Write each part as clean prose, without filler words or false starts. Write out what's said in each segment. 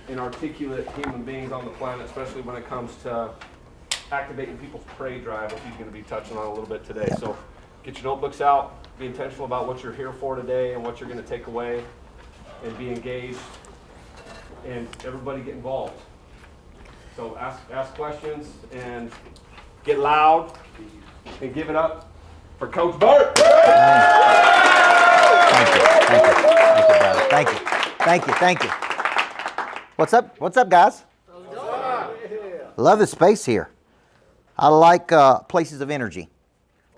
inarticulate human beings on the planet, especially when it comes to activating people's prey drive, which he's going to be touching on a little bit today. So get your notebooks out, be intentional about what you're here for today and what you're going to take away, and be engaged, and everybody get involved. So ask questions and get loud and give it up for Coach Burt. Thank you. What's up, guys? Love the space here. I like places of energy.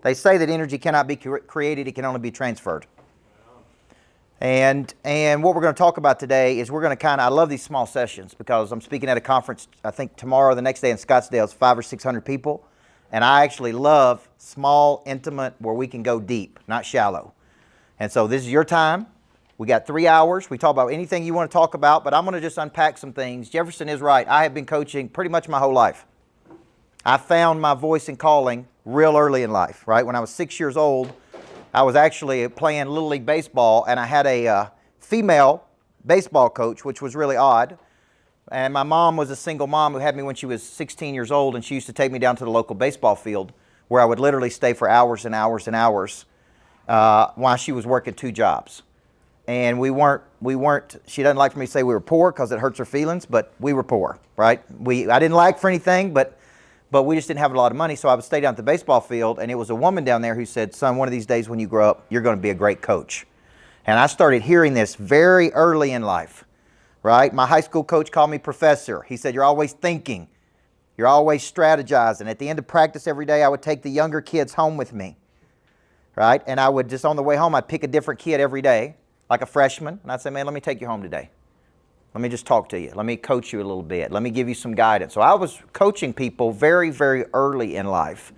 They say that energy cannot be created, it can only be transferred. And what we're going to talk about today is we're going to I love these small sessions because I'm speaking at a conference, I think tomorrow, the next day in Scottsdale, it's 500 or 600 people. And I actually love small, intimate, where we can go deep, not shallow. And so this is your time. We got 3 hours. We talk about anything you want to talk about, but I'm going to just unpack some things. Jefferson is right. I have been coaching pretty much my whole life. I found my voice and calling real early in life, right? When I was 6 years old, I was actually playing Little League Baseball, and I had a female baseball coach, which was really odd. And my mom was a single mom who had me when she was 16 years old, and she used to take me down to the local baseball field where I would literally stay for hours and hours and hours while she was working 2 jobs. And we weren't, she doesn't like for me to say we were poor because it hurts her feelings, but we were poor, right? I didn't lack for anything, but we just didn't have a lot of money, so I would stay down at the baseball field, and it was a woman down there who said, son, one of these days when you grow up, you're going to be a great coach. And I started hearing this very early in life, right? My high school coach called me professor. He said, you're always thinking. You're always strategizing. At the end of practice every day, I would take the younger kids home with me, right? And I would just, on the way home, I'd pick a different kid every day, like a freshman, and I'd say, man, let me take you home today. Let me just talk to you. Let me coach you a little bit. Let me give you some guidance. So I was coaching people very, very early in life.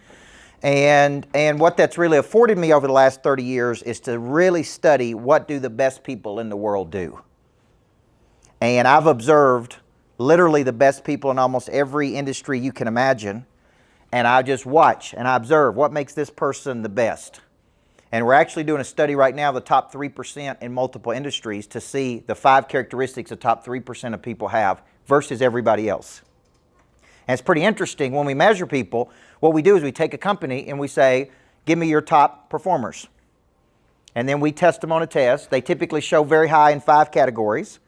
And what that's really afforded me over the last 30 years is to really study what do the best people in the world do. And I've observed literally the best people in almost every industry you can imagine. And I just watch and I observe what makes this person the best. And we're actually doing a study right now, the top 3% in multiple industries, to see the 5 characteristics the top 3% of people have versus everybody else. And it's pretty interesting. When we measure people, what we do is we take a company and we say, give me your top performers. And then we test them on a test. They typically show very high in 5 categories.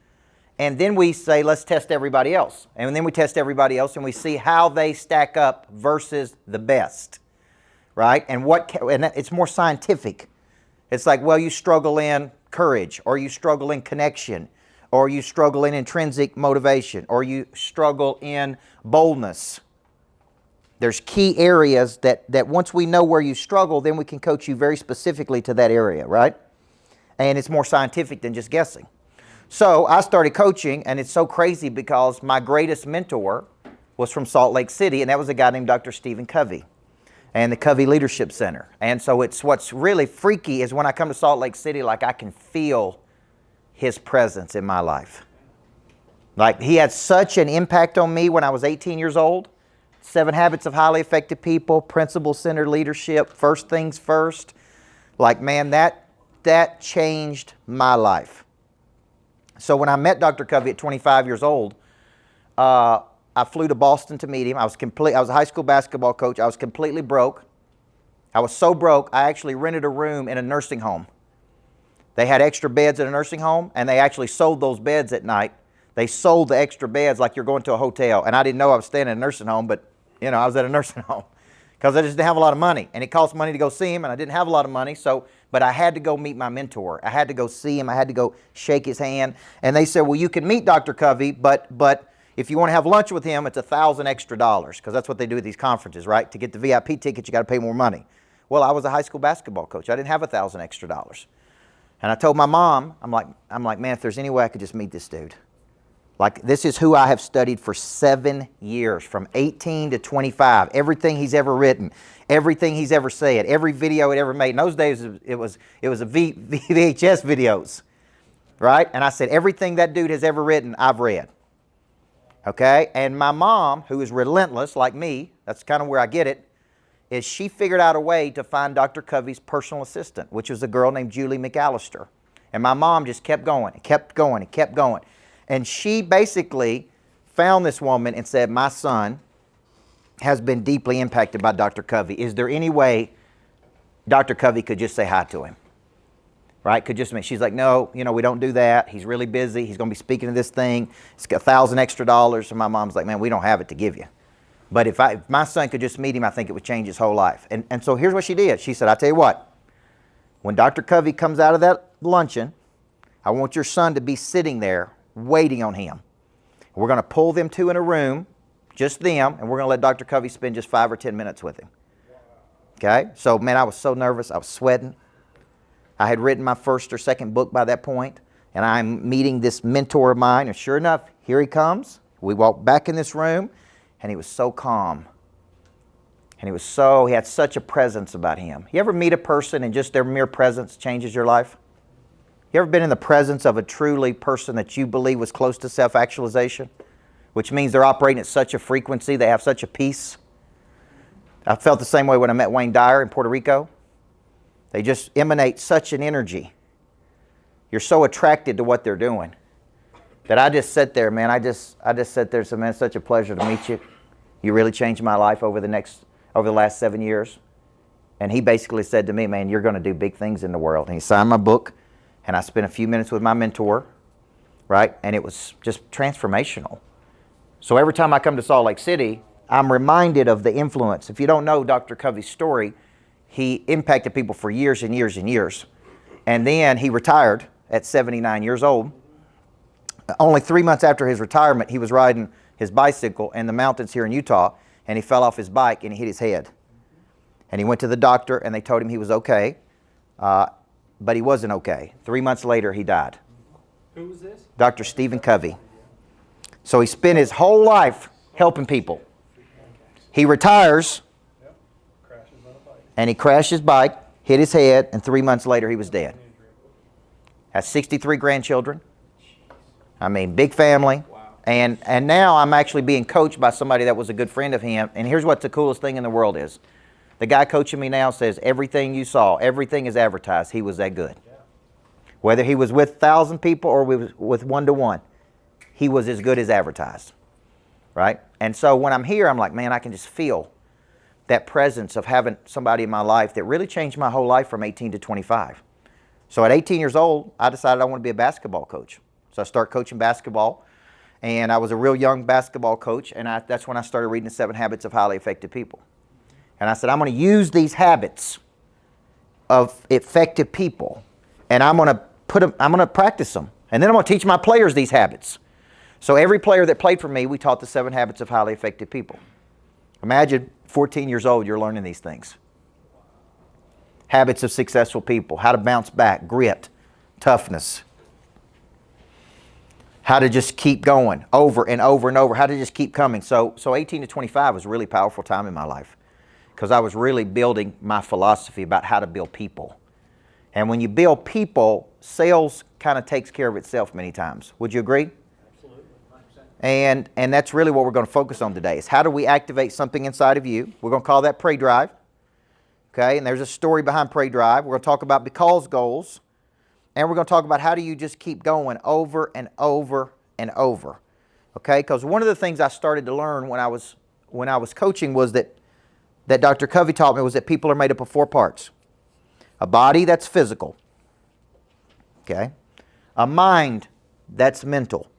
And then we say, let's test everybody else. And then we test everybody else and we see how they stack up versus the best. Right? And it's more scientific. It's like, well, you struggle in courage, or you struggle in connection, or you struggle in intrinsic motivation, or you struggle in boldness. There's key areas that once we know where you struggle, then we can coach you very specifically to that area, right? And it's more scientific than just guessing. So I started coaching, and it's so crazy because my greatest mentor was from Salt Lake City, and that was a guy named Dr. Stephen Covey. And the Covey Leadership Center. And so what's really freaky is when I come to Salt Lake City, like I can feel his presence in my life. Like he had such an impact on me when I was 18 years old. 7 Habits of Highly Effective People, Principle-Centered Leadership, First Things First. Like, man, that changed my life. So when I met Dr. Covey at 25 years old, I flew to Boston to meet him. I was a high school basketball coach. I was completely broke. I was so broke, I actually rented a room in a nursing home. They had extra beds in a nursing home, and they actually sold those beds at night. They sold the extra beds like you're going to a hotel. And I didn't know I was staying in a nursing home, but I was at a nursing home because I just didn't have a lot of money. And it cost money to go see him, and I didn't have a lot of money. But I had to go meet my mentor. I had to go see him. I had to go shake his hand. And they said, well, you can meet Dr. Covey, but if you want to have lunch with him, it's $1,000 extra, because that's what they do at these conferences, right? To get the VIP ticket, you got to pay more money. Well, I was a high school basketball coach. I didn't have $1,000 extra. And I told my mom, I'm like, man, if there's any way I could just meet this dude. Like, this is who I have studied for 7 years, from 18 to 25. Everything he's ever written, everything he's ever said, every video he ever made. In those days, it was a VHS videos, right? And I said, everything that dude has ever written, I've read. Okay, and my mom, who is relentless like me, that's kind of where I get it, is she figured out a way to find Dr. Covey's personal assistant, which was a girl named Julie McAllister. And my mom just kept going and kept going and kept going. And she basically found this woman and said, my son has been deeply impacted by Dr. Covey. Is there any way Dr. Covey could just say hi to him? Right? Could just, she's like, no, we don't do that. He's really busy. He's going to be speaking to this thing. It's got $1,000 extra. And my mom's like, man, we don't have it to give you. But if my son could just meet him, I think it would change his whole life. And so here's what she did. She said, I tell you what, when Dr. Covey comes out of that luncheon, I want your son to be sitting there waiting on him. We're going to pull them two in a room, just them, and we're going to let Dr. Covey spend just 5 or 10 minutes with him. Okay? So, man, I was so nervous. I was sweating. I had written my first or second book by that point, and I'm meeting this mentor of mine, and sure enough, here he comes. We walked back in this room, and he was so calm. And he had such a presence about him. You ever meet a person and just their mere presence changes your life? You ever been in the presence of a truly person that you believe was close to self-actualization? Which means they're operating at such a frequency, they have such a peace. I felt the same way when I met Wayne Dyer in Puerto Rico. They just emanate such an energy. You're so attracted to what they're doing that I just sat there, man. I just sat there and said, man, it's such a pleasure to meet you. You really changed my life over the last 7 years. And he basically said to me, man, you're going to do big things in the world. And he signed my book, and I spent a few minutes with my mentor, right? And it was just transformational. So every time I come to Salt Lake City, I'm reminded of the influence. If you don't know Dr. Covey's story, he impacted people for years and years and years. And then he retired at 79 years old. Only 3 months after his retirement, he was riding his bicycle in the mountains here in Utah, and he fell off his bike and he hit his head. And he went to the doctor, and they told him he was okay, but he wasn't okay. 3 months later, he died. Who was this? Dr. Stephen Covey. So he spent his whole life helping people. He retires, and he crashed his bike, hit his head, and 3 months later he was dead. Has 63 grandchildren. I mean, big family. Wow. And now I'm actually being coached by somebody that was a good friend of him. And here's what the coolest thing in the world is. The guy coaching me now says, everything you saw, everything is advertised. He was that good. Yeah. Whether he was with 1,000 people or with 1-to-1, he was as good as advertised. Right? And so when I'm here, I'm like, man, I can just feel that presence of having somebody in my life that really changed my whole life from 18 to 25. So at 18 years old, I decided I want to be a basketball coach. So I started coaching basketball, and I was a real young basketball coach, and that's when I started reading The 7 Habits of Highly Effective People. And I said, I'm going to use these habits of effective people, and I'm going to practice them. And then I'm going to teach my players these habits. So every player that played for me, we taught the 7 Habits of Highly Effective People. Imagine 14 years old, you're learning these things. Habits of successful people, how to bounce back, grit, toughness. How to just keep going over and over and over, how to just keep coming. So 18 to 25 was a really powerful time in my life because I was really building my philosophy about how to build people. And when you build people, sales kind of takes care of itself many times. Would you agree? Absolutely. 100%. And that's really what we're going to focus on today is how do we activate something inside of you? We're going to call that Pray Drive. Okay, and there's a story behind Pray Drive. We're going to talk about because goals. And we're going to talk about how do you just keep going over and over and over. Okay, because one of the things I started to learn when I was coaching was that Dr. Covey taught me was that people are made up of 4 parts. A body that's physical. Okay. A mind that's mental.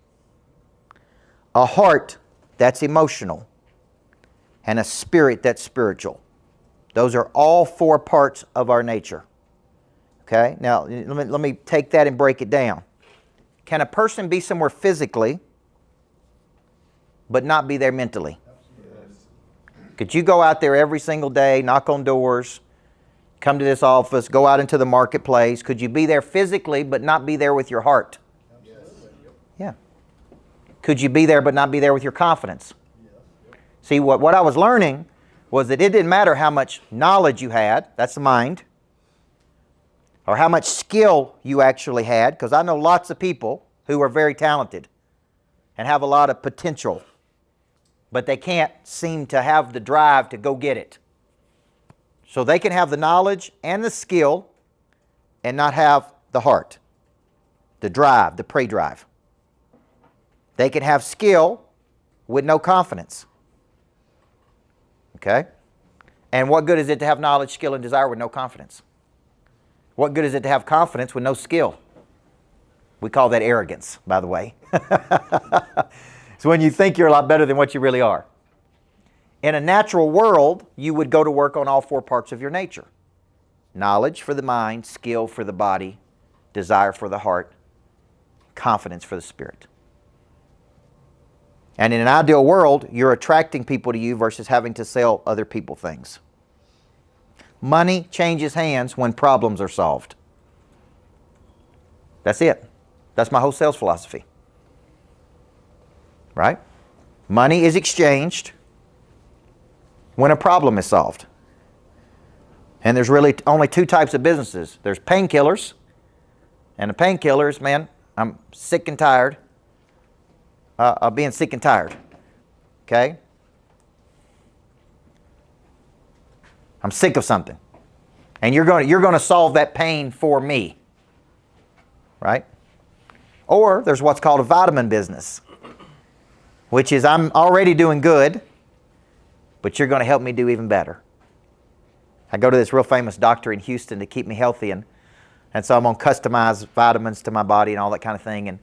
A heart that's emotional. And a spirit that's spiritual. Those are all 4 parts of our nature. Okay, now let me take that and break it down. Can a person be somewhere physically but not be there mentally? Yes. Could you go out there every single day, knock on doors, come to this office, go out into the marketplace? Could you be there physically but not be there with your heart? Yes. Yeah. Could you be there but not be there with your confidence? Yes. See, what I was learning was that it didn't matter how much knowledge you had, that's the mind, or how much skill you actually had, because I know lots of people who are very talented and have a lot of potential, but they can't seem to have the drive to go get it. So they can have the knowledge and the skill and not have the heart, the drive, the pray drive. They can have skill with no confidence. Okay? And what good is it to have knowledge, skill, and desire with no confidence? What good is it to have confidence with no skill? We call that arrogance, by the way. It's when you think you're a lot better than what you really are. In a natural world, you would go to work on all four parts of your nature. Knowledge for the mind, skill for the body, desire for the heart, confidence for the spirit. And in an ideal world, you're attracting people to you versus having to sell other people things. Money changes hands when problems are solved. That's it. That's my whole sales philosophy. Right? Money is exchanged when a problem is solved. And there's really only two types of businesses. There's painkillers, and the painkillers, man, I'm sick and tired of being sick and tired. Okay? I'm sick of something. And you're going to solve that pain for me. Right? Or there's what's called a vitamin business, which is I'm already doing good, but you're going to help me do even better. I go to this real famous doctor in Houston to keep me healthy, and so I'm going to customize vitamins to my body and all that kind of thing. And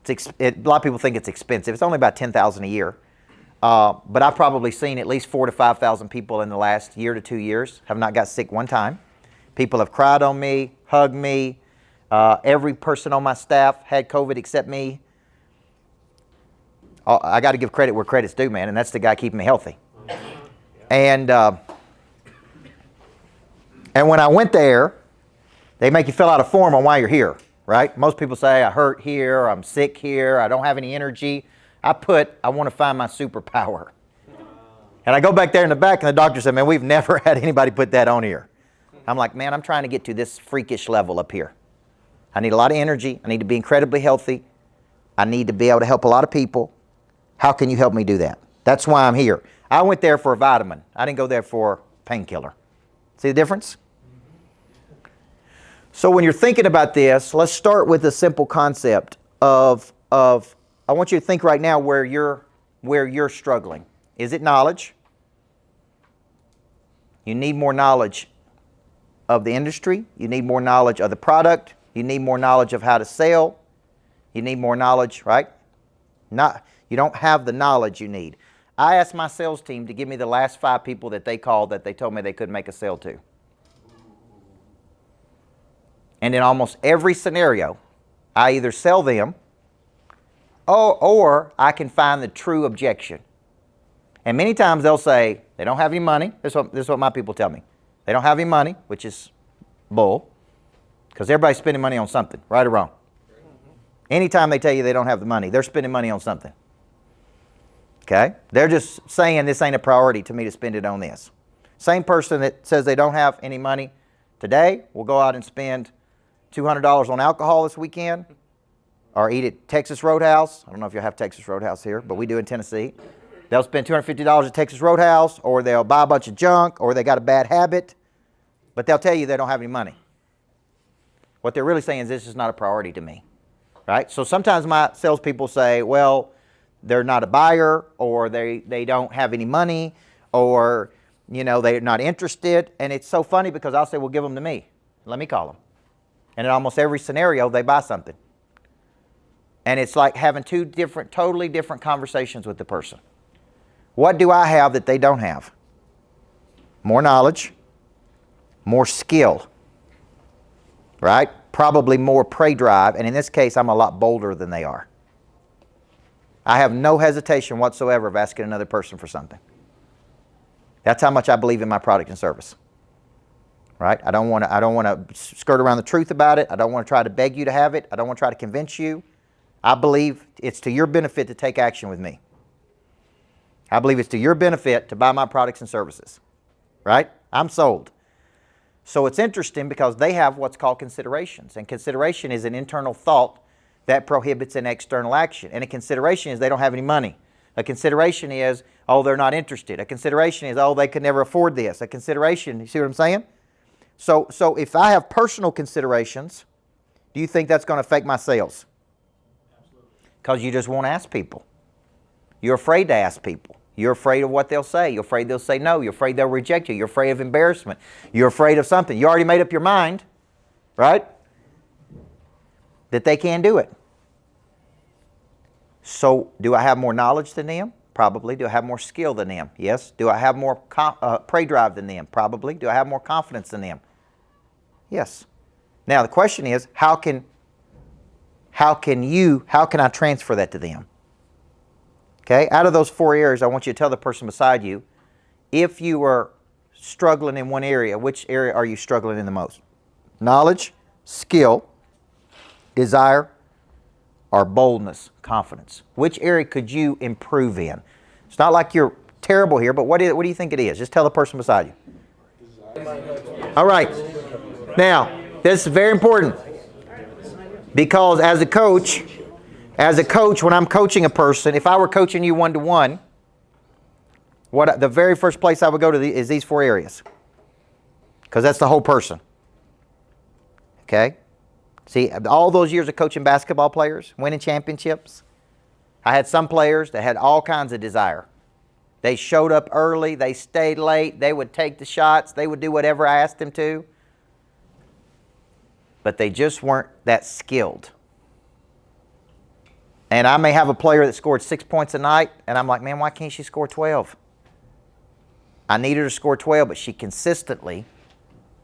a lot of people think it's expensive. It's only about $10,000 a year. But I've probably seen at least 4,000 to 5,000 people in the last year to 2 years. Have not got sick one time. People have cried on me, hugged me. Every person on my staff had COVID except me. I got to give credit where credit's due, man, and that's the guy keeping me healthy. And when I went there, they make you fill out a form on why you're here, right? Most people say, I hurt here, I'm sick here, I don't have any energy. I want to find my superpower. And I go back there in the back, and the doctor said, man, we've never had anybody put that on here. I'm like, man, I'm trying to get to this freakish level up here. I need a lot of energy. I need to be incredibly healthy. I need to be able to help a lot of people. How can you help me do that? That's why I'm here. I went there for a vitamin. I didn't go there for painkiller. See the difference? So when you're thinking about this, let's start with a simple concept of I want you to think right now where you're struggling. Is it knowledge? You need more knowledge of the industry. You need more knowledge of the product. You need more knowledge of how to sell. You need more knowledge, right? You don't have the knowledge you need. I asked my sales team to give me the last 5 people that they called that they told me they couldn't make a sale to. And in almost every scenario, I either sell them or I can find the true objection. And many times they'll say, they don't have any money. This is what my people tell me. They don't have any money, which is bull, because everybody's spending money on something, right or wrong. Anytime they tell you they don't have the money, they're spending money on something. Okay? They're just saying this ain't a priority to me to spend it on this. Same person that says they don't have any money today will go out and spend $200 on alcohol this weekend or eat at Texas Roadhouse. I don't know if you have Texas Roadhouse here, but we do in Tennessee. They'll spend $250 at Texas Roadhouse, or they'll buy a bunch of junk, or they got a bad habit, but they'll tell you they don't have any money. What they're really saying is this is not a priority to me, right? So sometimes my salespeople say, well, they're not a buyer, or they don't have any money, or they're not interested. And it's so funny because I'll say, well, give them to me. Let me call them. And in almost every scenario, they buy something. And it's like having two totally different conversations with the person. What do I have that they don't have? More knowledge, more skill, right? Probably more prey drive. And in this case, I'm a lot bolder than they are. I have no hesitation whatsoever of asking another person for something. That's how much I believe in my product and service. Right? I don't want to skirt around the truth about it. I don't want to try to beg you to have it. I don't want to try to convince you. I believe it's to your benefit to take action with me. I believe it's to your benefit to buy my products and services. Right? I'm sold. So it's interesting because they have what's called considerations. And consideration is an internal thought that prohibits an external action. And a consideration is they don't have any money. A consideration is, oh, they're not interested. A consideration is, oh, they could never afford this. A consideration, you see what I'm saying? So if I have personal considerations, do you think that's going to affect my sales? Absolutely. Because you just won't ask people. You're afraid to ask people. You're afraid of what they'll say. You're afraid they'll say no. You're afraid they'll reject you. You're afraid of embarrassment. You're afraid of something. You already made up your mind, right? That they can't do it. So do I have more knowledge than them? Probably. Do I have more skill than them? Yes. Do I have more prey drive than them? Probably. Do I have more confidence than them? Yes. Now the question is, how can I transfer that to them? Okay, out of those 4 areas, I want you to tell the person beside you, if you are struggling in one area, which area are you struggling in the most? Knowledge, skill, desire, or boldness, confidence. Which area could you improve in? It's not like you're terrible here, but what do you think it is? Just tell the person beside you. All right. Now, this is very important, because as a coach, when I'm coaching a person, if I were coaching you one-to-one, the very first place I would go to is these 4 areas, because that's the whole person. Okay? See, all those years of coaching basketball players, winning championships, I had some players that had all kinds of desire. They showed up early, they stayed late, they would take the shots, they would do whatever I asked them to, but they just weren't that skilled. And I may have a player that scored 6 points a night, and I'm like, man, why can't she score 12? I need her to score 12, but she consistently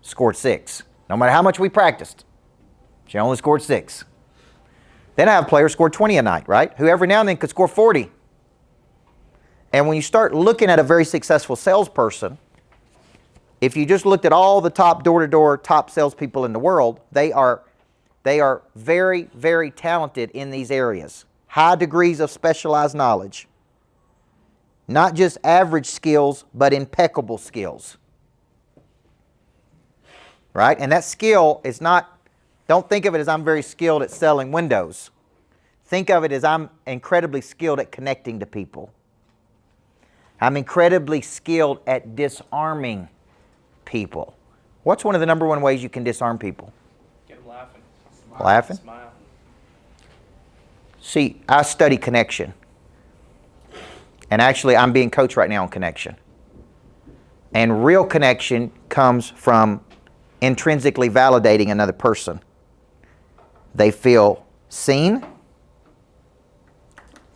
scored 6. No matter how much we practiced, she only scored 6. Then I have a player who scored 20 a night, right? Who every now and then could score 40. And when you start looking at a very successful salesperson, if you just looked at all the top door-to-door top salespeople in the world, they are very, very talented in these areas. High degrees of specialized knowledge. Not just average skills, but impeccable skills. Right? And that skill is not, don't think of it as I'm very skilled at selling windows. Think of it as I'm incredibly skilled at connecting to people. I'm incredibly skilled at disarming people. What's one of the number 1 ways you can disarm people? Get them laughing. Laughing? Smile. See, I study connection. And actually, I'm being coached right now on connection. And real connection comes from intrinsically validating another person. They feel seen.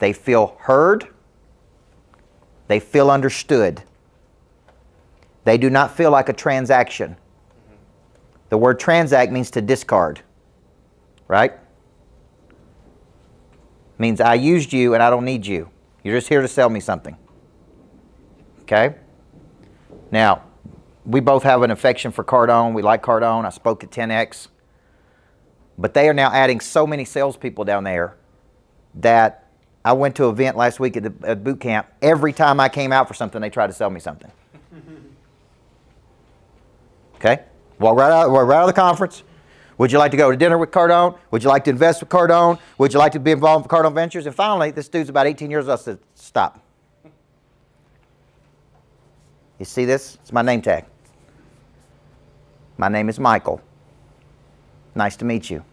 They feel heard. They feel understood. They do not feel like a transaction. The word transact means to discard, right? Means I used you and I don't need you. You're just here to sell me something. Okay? Now, we both have an affection for Cardone. We like Cardone. I spoke at 10X. But they are now adding so many salespeople down there that I went to an event last week at boot camp. Every time I came out for something, they tried to sell me something. Okay? Walk right out of the conference. Would you like to go to dinner with Cardone? Would you like to invest with Cardone? Would you like to be involved with Cardone Ventures? And finally, this dude's about 18 years old. I said, stop. You see this? It's my name tag. My name is Michael. Nice to meet you.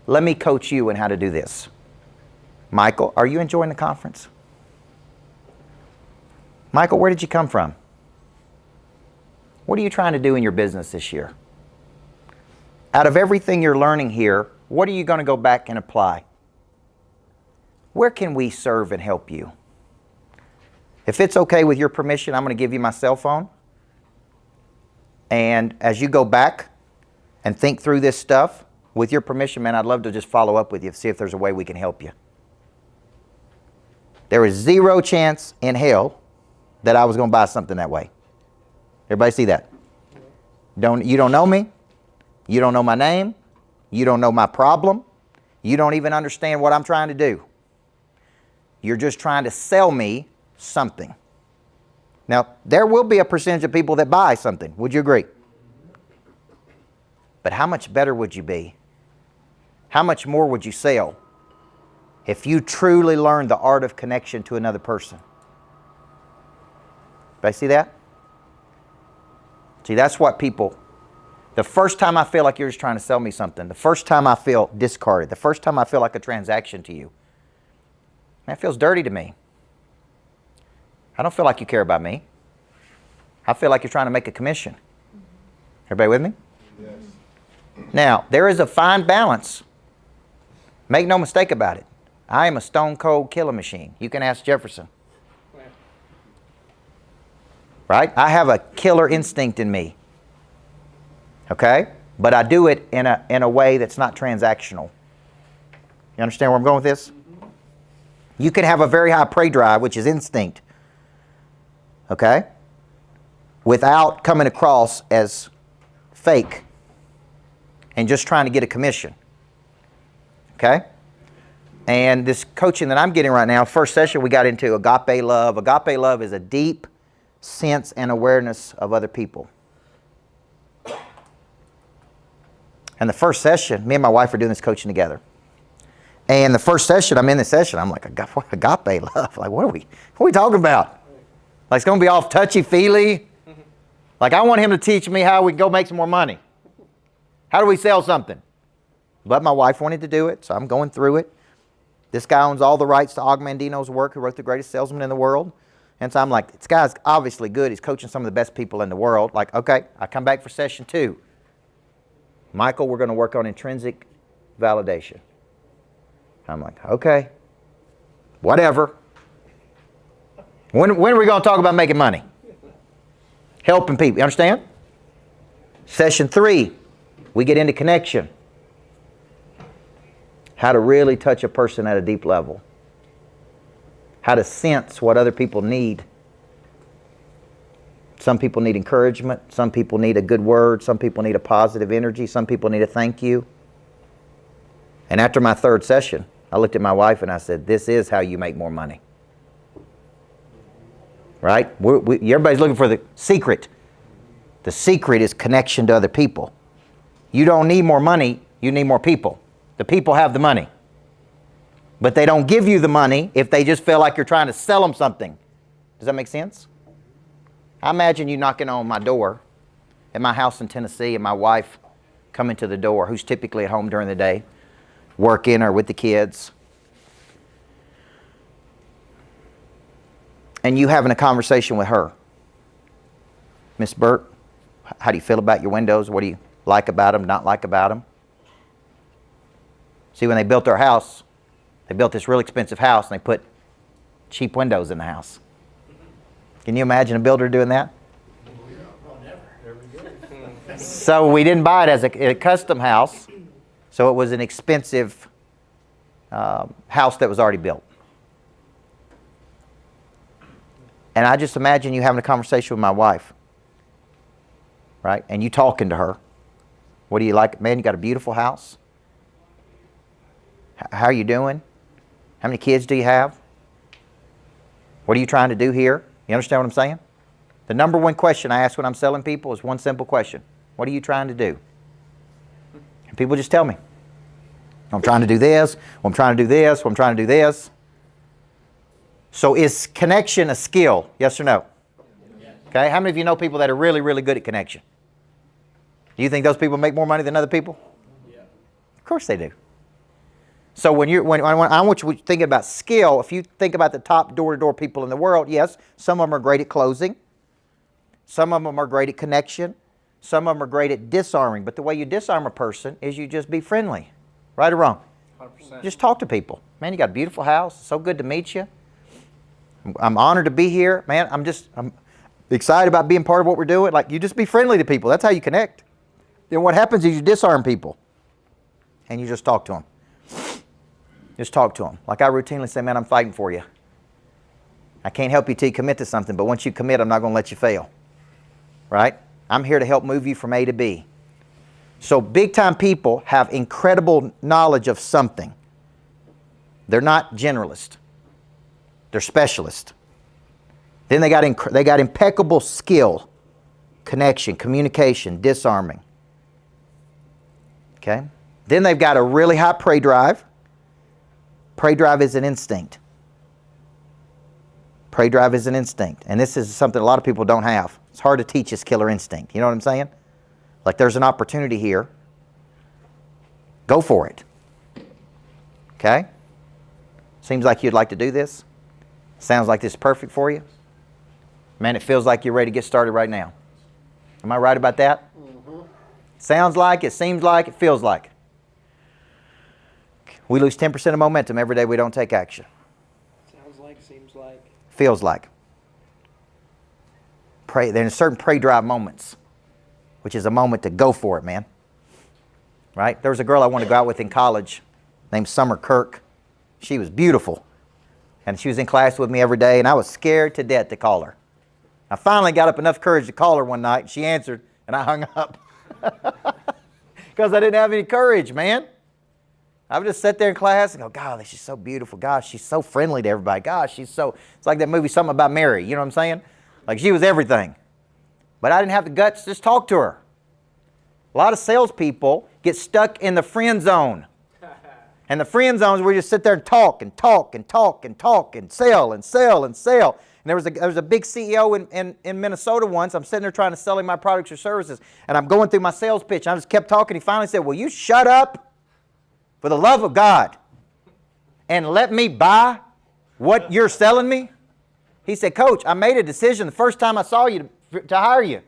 Let me coach you in how to do this. Michael, are you enjoying the conference? Michael, where did you come from? What are you trying to do in your business this year? Out of everything you're learning here, what are you going to go back and apply? Where can we serve and help you? If it's okay with your permission, I'm going to give you my cell phone. And as you go back and think through this stuff, with your permission, man, I'd love to just follow up with you, see if there's a way we can help you. There is 0 chance in hell that I was going to buy something that way. Everybody see that? You don't know me. You don't know my name. You don't know my problem. You don't even understand what I'm trying to do. You're just trying to sell me something. Now, there will be a percentage of people that buy something. Would you agree? But how much better would you be? How much more would you sell if you truly learned the art of connection to another person? Everybody see that? See, that's what people, the first time I feel like you're just trying to sell me something, the first time I feel discarded, the first time I feel like a transaction to you, Man, it feels dirty to me. I don't feel like you care about me. I feel like you're trying to make a commission. Everybody with me? Yes. Now, there is a fine balance. Make no mistake about it. I am a stone cold killer machine. You can ask Jefferson. Right? I have a killer instinct in me. Okay? But I do it in a way that's not transactional. You understand where I'm going with this? You can have a very high prey drive, which is instinct. Okay? Without coming across as fake and just trying to get a commission. Okay? And this coaching that I'm getting right now, first session we got into agape love. Agape love is a deep sense and awareness of other people. And the first session, me and my wife are doing this coaching together. And the first session, I'm in the session, I'm like, agape love? Like, what are we talking about? Like, it's going to be all touchy-feely? Like, I want him to teach me how we can go make some more money. How do we sell something? But my wife wanted to do it, so I'm going through it. This guy owns all the rights to Og Mandino's work, who wrote The Greatest Salesman in the World. And so I'm like, this guy's obviously good. He's coaching some of the best people in the world. Like, okay, I come back for session 2. Michael, we're going to work on intrinsic validation. I'm like, okay, whatever. When are we going to talk about making money? Helping people, you understand? Session 3, we get into connection. How to really touch a person at a deep level. How to sense what other people need. Some people need encouragement. Some people need a good word. Some people need a positive energy. Some people need a thank you. And after my 3rd session, I looked at my wife and I said, this is how you make more money. Right? Everybody's looking for the secret. The secret is connection to other people. You don't need more money, you need more people. The people have the money. But they don't give you the money if they just feel like you're trying to sell them something. Does that make sense? I imagine you knocking on my door at my house in Tennessee and my wife coming to the door, who's typically at home during the day, working or with the kids. And you having a conversation with her. Miss Burt, how do you feel about your windows? What do you like about them, not like about them? See, when they built our house, they built this really expensive house and they put cheap windows in the house. Can you imagine a builder doing that? So we didn't buy it as a custom house, so it was an expensive house that was already built. And I just imagine you having a conversation with my wife, right? And you talking to her. What do you like? Man, you got a beautiful house. How are you doing? How many kids do you have? What are you trying to do here? You understand what I'm saying? The number one question I ask when I'm selling people is one simple question. What are you trying to do? And people just tell me. I'm trying to do this. I'm trying to do this. I'm trying to do this. So is connection a skill? Yes or no? Okay. How many of you know people that are really, really good at connection? Do you think those people make more money than other people? Yeah. Of course they do. So when I want you thinking about skill, if you think about the top door-to-door people in the world, yes, some of them are great at closing. Some of them are great at connection. Some of them are great at disarming. But the way you disarm a person is you just be friendly. Right or wrong? 100%. Just talk to people. Man, you got a beautiful house. It's so good to meet you. I'm honored to be here. Man, I'm excited about being part of what we're doing. Like, you just be friendly to people. That's how you connect. Then what happens is you disarm people. And you just talk to them. Just talk to them. Like I routinely say, man, I'm fighting for you. I can't help you till you commit to something, but once you commit, I'm not going to let you fail. Right? I'm here to help move you from A to B. So big-time people have incredible knowledge of something. They're not generalists. They're specialists. Then they got impeccable skill, connection, communication, disarming. Okay? Then they've got a really high prey drive. Prey drive is an instinct. Prey drive is an instinct. And this is something a lot of people don't have. It's hard to teach this killer instinct. You know what I'm saying? Like there's an opportunity here. Go for it. Okay? Seems like you'd like to do this. Sounds like this is perfect for you. Man, it feels like you're ready to get started right now. Am I right about that? Sounds like, it seems like, it feels like. We lose 10% of momentum every day we don't take action. Sounds like, seems like. Feels like. There's certain pray drive moments, which is a moment to go for it, man. Right? There was a girl I wanted to go out with in college named Summer Kirk. She was beautiful. And she was in class with me every day, and I was scared to death to call her. I finally got up enough courage to call her one night. She answered, and I hung up. Because I didn't have any courage, man. I would just sit there in class and go, God, she's so beautiful. God, she's so friendly to everybody. God, it's like that movie, Something About Mary. You know what I'm saying? Like she was everything. But I didn't have the guts to just talk to her. A lot of salespeople get stuck in the friend zone. And the friend zone is where you just sit there and talk and talk and talk and talk and sell and sell and sell. And there was a big CEO in Minnesota once. I'm sitting there trying to sell him my products or services. And I'm going through my sales pitch. I just kept talking. He finally said, will you shut up for the love of God and let me buy what you're selling me? He said, Coach, I made a decision the first time I saw you to hire you.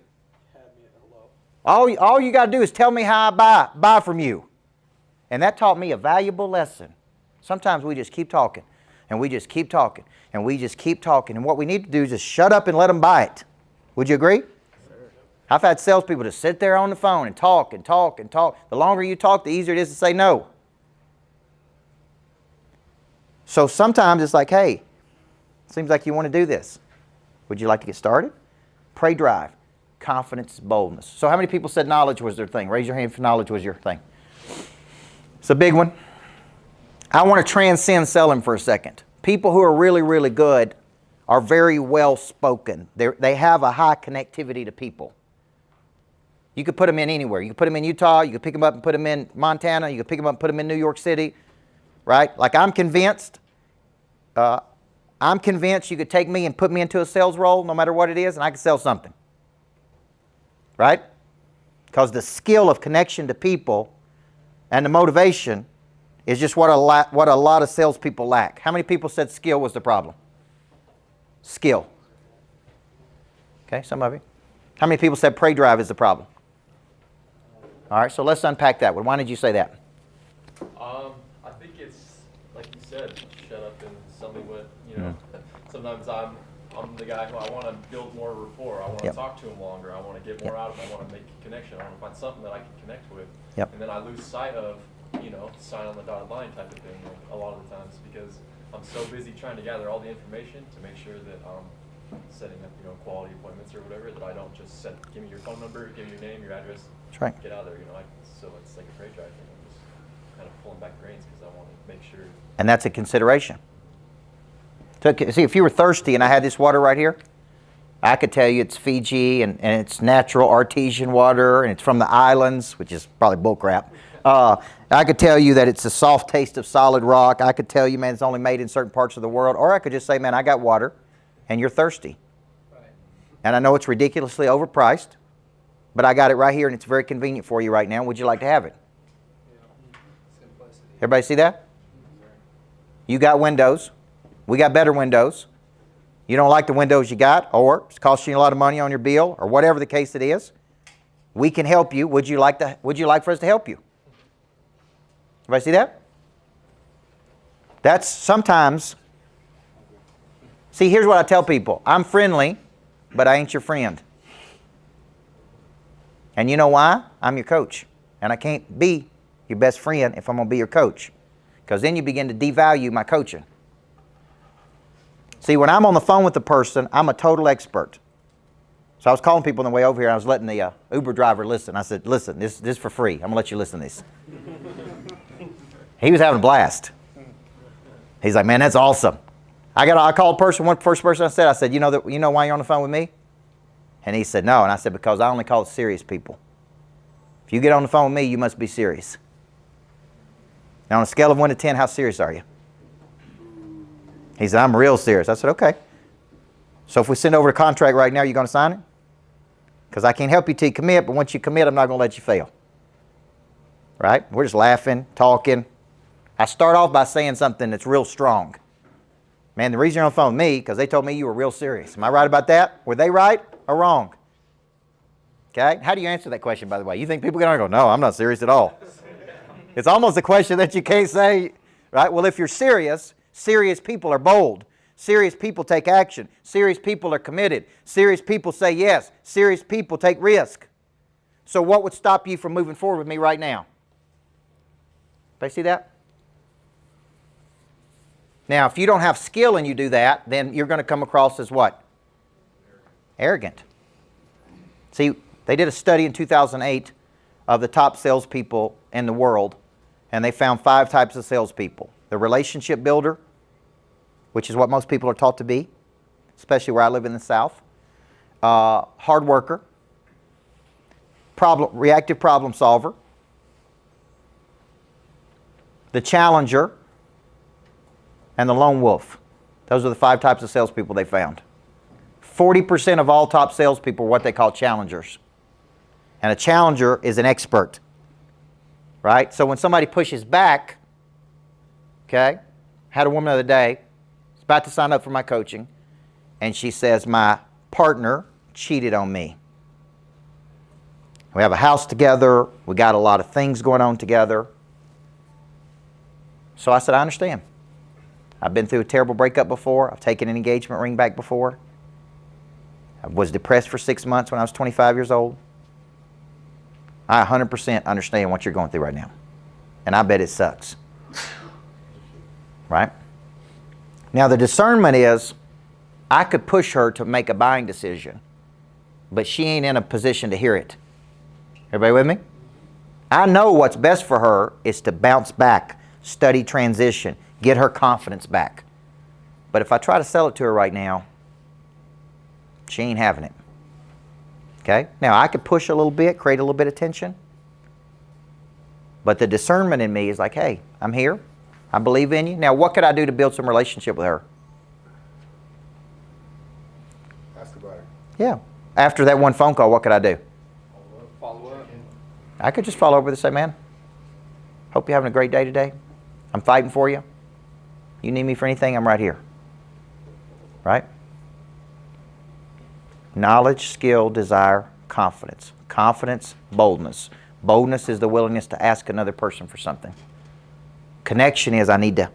All you got to do is tell me how I buy from you. And that taught me a valuable lesson. Sometimes we just keep talking, and we just keep talking, and we just keep talking. And what we need to do is just shut up and let them buy it. Would you agree? Sure. I've had salespeople just sit there on the phone and talk and talk and talk. The longer you talk, the easier it is to say no. So sometimes it's like, hey, seems like you want to do this. Would you like to get started? Pray drive. Confidence, boldness. So how many people said knowledge was their thing? Raise your hand if knowledge was your thing. It's a big one. I want to transcend selling for a second. People who are really, really good are very well spoken. They have a high connectivity to people. You could put them in anywhere. You could put them in Utah. You could pick them up and put them in Montana. You could pick them up and put them in New York City. Right? Like I'm convinced you could take me and put me into a sales role, no matter what it is, and I could sell something. Right? Because the skill of connection to people and the motivation is just what a lot of salespeople lack. How many people said skill was the problem? Skill. Okay, some of you. How many people said pray drive is the problem? All right, so let's unpack that one. Why did you say that? I think it's, like you said, shut up and tell me what, sometimes I'm the guy who I want to build more rapport. I want to talk to him longer. I want to get more out of him. I want to make a connection. I want to find something that I can connect with. And then I lose sight of, sign on the dotted line type of thing a lot of the times because I'm so busy trying to gather all the information to make sure that I'm setting up, quality appointments or whatever, that I don't just give me your phone number, give me your name, your address, That's right. Get out of there. So it's like a freight drive thing. I'm just kind of pulling back the reins because I want to make sure. And that's a consideration. See, if you were thirsty and I had this water right here, I could tell you it's Fiji and it's natural artesian water and it's from the islands, which is probably bullcrap. I could tell you that it's a soft taste of solid rock. I could tell you, man, it's only made in certain parts of the world. Or I could just say, man, I got water and you're thirsty. Right. And I know it's ridiculously overpriced, but I got it right here and it's very convenient for you right now. Would you like to have it? Yeah. Simplicity. Everybody see that? You got windows. We got better windows. You don't like the windows you got, or it's costing you a lot of money on your bill, or whatever the case it is. We can help you. Would you like for us to help you? Everybody see that? That's sometimes. See, here's what I tell people. I'm friendly, but I ain't your friend. And you know why? I'm your coach. And I can't be your best friend if I'm going to be your coach. Because then you begin to devalue my coaching. See, when I'm on the phone with the person, I'm a total expert. So I was calling people on the way over here, and I was letting the Uber driver listen. I said, listen, this is for free. I'm going to let you listen to this. He was having a blast. He's like, man, that's awesome. I called first person I said, you know why you're on the phone with me? And he said, no. And I said, because I only call serious people. If you get on the phone with me, you must be serious. Now, on a scale of 1 to 10, how serious are you? He said, I'm real serious. I said, okay. So if we send over a contract right now, you going to sign it? Because I can't help you till you commit, but once you commit, I'm not going to let you fail. Right? We're just laughing, talking. I start off by saying something that's real strong. Man, the reason you're on the phone with me, because they told me you were real serious. Am I right about that? Were they right or wrong? Okay? How do you answer that question, by the way? You think people are going to go, no, I'm not serious at all. It's almost a question that you can't say, right? Well, if you're serious, serious people are bold. Serious people take action. Serious people are committed. Serious people say yes. Serious people take risk. So what would stop you from moving forward with me right now? Do you see that? Now, if you don't have skill and you do that, then you're going to come across as what? Arrogant. See, they did a study in 2008 of the top salespeople in the world, and they found 5 types of salespeople. The relationship builder, which is what most people are taught to be, especially where I live in the South. Hard worker, reactive problem solver, the challenger, and the lone wolf. Those are the 5 types of salespeople they found. 40% of all top salespeople are what they call challengers. And a challenger is an expert, right? So when somebody pushes back, okay, had a woman the other day, about to sign up for my coaching, and she says, my partner cheated on me. We have a house together. We got a lot of things going on together. So I said, I understand. I've been through a terrible breakup before. I've taken an engagement ring back before. I was depressed for 6 months when I was 25 years old. I 100% understand what you're going through right now. And I bet it sucks. Right? Now the discernment is, I could push her to make a buying decision, but she ain't in a position to hear it. Everybody with me? I know what's best for her is to bounce back, study transition, get her confidence back. But if I try to sell it to her right now, she ain't having it. Okay? Now I could push a little bit, create a little bit of tension, but the discernment in me is like, hey, I'm here. I believe in you. Now, what could I do to build some relationship with her? Ask about her. Yeah. After that one phone call, what could I do? Follow up. I could just follow over and say, man, hope you're having a great day today. I'm fighting for you. You need me for anything, I'm right here. Right? Knowledge, skill, desire, confidence. Confidence, boldness. Boldness is the willingness to ask another person for something. Connection is I need to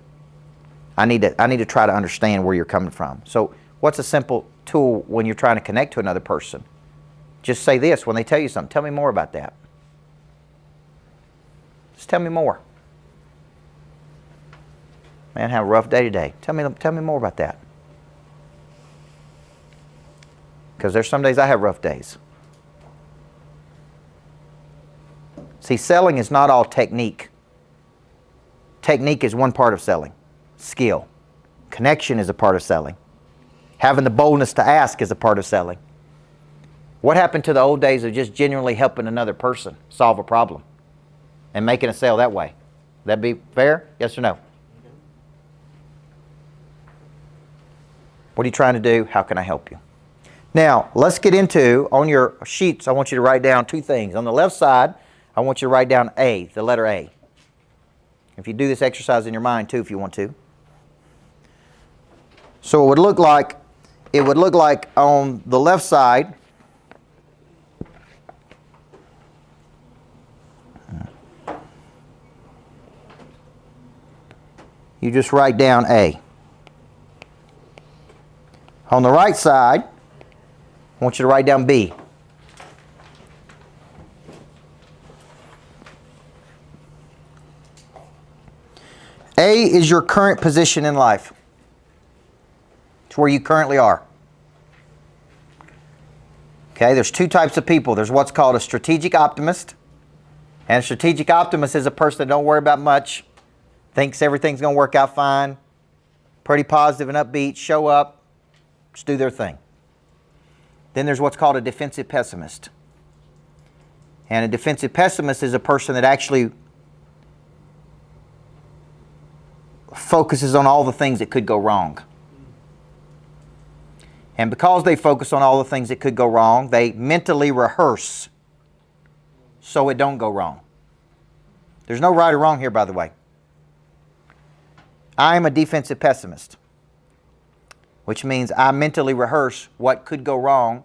try to understand where you're coming from. So what's a simple tool when you're trying to connect to another person? Just say this when they tell you something. Tell me more about that. Just tell me more. Man, have a rough day today. Tell me more about that. Because there's some days I have rough days. See, selling is not all technique. Technique is one part of selling. Skill. Connection is a part of selling. Having the boldness to ask is a part of selling. What happened to the old days of just genuinely helping another person solve a problem and making a sale that way? That be fair? Yes or no? What are you trying to do? How can I help you? Now, let's get into, on your sheets, I want you to write down 2 things. On the left side, I want you to write down A, the letter A. If you do this exercise in your mind too, if you want to. So it would look like on the left side, you just write down A. On the right side, I want you to write down B. A is your current position in life. It's where you currently are. Okay, there's 2 types of people. There's what's called a strategic optimist. And a strategic optimist is a person that don't worry about much, thinks everything's going to work out fine, pretty positive and upbeat, show up, just do their thing. Then there's what's called a defensive pessimist. And a defensive pessimist is a person that actually focuses on all the things that could go wrong. And because they focus on all the things that could go wrong, they mentally rehearse so it don't go wrong. There's no right or wrong here, by the way. I am a defensive pessimist. which means I mentally rehearse what could go wrong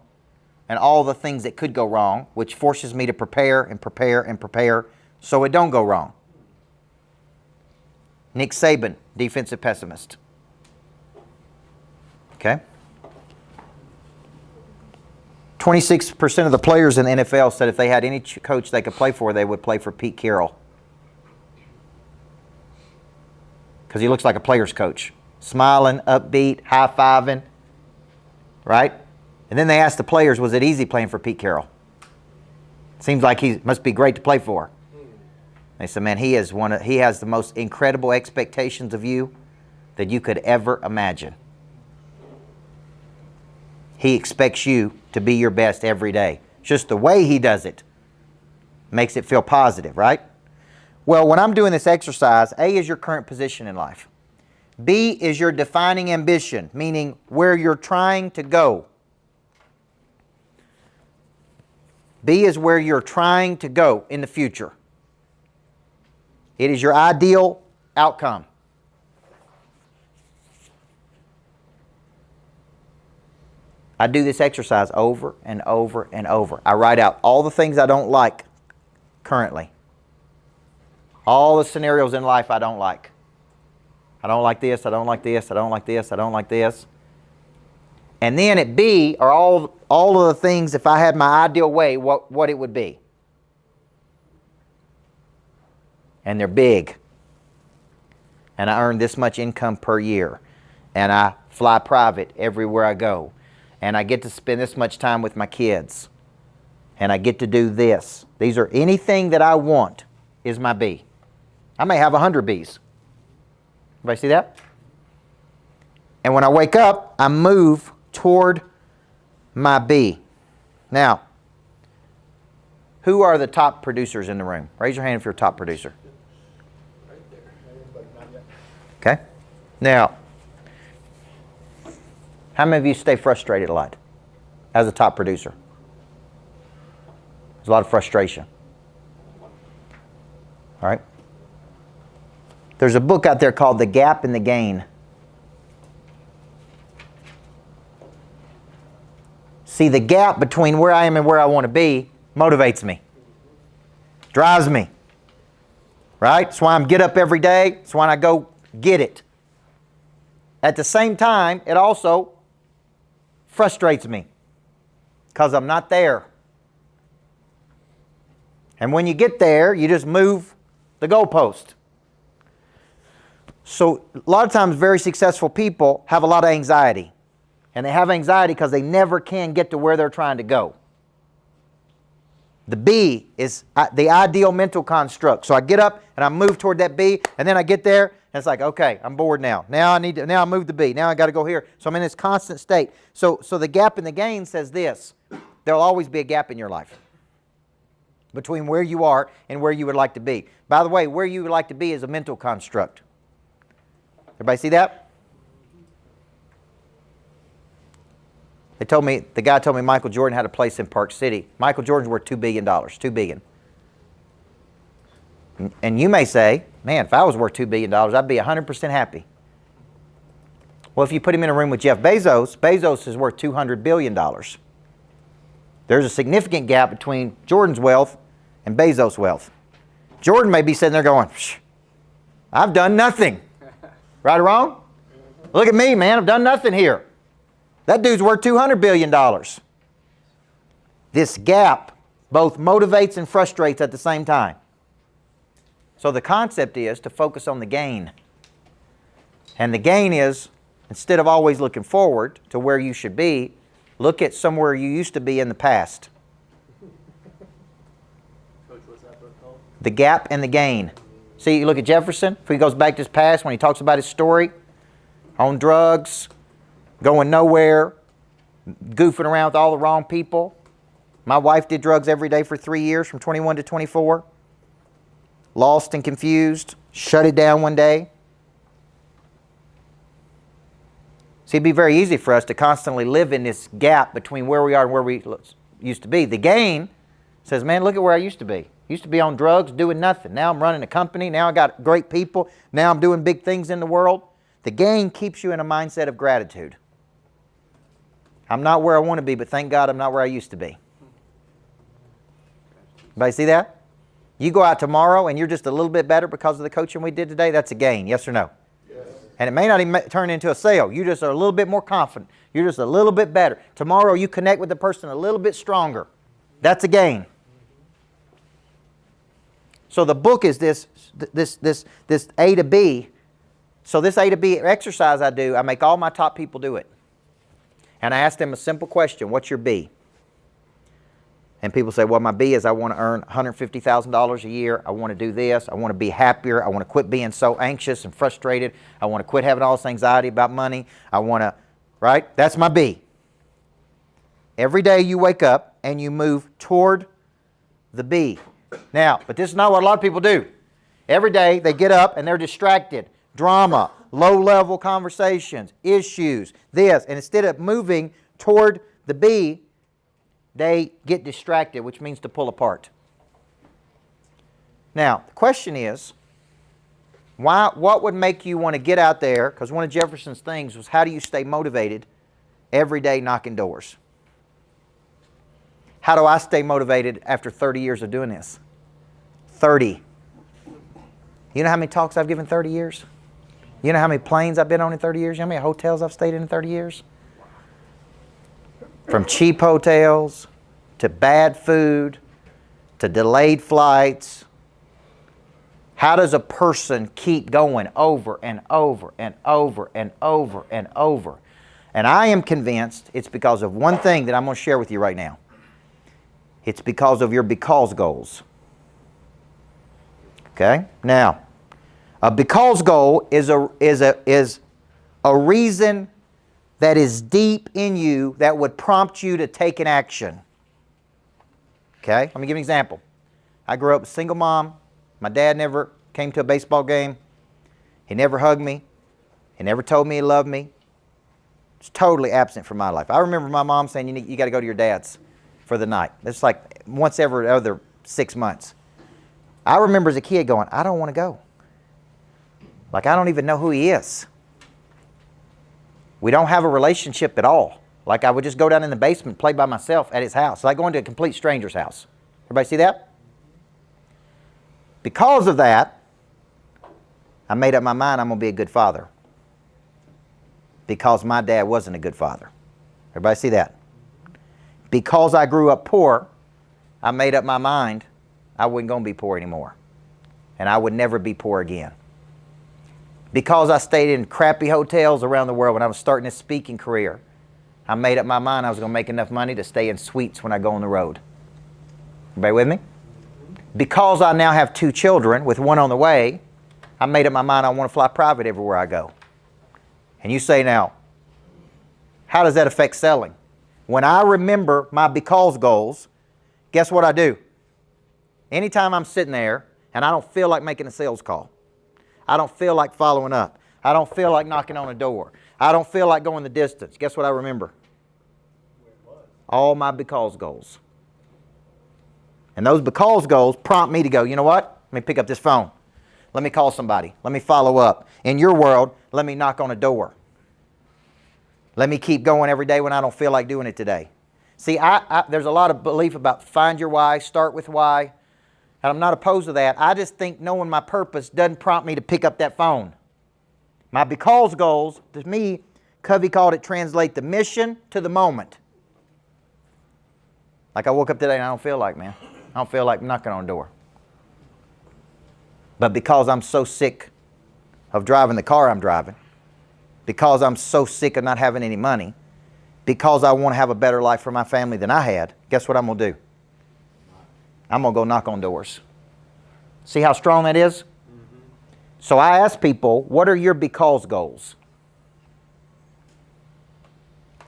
and all the things that could go wrong, which forces me to prepare and prepare and prepare so it don't go wrong. Nick Saban, defensive pessimist. Okay? 26% of the players in the NFL said if they had any coach they could play for, they would play for Pete Carroll. Because he looks like a player's coach. Smiling, upbeat, high-fiving, right? And then they asked the players, was it easy playing for Pete Carroll? Seems like he must be great to play for. They said, man, he has the most incredible expectations of you that you could ever imagine. He expects you to be your best every day. Just the way he does it makes it feel positive, right? Well, when I'm doing this exercise, A is your current position in life. B is your defining ambition, meaning where you're trying to go. B is where you're trying to go in the future. It is your ideal outcome. I do this exercise over and over and over. I write out all the things I don't like currently. All the scenarios in life I don't like. I don't like this, I don't like this, I don't like this, I don't like this. And then at B are all of the things, if I had my ideal way, what it would be. And they're big. And I earn this much income per year. And I fly private everywhere I go. And I get to spend this much time with my kids. And I get to do this. These are anything that I want is my B. I may have 100 Bs. Everybody see that? And when I wake up, I move toward my B. Now, who are the top producers in the room? Raise your hand if you're a top producer. Okay? Now, how many of you stay frustrated a lot as a top producer? There's a lot of frustration. All right? There's a book out there called The Gap and the Gain. See, the gap between where I am and where I want to be motivates me, drives me, right? That's why I get up every day. That's why I go get it. At the same time, it also frustrates me because I'm not there. And when you get there, you just move the goalpost. So a lot of times very successful people have a lot of anxiety. And they have anxiety because they never can get to where they're trying to go. The B is the ideal mental construct. So I get up and I move toward that B, and then I get there and it's like, okay, I'm bored now. Now I move the B. Now I got to go here. So I'm in this constant state. So the gap in the gain says this: there'll always be a gap in your life between where you are and where you would like to be. By the way, where you would like to be is a mental construct. Everybody see that? The guy told me Michael Jordan had a place in Park City. Michael Jordan's worth $2 billion, $2 billion. And you may say, man, if I was worth $2 billion, I'd be 100% happy. Well, if you put him in a room with Jeff Bezos, Bezos is worth $200 billion. There's a significant gap between Jordan's wealth and Bezos' wealth. Jordan may be sitting there going, I've done nothing. Right or wrong? Look at me, man, I've done nothing here. That dude's worth $200 billion. This gap both motivates and frustrates at the same time. So the concept is to focus on the gain. And the gain is, instead of always looking forward to where you should be, look at somewhere you used to be in the past. Coach, what's that book called? The Gap and the Gain. See, you look at Jefferson, if he goes back to his past when he talks about his story, on drugs, going nowhere, goofing around with all the wrong people. My wife did drugs every day for 3 years, from 21 to 24. Lost and confused, shut it down one day. See, it'd be very easy for us to constantly live in this gap between where we are and where we used to be. The gain says, man, look at where I used to be. Used to be on drugs, doing nothing. Now I'm running a company. Now I got great people. Now I'm doing big things in the world. The gain keeps you in a mindset of gratitude. I'm not where I want to be, but thank God I'm not where I used to be. Everybody see that? You go out tomorrow and you're just a little bit better because of the coaching we did today, that's a gain, yes or no? Yes. And it may not even turn into a sale. You just are a little bit more confident. You're just a little bit better. Tomorrow you connect with the person a little bit stronger. That's a gain. So the book is this A to B. So this A to B exercise I do, I make all my top people do it. And I ask them a simple question, what's your B? And people say, well, my B is I want to earn $150,000 a year. I want to do this. I want to be happier. I want to quit being so anxious and frustrated. I want to quit having all this anxiety about money. I want to, right? That's my B. Every day you wake up and you move toward the B. Now, but this is not what a lot of people do. Every day they get up and they're distracted. Drama, low-level conversations, issues, this. And instead of moving toward the B, they get distracted, which means to pull apart. Now, the question is, what would make you want to get out there? Because one of Jefferson's things was, how do you stay motivated every day knocking doors? How do I stay motivated after 30 years of doing this? 30. You know how many talks I've given 30 years? You know how many planes I've been on in 30 years? You know how many hotels I've stayed in 30 years? From cheap hotels, to bad food, to delayed flights. How does a person keep going over and over and over and over and over? And I am convinced it's because of one thing that I'm going to share with you right now. It's because of your because goals. Okay? Now, a because goal is a reason that is deep in you that would prompt you to take an action. Okay? Let me give you an example. I grew up a single mom. My dad never came to a baseball game. He never hugged me. He never told me he loved me. It's totally absent from my life. I remember my mom saying, you got to go to your dad's for the night. It's like once every other 6 months. I remember as a kid going, I don't want to go. Like, I don't even know who he is. We don't have a relationship at all. Like, I would just go down in the basement, play by myself at his house. Like going to a complete stranger's house. Everybody see that? Because of that, I made up my mind I'm going to be a good father. Because my dad wasn't a good father. Everybody see that? Because I grew up poor, I made up my mind I wasn't going to be poor anymore. And I would never be poor again. Because I stayed in crappy hotels around the world when I was starting this speaking career, I made up my mind I was going to make enough money to stay in suites when I go on the road. Everybody with me? Because I now have 2 children with one on the way, I made up my mind I want to fly private everywhere I go. And you say now, how does that affect selling? When I remember my because goals, guess what I do? Anytime I'm sitting there and I don't feel like making a sales call, I don't feel like following up, I don't feel like knocking on a door, I don't feel like going the distance, guess what I remember? All my because goals. And those because goals prompt me to go, you know what? Let me pick up this phone. Let me call somebody. Let me follow up. In your world, let me knock on a door. Let me keep going every day when I don't feel like doing it today. See, there's a lot of belief about find your why, start with why. And I'm not opposed to that. I just think knowing my purpose doesn't prompt me to pick up that phone. My because goals, to me, Covey called it translate the mission to the moment. Like I woke up today and I don't feel like, man. I don't feel like knocking on a door. But because I'm so sick of driving the car I'm driving, because I'm so sick of not having any money, because I want to have a better life for my family than I had, guess what I'm going to do? I'm going to go knock on doors. See how strong that is? Mm-hmm. So I ask people, what are your because goals?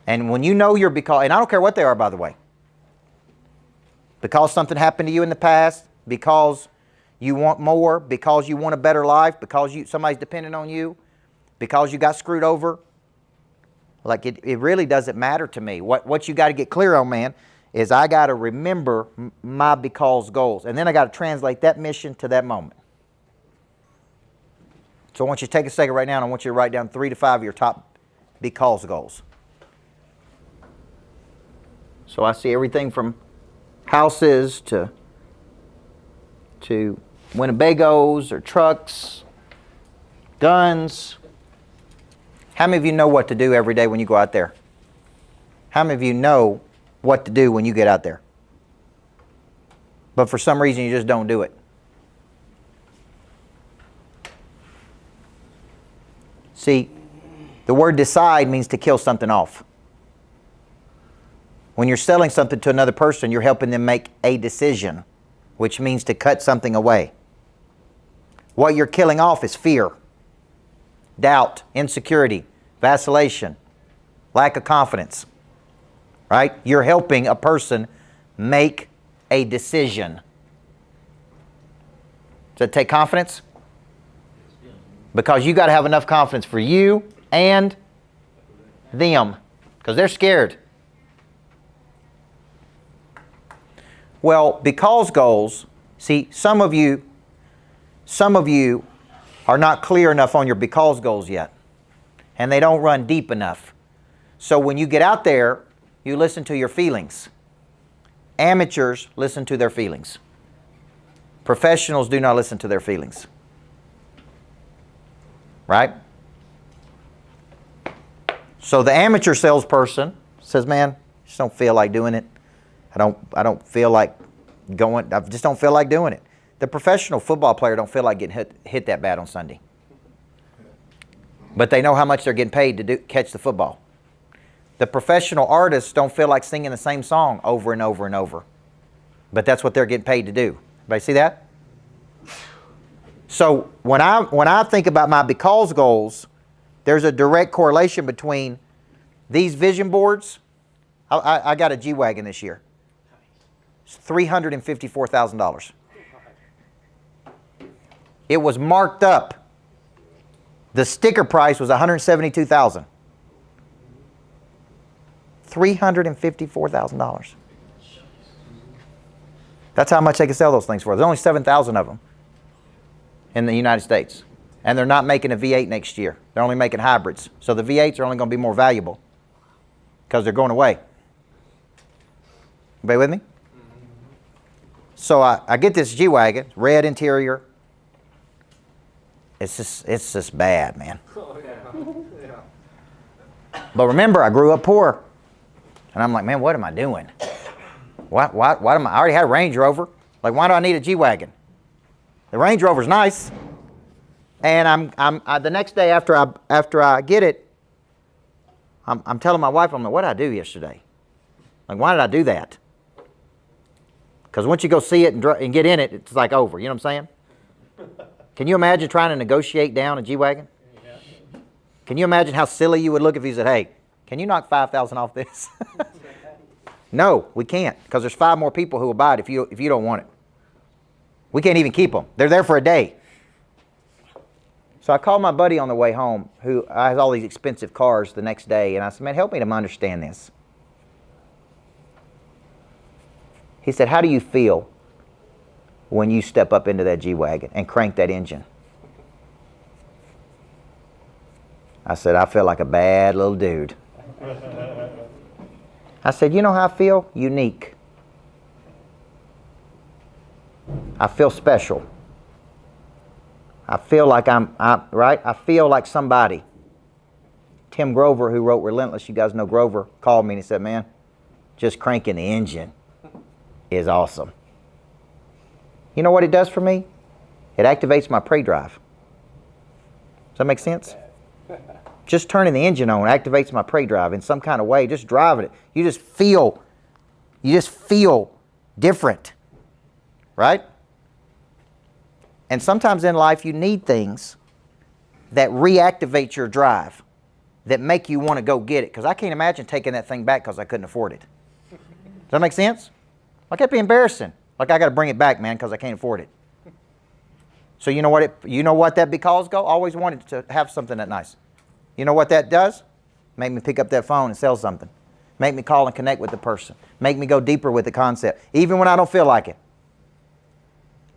And when you know your because, and I don't care what they are, by the way. Because something happened to you in the past, because you want more, because you want a better life, because somebody's dependent on you, because you got screwed over. Like it really doesn't matter to me. What you got to get clear on, man, is I got to remember my because goals. And then I got to translate that mission to that moment. So I want you to take a second right now and I want you to write down 3 to 5 of your top because goals. So I see everything from houses to Winnebagos or trucks, guns. How many of you know what to do every day when you go out there? How many of you know what to do when you get out there? But for some reason you just don't do it. See, the word decide means to kill something off. When you're selling something to another person, you're helping them make a decision, which means to cut something away. What you're killing off is fear, doubt, insecurity, vacillation, lack of confidence. Right? You're helping a person make a decision. Does that take confidence? Because you got to have enough confidence for you and them, because they're scared. Well, because goals, see, some of you are not clear enough on your because goals yet, and they don't run deep enough. So when you get out there, you listen to your feelings. Amateurs listen to their feelings. Professionals do not listen to their feelings. Right? So the amateur salesperson says, man, I just don't feel like doing it. I don't feel like going. I just don't feel like doing it. The professional football player don't feel like getting hit that bad on Sunday. But they know how much they're getting paid to catch the football. The professional artists don't feel like singing the same song over and over and over. But that's what they're getting paid to do. Everybody see that? So when I think about my because goals, there's a direct correlation between these vision boards. I got a G-Wagon this year. It's $354,000. It was marked up. The sticker price was $172,000. $354,000. That's how much they can sell those things for. There's only 7,000 of them in the United States. And they're not making a V8 next year. They're only making hybrids. So the V8s are only going to be more valuable because they're going away. Everybody with me? So I get this G-Wagon, red interior. It's just bad, man. But remember, I grew up poor. And I'm like, man, what am I doing? What am I already had a Range Rover. Like, why do I need a G-Wagon? The Range Rover's nice. And the next day after I get it, I'm telling my wife, I'm like, what did I do yesterday? Like, why did I do that? Because once you go see it and get in it, it's like over. You know what I'm saying? Can you imagine trying to negotiate down a G-Wagon? Yeah. Can you imagine how silly you would look if you said, hey, can you knock $5,000 off this? No, we can't, because there's 5 more people who will buy it if you don't want it. We can't even keep them. They're there for a day. So I called my buddy on the way home who has all these expensive cars the next day, and I said, man, help me to understand this. He said, how do you feel when you step up into that G-Wagon and crank that engine? I said, I feel like a bad little dude. I said, you know how I feel? Unique. I feel special. I feel like right? I feel like somebody. Tim Grover, who wrote Relentless, you guys know Grover, called me and he said, man, just cranking the engine is awesome. You know what it does for me? It activates my prey drive. Does that make sense? Just turning the engine on activates my prey drive in some kind of way. Just driving it. You just feel different. Right? And sometimes in life you need things that reactivate your drive, that make you want to go get it. Because I can't imagine taking that thing back because I couldn't afford it. Does that make sense? Like, that'd be embarrassing. Like, I got to bring it back, man, because I can't afford it. So you know what that because goal? Always wanted to have something that nice. You know what that does? Make me pick up that phone and sell something. Make me call and connect with the person. Make me go deeper with the concept, even when I don't feel like it.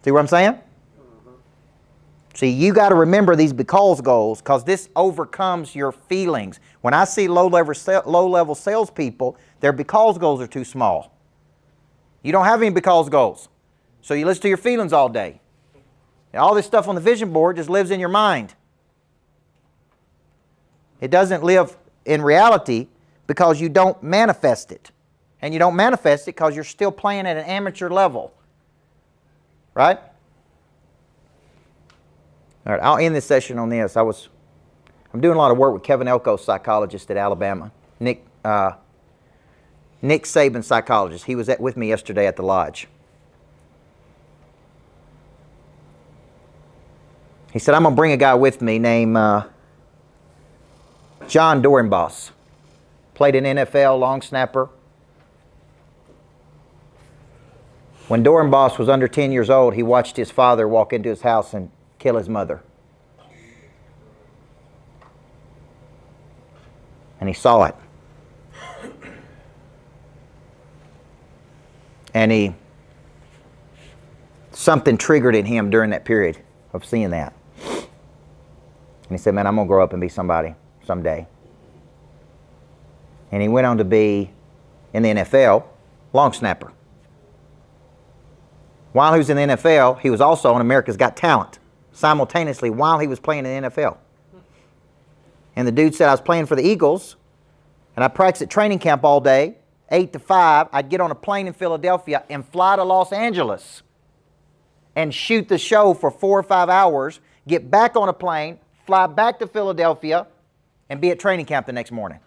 See what I'm saying? See, you got to remember these because goals, because this overcomes your feelings. When I see low-level salespeople, their because goals are too small. You don't have any because goals. So you listen to your feelings all day. And all this stuff on the vision board just lives in your mind. It doesn't live in reality because you don't manifest it. And you don't manifest it because you're still playing at an amateur level. Right? All right, I'll end this session on this. I'm doing a lot of work with Kevin Elko, psychologist at Alabama. Nick Saban, psychologist. He was with me yesterday at the lodge. He said, I'm going to bring a guy with me named John Dorenbos. Played in NFL, long snapper. When Dorenbos was under 10 years old, he watched his father walk into his house and kill his mother. And he saw it. And something triggered in him during that period of seeing that. And he said, man, I'm going to grow up and be somebody someday. And he went on to be, in the NFL, long snapper. While he was in the NFL, he was also on America's Got Talent, simultaneously while he was playing in the NFL. And the dude said, I was playing for the Eagles, and I practiced at training camp all day, 8 to 5. I'd get on a plane in Philadelphia and fly to Los Angeles and shoot the show for 4 or 5 hours, get back on a plane, fly back to Philadelphia, and be at training camp the next morning.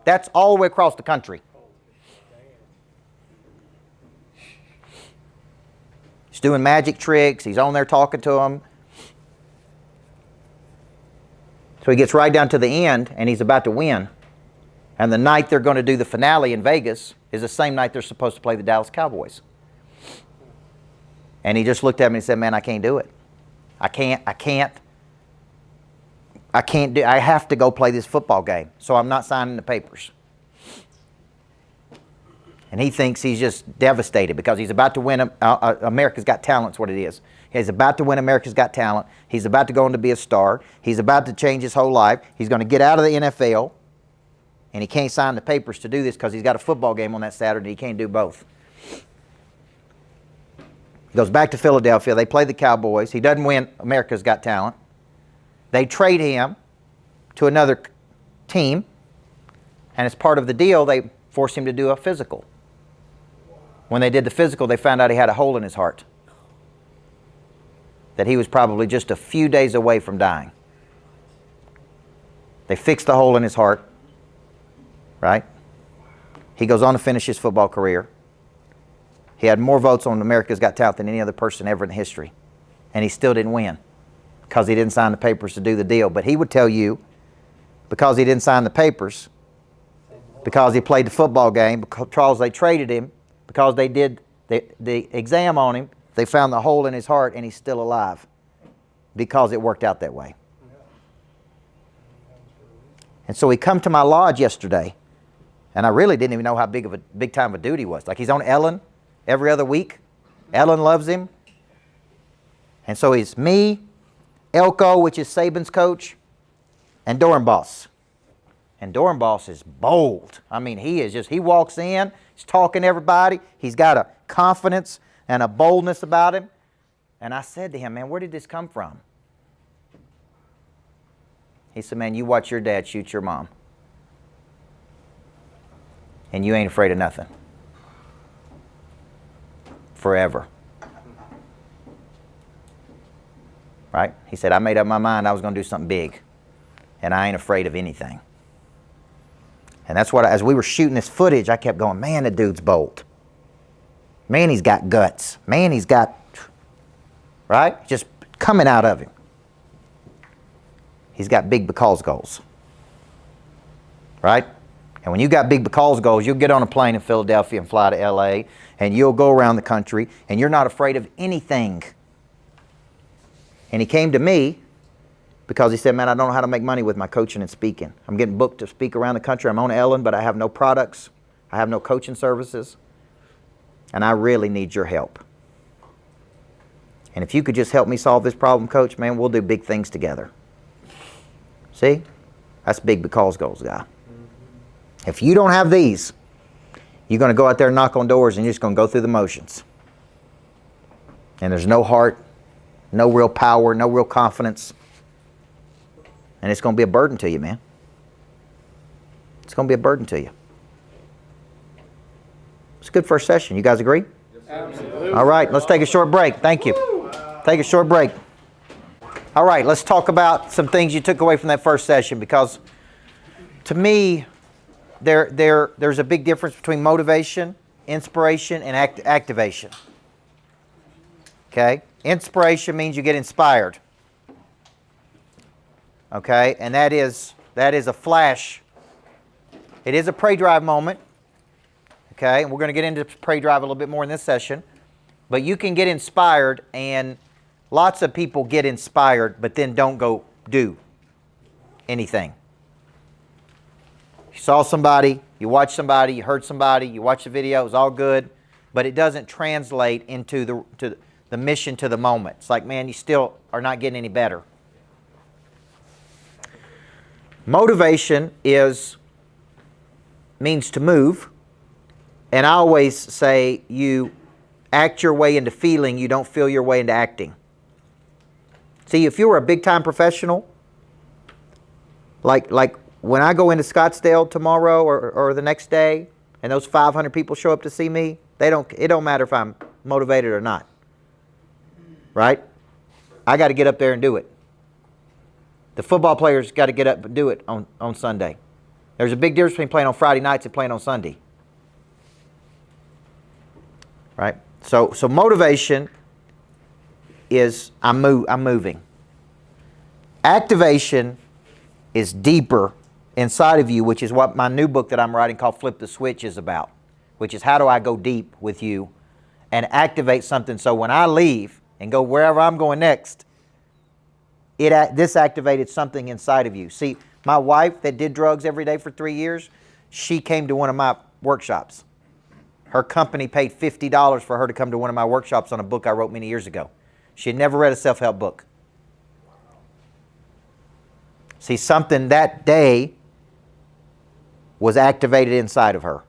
That's all the way across the country. He's doing magic tricks. He's on there talking to them. So he gets right down to the end, and he's about to win. And the night they're going to do the finale in Vegas is the same night they're supposed to play the Dallas Cowboys. And he just looked at me and said, man, I can't do it. I have to go play this football game, so I'm not signing the papers. And he thinks he's just devastated because he's about to win America's Got Talent is what it is. He's about to win America's Got Talent. He's about to go on to be a star. He's about to change his whole life. He's going to get out of the NFL, and he can't sign the papers to do this because he's got a football game on that Saturday. He can't do both. He goes back to Philadelphia. They play the Cowboys. He doesn't win America's Got Talent. They trade him to another team, and as part of the deal, they force him to do a physical. When they did the physical, they found out he had a hole in his heart, that he was probably just a few days away from dying. They fixed the hole in his heart, right? He goes on to finish his football career. He had more votes on America's Got Talent than any other person ever in history, and he still didn't win because he didn't sign the papers to do the deal. But he would tell you, because he didn't sign the papers, because he played the football game, because they traded him, because they did the exam on him, they found the hole in his heart, and he's still alive because it worked out that way. And so he come to my lodge yesterday, and I really didn't even know how big time of a dude he was. Like, he's on Ellen every other week. Ellen loves him. And so he's me, Elko, which is Saban's coach, and Dorenbos. And Dorenbos is bold. I mean, he walks in, he's talking to everybody. He's got a confidence and a boldness about him. And I said to him, man, where did this come from? He said, man, you watch your dad shoot your mom. And you ain't afraid of nothing. Forever. Right? He said, I made up my mind I was going to do something big. And I ain't afraid of anything. And that's what, as we were shooting this footage, I kept going, man, the dude's bold. Man, he's got guts. Man, he's got, right? Just coming out of him. He's got big because goals. Right? And when you got big because goals, you'll get on a plane in Philadelphia and fly to LA, and you'll go around the country, and you're not afraid of anything. And he came to me because he said, man, I don't know how to make money with my coaching and speaking. I'm getting booked to speak around the country. I'm on Ellen, but I have no products. I have no coaching services. And I really need your help. And if you could just help me solve this problem, Coach, man, we'll do big things together. See? That's big because goals, guy. If you don't have these, you're going to go out there and knock on doors and you're just going to go through the motions. And there's no heart, no real power, no real confidence. And it's going to be a burden to you, man. It's going to be a burden to you. It's a good first session. You guys agree? Absolutely. All right, let's take a short break. Thank you. Take a short break. All right, let's talk about some things you took away from that first session, because to me, there's a big difference between motivation, inspiration, and activation. Okay? Inspiration means you get inspired. Okay? And that is a flash. It is a pray drive moment. Okay? And we're going to get into pray drive a little bit more in this session. But you can get inspired, and lots of people get inspired but then don't go do anything. You saw somebody, you watched somebody, you heard somebody, you watched the video, it was all good, but it doesn't translate into the mission to the moment. It's like, man, you still are not getting any better. Motivation means to move, and I always say you act your way into feeling, you don't feel your way into acting. See, if you were a big-time professional, like when I go into Scottsdale tomorrow or the next day, and those 500 people show up to see me, it don't matter if I'm motivated or not. Right? I got to get up there and do it. The football players got to get up and do it on Sunday. There's a big difference between playing on Friday nights and playing on Sunday. Right? So motivation is I'm moving. Activation is deeper inside of you, which is what my new book that I'm writing called Flip the Switch is about, which is how do I go deep with you and activate something so when I leave and go wherever I'm going next, this activated something inside of you. See, my wife that did drugs every day for 3 years, she came to one of my workshops. Her company paid $50 for her to come to one of my workshops on a book I wrote many years ago. She had never read a self-help book. See, something that day was activated inside of her.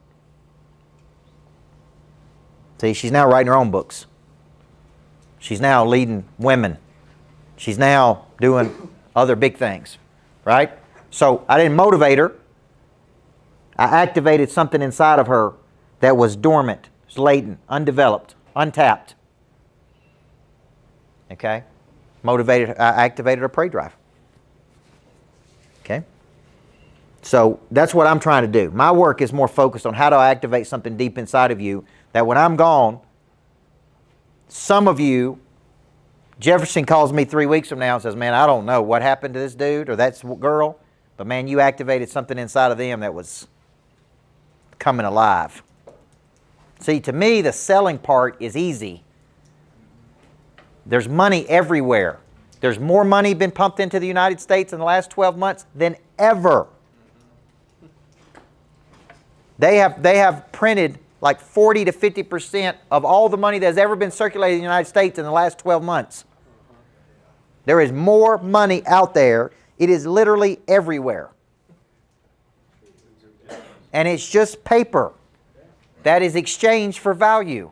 See, she's now writing her own books. She's now leading women. She's now doing other big things, right? So I didn't motivate her. I activated something inside of her that was dormant, was latent, undeveloped, untapped. Okay? I activated a pray drive. Okay? So that's what I'm trying to do. My work is more focused on how do I activate something deep inside of you that when I'm gone, some of you, Jefferson calls me 3 weeks from now and says, man, I don't know what happened to this dude or that girl, but man, you activated something inside of them that was coming alive. See, to me, the selling part is easy. There's money everywhere. There's more money been pumped into the United States in the last 12 months than ever. They have printed like 40 to 50% of all the money that has ever been circulated in the United States in the last 12 months. There is more money out there. It is literally everywhere. And it's just paper that is exchanged for value.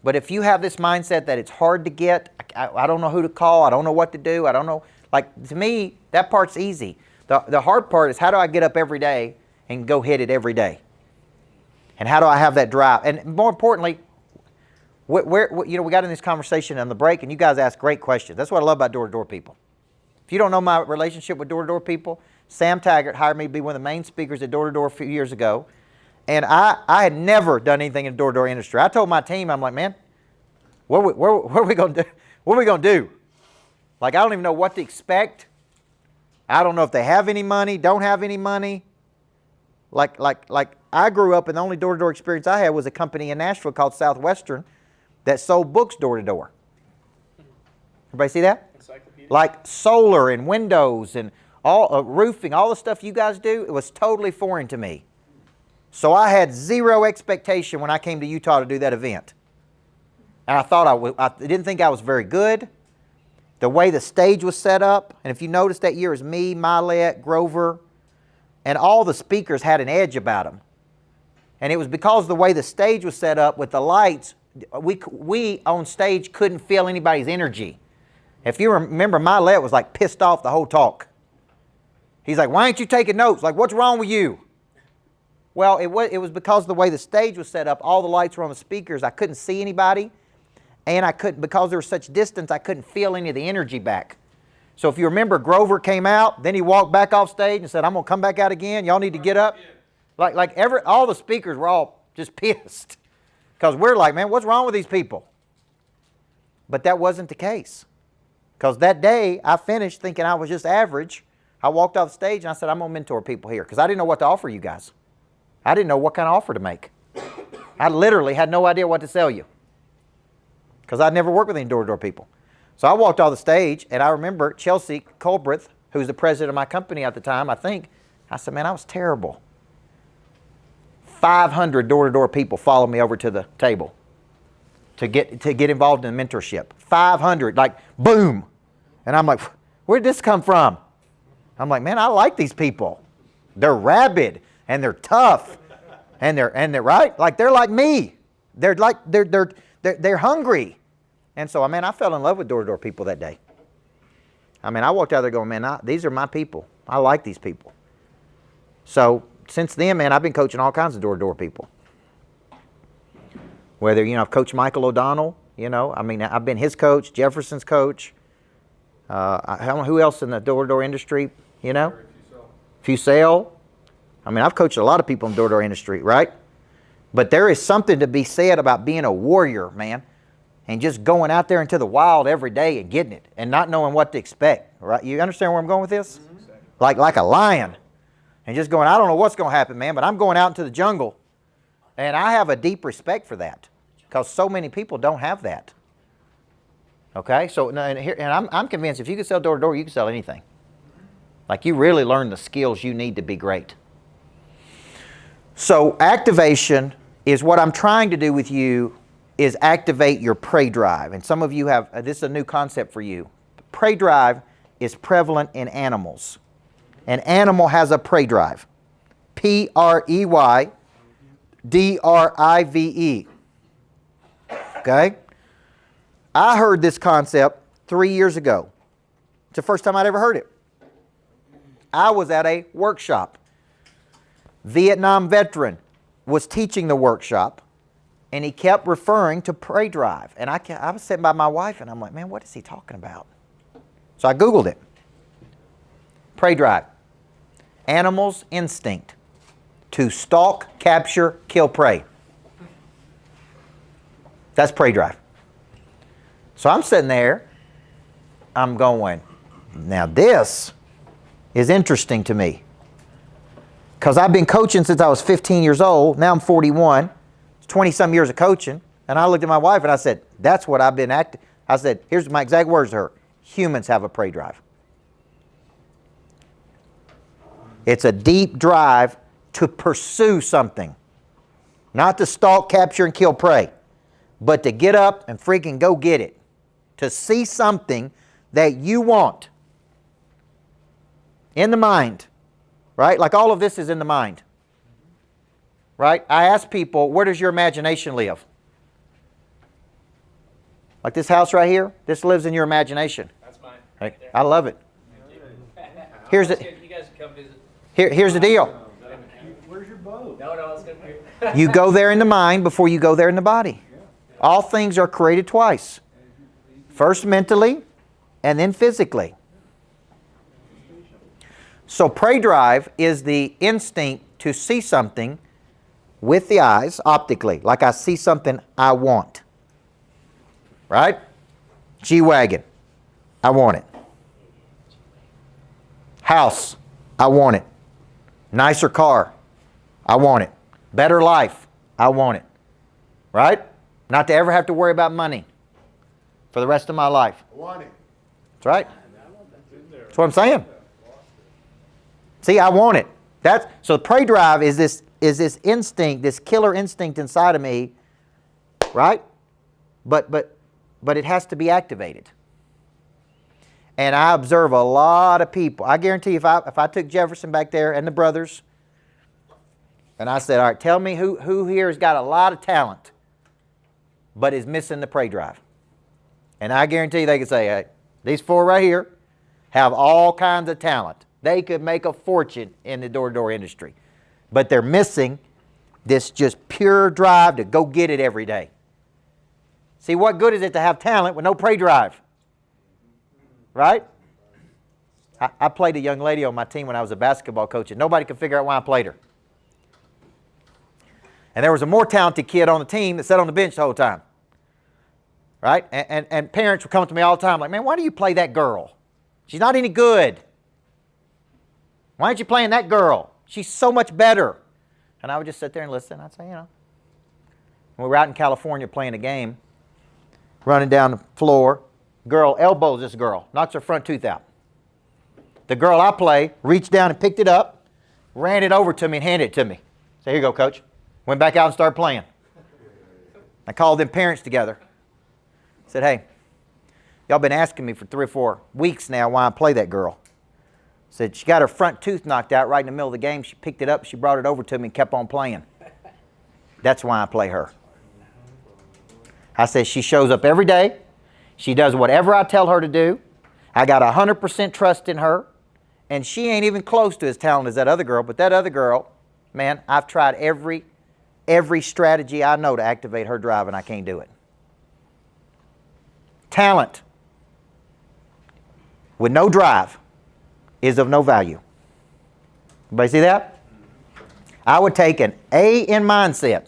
But if you have this mindset that it's hard to get, I don't know who to call, I don't know what to do, I don't know. Like, to me, that part's easy. The hard part is how do I get up every day and go hit it every day? And how do I have that drive? And more importantly, we got in this conversation on the break, and you guys ask great questions. That's what I love about door-to-door people. If you don't know my relationship with door-to-door people, Sam Taggart hired me to be one of the main speakers at door-to-door a few years ago. And I had never done anything in the door-to-door industry. I told my team, I'm like, man, what are we going to do? What are we going to do? Like, I don't even know what to expect. I don't know if they have any money, don't have any money. Like I grew up and the only door-to-door experience I had was a company in Nashville called Southwestern that sold books door-to-door. Everybody see that? Like solar and windows and all roofing, all the stuff you guys do, it was totally foreign to me. So I had zero expectation when I came to Utah to do that event. And I didn't think I was very good. The way the stage was set up, and if you notice that year, it was me, Milet, Grover, and all the speakers had an edge about them. And it was because of the way the stage was set up with the lights, we on stage couldn't feel anybody's energy. If you remember, Milet was like pissed off the whole talk. He's like, why ain't you taking notes? Like, what's wrong with you? Well, it was because of the way the stage was set up, all the lights were on the speakers. I couldn't see anybody. And because there was such distance, I couldn't feel any of the energy back. So if you remember, Grover came out, then he walked back off stage and said, I'm going to come back out again. Y'all need to get up. All the speakers were all just pissed. Because we're like, man, what's wrong with these people? But that wasn't the case. Because that day, I finished thinking I was just average. I walked off stage and I said, I'm going to mentor people here. Because I didn't know what to offer you guys. I didn't know what kind of offer to make. I literally had no idea what to sell you. Because I'd never worked with any door-to-door people. So I walked off the stage, and I remember Chelsea Colbreth, who's the president of my company at the time, I think, I said, man, I was terrible. 500 door-to-door people followed me over to the table to get involved in mentorship. 500, like, boom. And I'm like, where'd this come from? I'm like, man, I like these people. They're rabid, and they're tough, and they're right? Like, they're like me. They're hungry. And so, I fell in love with door-to-door people that day. I walked out there going, man, these are my people. I like these people. So, since then, man, I've been coaching all kinds of door-to-door people. Whether, I've coached Michael O'Donnell, I've been his coach, Jefferson's coach. Who else in the door-to-door industry, Fusel. I've coached a lot of people in the door-to-door industry, right? But there is something to be said about being a warrior, man, and just going out there into the wild every day and getting it and not knowing what to expect, right? You understand where I'm going with this? Mm-hmm. Like a lion and just going, I don't know what's going to happen, man, but I'm going out into the jungle. And I have a deep respect for that because so many people don't have that. Okay? So, and I'm convinced if you can sell door to door, you can sell anything. Like you really learn the skills you need to be great. So activation is what I'm trying to do with you is activate your prey drive. And some of you have, this is a new concept for you. Prey drive is prevalent in animals. An animal has a prey drive. P-R-E-Y-D-R-I-V-E. Okay? I heard this concept 3 years ago. It's the first time I'd ever heard it. I was at a workshop. Vietnam veteran was teaching the workshop, and he kept referring to prey drive. And I was sitting by my wife, and I'm like, man, what is he talking about? So I Googled it. Prey drive. Animals' instinct to stalk, capture, kill prey. That's prey drive. So I'm sitting there, I'm going, now this is interesting to me. Because I've been coaching since I was 15 years old. Now I'm 41. It's 20-some years of coaching. And I looked at my wife and I said, that's what I've been acting. I said, here's my exact words to her. Humans have a prey drive. It's a deep drive to pursue something. Not to stalk, capture, and kill prey. But to get up and freaking go get it. To see something that you want. In the mind. Right? Like all of this is in the mind. Right? I ask people, where does your imagination live? Like this house right here, this lives in your imagination. That's mine. Right? I love it. Here's the, You guys can come visit. here's the deal. Where's your boat? No, it's going to be. You go there in the mind before you go there in the body. All things are created twice. First mentally and then physically. So prey drive is the instinct to see something with the eyes, optically. Like I see something I want. Right? G-Wagon. I want it. House. I want it. Nicer car. I want it. Better life. I want it. Right? Not to ever have to worry about money for the rest of my life. I want it. That's right. That's what I'm saying. See, I want it. So the prey drive is this instinct, this killer instinct inside of me, right? but it has to be activated. And I observe a lot of people. I guarantee if I took Jefferson back there and the brothers, and I said, all right, tell me who here has got a lot of talent, but is missing the prey drive. And I guarantee they could say, hey, these four right here have all kinds of talent. They could make a fortune in the door-to-door industry. But they're missing this just pure drive to go get it every day. See, what good is it to have talent with no prey drive? Right? I played a young lady on my team when I was a basketball coach, and nobody could figure out why I played her. And there was a more talented kid on the team that sat on the bench the whole time. Right? And parents would come to me all the time like, man, why do you play that girl? She's not any good. Why aren't you playing that girl? She's so much better. And I would just sit there and listen. I'd say, we were out in California playing a game, running down the floor. Girl elbows this girl, knocks her front tooth out. The girl I play reached down and picked it up, ran it over to me and handed it to me. Said, here you go, coach. Went back out and started playing. I called them parents together. Said, hey, y'all been asking me for 3 or 4 weeks now why I play that girl. Said she got her front tooth knocked out right in the middle of the game. She picked it up, she brought it over to me and kept on playing. That's why I play her. I said she shows up every day. She does whatever I tell her to do. I got 100% trust in her. And she ain't even close to as talented as that other girl. But that other girl, man, I've tried every strategy I know to activate her drive, and I can't do it. Talent with no drive is of no value. Everybody see that? I would take an A in mindset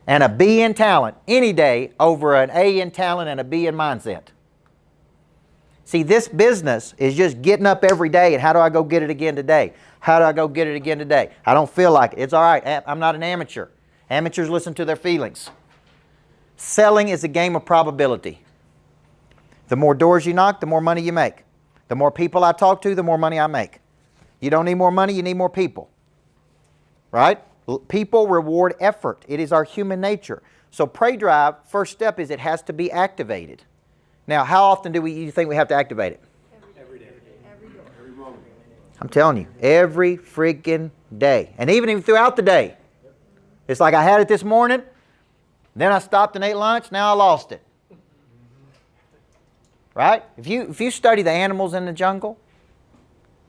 and a B in talent any day over an A in talent and a B in mindset. See, this business is just getting up every day and how do I go get it again today? How do I go get it again today? I don't feel like it. It's all right. I'm not an amateur. Amateurs listen to their feelings. Selling is a game of probability. The more doors you knock, the more money you make. The more people I talk to, the more money I make. You don't need more money, you need more people. Right? People reward effort. It is our human nature. So prey drive, first step is it has to be activated. Now, how often do you think we have to activate it? Every day. Every moment. I'm telling you, every freaking day. And even throughout the day. It's like I had it this morning, then I stopped and ate lunch, now I lost it. Right? If you study the animals in the jungle,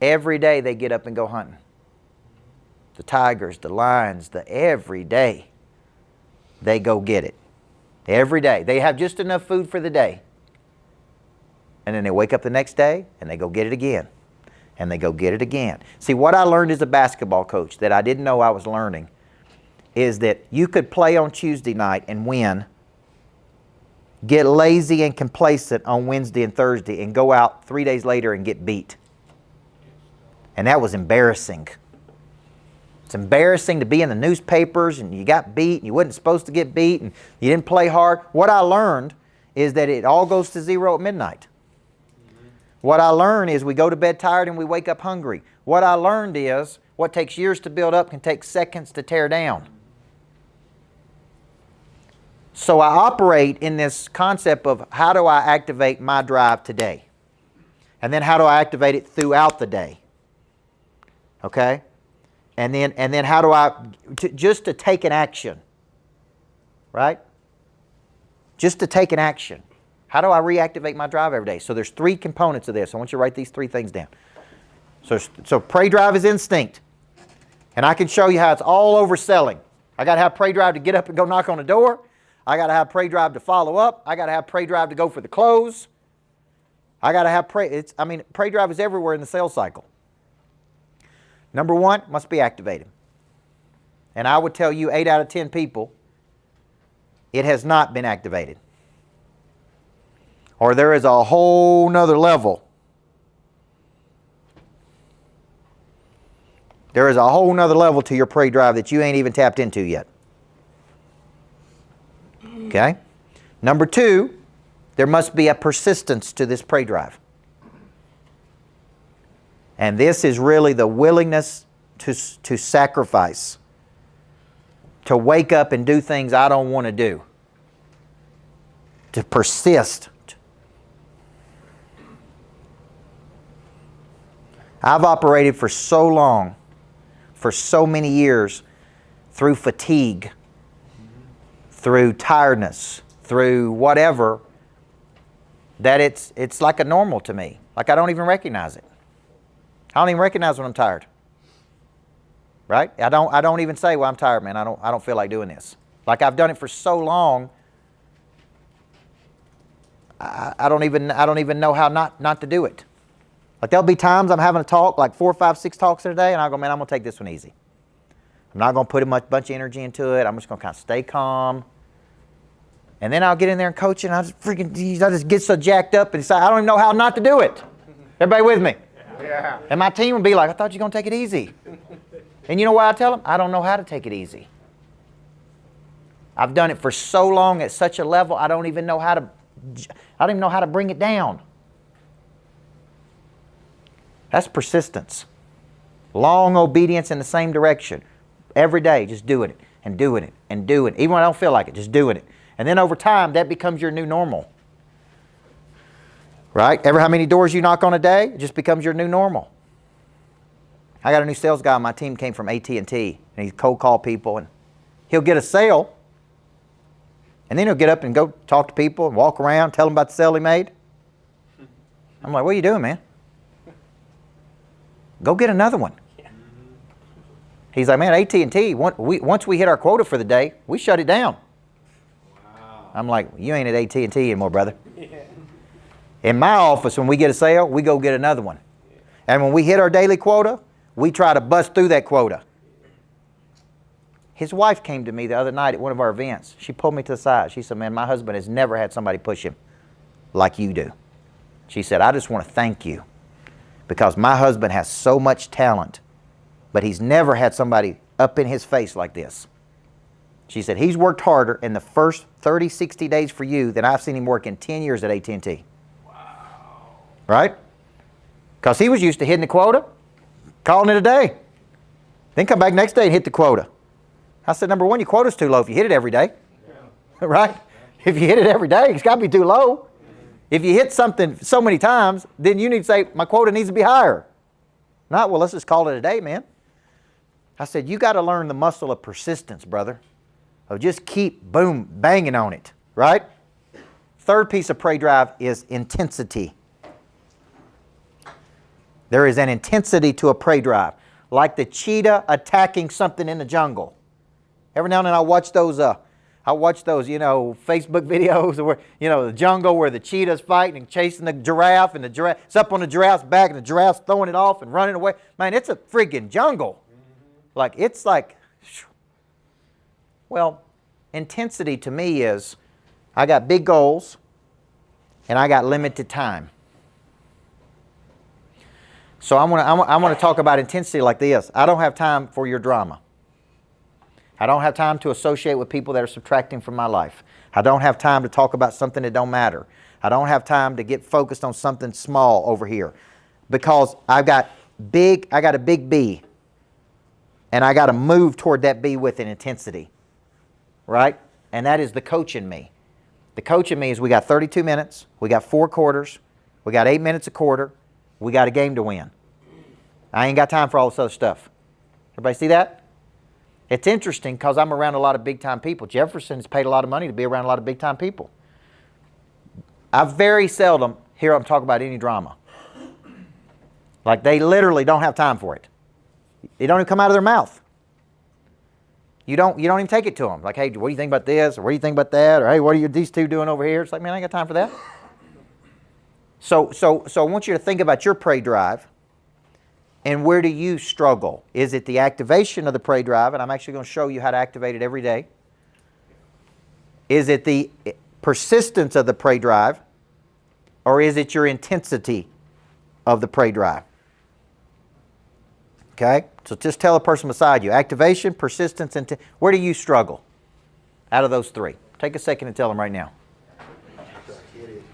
every day they get up and go hunting. The tigers, the lions, every day they go get it. Every day. They have just enough food for the day. And then they wake up the next day and they go get it again. And they go get it again. See, what I learned as a basketball coach that I didn't know I was learning is that you could play on Tuesday night and win, get lazy and complacent on Wednesday and Thursday, and go out 3 days later and get beat. And that was embarrassing. It's embarrassing to be in the newspapers and you got beat and you wasn't supposed to get beat and you didn't play hard. What I learned is that it all goes to zero at midnight. What I learned is we go to bed tired and we wake up hungry. What I learned is what takes years to build up can take seconds to tear down. So I operate in this concept of how do I activate my drive today? And then how do I activate it throughout the day? Okay? And then how do I, just to take an action, right? Just to take an action. How do I reactivate my drive every day? So there's 3 components of this. I want you to write these 3 things down. So prey drive is instinct. And I can show you how it's all over selling. I got to have prey drive to get up and go knock on the door. I got to have prey drive to follow up. I got to have prey drive to go for the close. I got to have prey drive is everywhere in the sales cycle. Number 1, must be activated. And I would tell you 8 out of 10 people, it has not been activated. Or there is a whole nother level. There is a whole nother level to your prey drive that you ain't even tapped into yet. Okay? Number 2, there must be a persistence to this prey drive. And this is really the willingness to sacrifice, to wake up and do things I don't want to do. to persist. I've operated for so long, for so many years, through fatigue, through tiredness, through whatever, that it's like a normal to me. Like I don't even recognize it. I don't even recognize when I'm tired. Right? I don't even say, well, I'm tired, man. I don't feel like doing this. Like I've done it for so long, I don't even know how not to do it. Like there'll be times I'm having a talk, like 4, 5, 6 talks in a day, and I'll go, man, I'm gonna take this one easy. I'm not gonna put a bunch of energy into it. I'm just gonna kind of stay calm. And then I'll get in there and coach, and I just get so jacked up and say, I don't even know how not to do it. Everybody with me? Yeah. And my team will be like, I thought you were gonna take it easy. And you know why I tell them? I don't know how to take it easy. I've done it for so long at such a level, I don't even know how to bring it down. That's persistence. Long obedience in the same direction. Every day, just doing it and doing it and doing it. Even when I don't feel like it, just doing it. And then over time, that becomes your new normal. Right? Ever how many doors you knock on a day, it just becomes your new normal. I got a new sales guy on my team, came from AT&T, and he cold call people, and he'll get a sale, and then he'll get up and go talk to people and walk around, tell them about the sale he made. I'm like, what are you doing, man? Go get another one. He's like, man, AT&T, once we hit our quota for the day, we shut it down. Wow. I'm like, you ain't at AT&T anymore, brother. In my office, when we get a sale, we go get another one. And when we hit our daily quota, we try to bust through that quota. His wife came to me the other night at one of our events. She pulled me to the side. She said, man, my husband has never had somebody push him like you do. She said, I just want to thank you because my husband has so much talent, but he's never had somebody up in his face like this. She said, he's worked harder in the first 30, 60 days for you than I've seen him work in 10 years at AT&T. Wow. Right? Because he was used to hitting the quota, calling it a day. Then come back next day and hit the quota. I said, number one, your quota's too low if you hit it every day. Yeah. Right? If you hit it every day, it's got to be too low. If you hit something so many times, then you need to say, my quota needs to be higher. Not, well, let's just call it a day, man. I said, you got to learn the muscle of persistence, brother. Of just keep, boom, banging on it. Right? Third piece of prey drive is intensity. There is an intensity to a prey drive, like the cheetah attacking something in the jungle. Every now and then I watch those, Facebook videos where, the jungle where the cheetah's fighting and chasing the giraffe, and the giraffe's up on the giraffe's back, and the giraffe's throwing it off and running away. Man, it's a friggin' jungle. Well, intensity to me is, I got big goals, and I got limited time. So I want to talk about intensity like this. I don't have time for your drama. I don't have time to associate with people that are subtracting from my life. I don't have time to talk about something that don't matter. I don't have time to get focused on something small over here, because I got a big B, and I got to move toward that B with an intensity, right? And that is the coach in me. The coach in me is, we got 32 minutes, we got 4 quarters, we got 8 minutes a quarter, we got a game to win. I ain't got time for all this other stuff. Everybody see that? It's interesting because I'm around a lot of big-time people. Jefferson's paid a lot of money to be around a lot of big-time people. I very seldom hear them talk about any drama. Like, they literally don't have time for it. It don't even come out of their mouth. You don't even take it to them. Like, hey, what do you think about this? Or what do you think about that? Or hey, what are these two doing over here? It's like, man, I ain't got time for that. So I want you to think about your prey drive. And where do you struggle? Is it the activation of the prey drive? And I'm actually going to show you how to activate it every day. Is it the persistence of the prey drive? Or is it your intensity of the prey drive? Okay? So just tell the person beside you. Activation, persistence, and where do you struggle out of those 3? Take a second and tell them right now.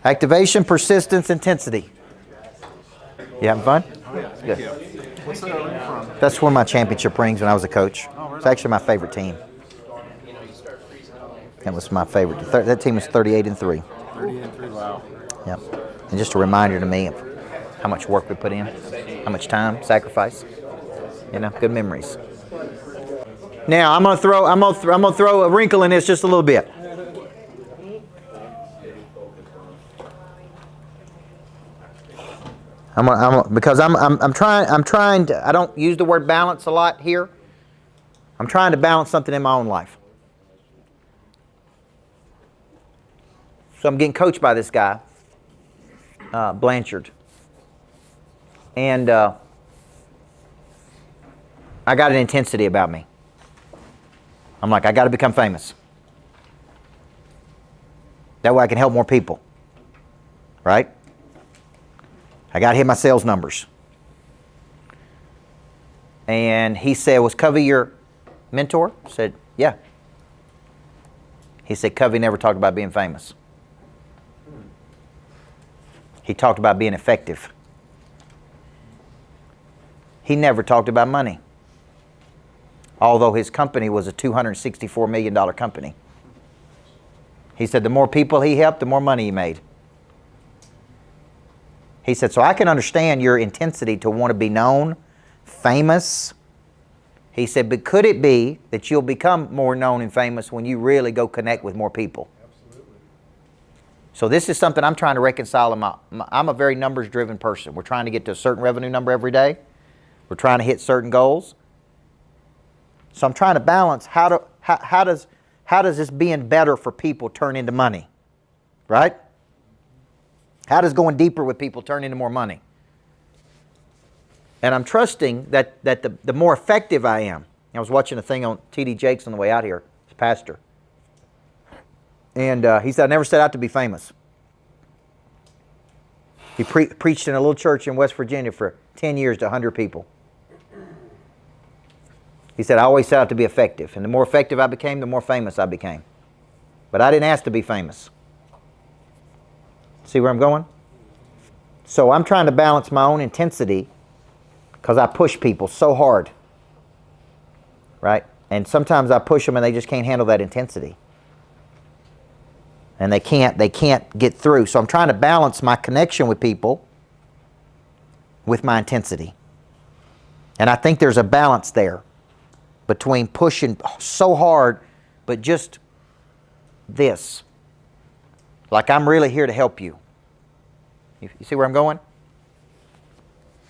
Activation, persistence, intensity. You having fun? Good. What's that ring from? That's one of my championship rings when I was a coach. It's actually my favorite team. That was my favorite. That team was 38-3. 30 and 3, wow. Yep. And just a reminder to me of how much work we put in, how much time, sacrifice. You know, good memories. Now I'm gonna throw a wrinkle in this just a little bit. Because I'm trying to. I don't use the word balance a lot here. I'm trying to balance something in my own life. So I'm getting coached by this guy, Blanchard, and I got an intensity about me. I'm like, I got to become famous. That way I can help more people, right? I got to hit my sales numbers. And he said, was Covey your mentor? I said, yeah. He said, Covey never talked about being famous. He talked about being effective. He never talked about money. Although his company was a $264 million company. He said the more people he helped, the more money he made. He said, so I can understand your intensity to want to be known, famous. He said, but could it be that you'll become more known and famous when you really go connect with more people? Absolutely. So this is something I'm trying to reconcile. I'm a very numbers-driven person. We're trying to get to a certain revenue number every day. We're trying to hit certain goals. So I'm trying to balance how does this being better for people turn into money, right? How does going deeper with people turn into more money? And I'm trusting that the more effective I am. I was watching a thing on T.D. Jakes on the way out here, his pastor. And he said, I never set out to be famous. He preached in a little church in West Virginia for 10 years to 100 people. He said, I always set out to be effective. And the more effective I became, the more famous I became. But I didn't ask to be famous. See where I'm going? So I'm trying to balance my own intensity because I push people so hard. Right? And sometimes I push them and they just can't handle that intensity. And they can't get through. So I'm trying to balance my connection with people with my intensity. And I think there's a balance there between pushing so hard, but just this. Like I'm really here to help you. You see where I'm going?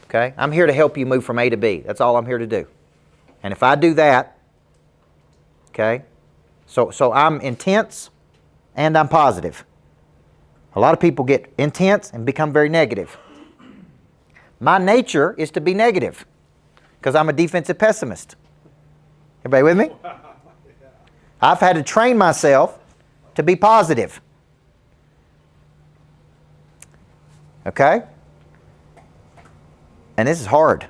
Okay? I'm here to help you move from A to B. That's all I'm here to do. And if I do that, okay, so I'm intense and I'm positive. A lot of people get intense and become very negative. My nature is to be negative because I'm a defensive pessimist. Everybody with me? I've had to train myself to be positive. Okay? And this is hard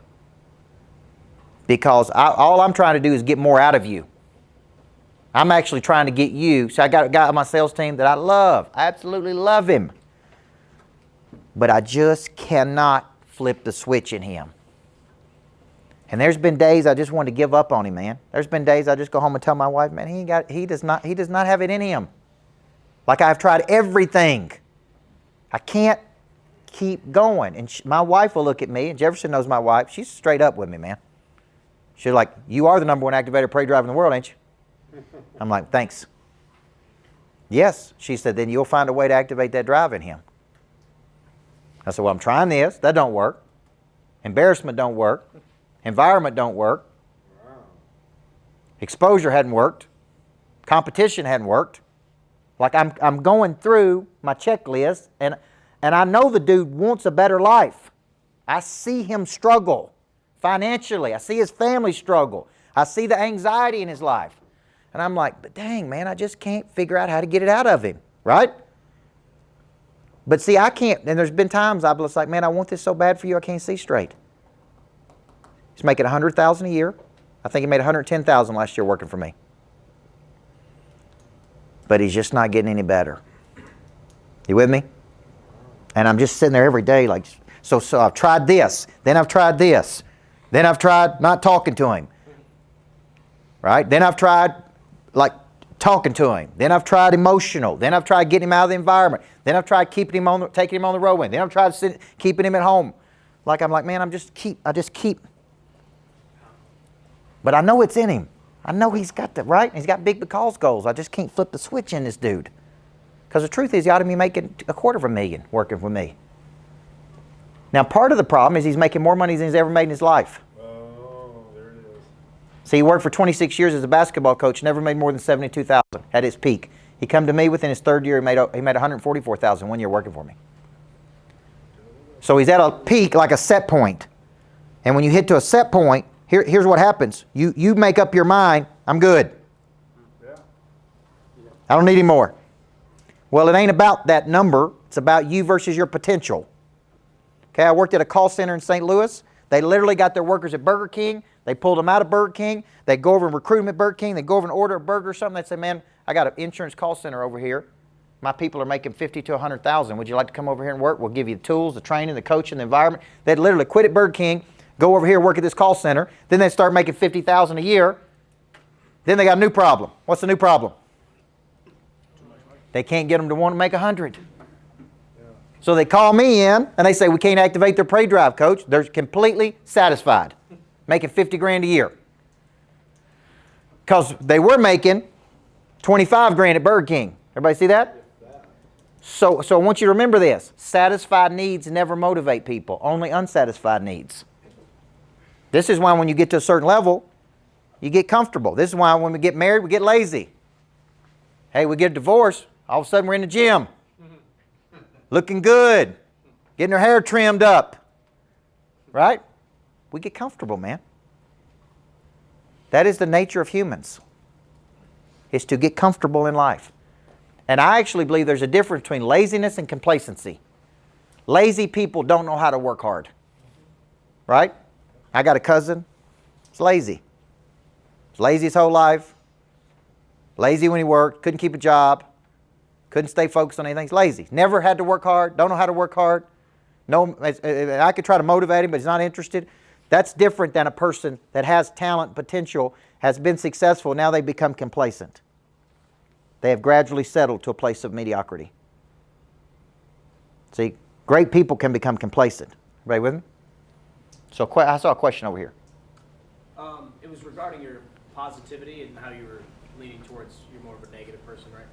because all I'm trying to do is get more out of you. I'm actually trying to get you. So I got a guy on my sales team that I love. I absolutely love him. But I just cannot flip the switch in him. And there's been days I just wanted to give up on him, man. There's been days I just go home and tell my wife, man, he does not have it in him. Like I've tried everything. I can't keep going. And my wife will look at me, and Jefferson knows my wife. She's straight up with me, man. She's like, you are the #1 activated prey drive in the world, ain't you? I'm like, thanks. Yes. She said, then you'll find a way to activate that drive in him. I said, well, I'm trying this. That don't work. Embarrassment don't work. Environment don't work. Exposure hadn't worked. Competition hadn't worked. Like I'm going through my checklist, and I know the dude wants a better life. I see him struggle financially. I see his family struggle. I see the anxiety in his life. And I'm like, but dang, man, I just can't figure out how to get it out of him, right? But see, I can't, and there's been times I've just like, man, I want this so bad for you, I can't see straight. He's making $100,000 a year. I think he made $110,000 last year working for me. But he's just not getting any better. You with me? And I'm just sitting there every day like, so I've tried this, then I've tried this, then I've tried not talking to him, right? Then I've tried like talking to him. Then I've tried emotional. Then I've tried getting him out of the environment. Then I've tried taking him on the roadway. Then I've tried keeping him at home. I'm like, man, I just keep. But I know it's in him. I know he's got that, right? He's got big because goals. I just can't flip the switch in this dude. Because the truth is, he ought to be making $250,000 working for me. Now, part of the problem is he's making more money than he's ever made in his life. Oh, there it is. See, he worked for 26 years as a basketball coach, never made more than $72,000 at his peak. He come to me within his third year, he made $144,000 1 year working for me. So he's at a peak, like a set point. And when you hit to a set point, here's what happens. You make up your mind, I'm good. I don't need any more. Well, it ain't about that number. It's about you versus your potential. Okay, I worked at a call center in St. Louis. They literally got their workers at Burger King. They pulled them out of Burger King. They go over and recruit them at Burger King. They go over and order a burger or something. They'd say, man, I got an insurance call center over here. My people are making $50,000 to $100,000. Would you like to come over here and work? We'll give you the tools, the training, the coaching, the environment. They'd literally quit at Burger King, go over here, work at this call center. Then they'd start making $50,000 a year. Then they got a new problem. What's the new problem? They can't get them to want to make 100. So they call me in and they say, we can't activate their pay drive, coach. They're completely satisfied, making $50,000 a year. Because they were making $25,000 at Burger King. Everybody see that? So I want you to remember this. Satisfied needs never motivate people, only unsatisfied needs. This is why when you get to a certain level, you get comfortable. This is why when we get married, we get lazy. Hey, we get a divorce, all of a sudden we're in the gym. Looking good, getting her hair trimmed up, right? We get comfortable, man. That is the nature of humans, is to get comfortable in life. And I actually believe there's a difference between laziness and complacency. Lazy people don't know how to work hard, right? I got a cousin, he's lazy. He's lazy his whole life, lazy when he worked, couldn't keep a job. Couldn't stay focused on anything. He's lazy. Never had to work hard. Don't know how to work hard. No, I could try to motivate him, but he's not interested. That's different than a person that has talent, potential, has been successful. Now they become complacent. They have gradually settled to a place of mediocrity. See, great people can become complacent. Everybody with me? So I saw a question over here. It was regarding your positivity and how you were leaning towards you're more of a negative person, right?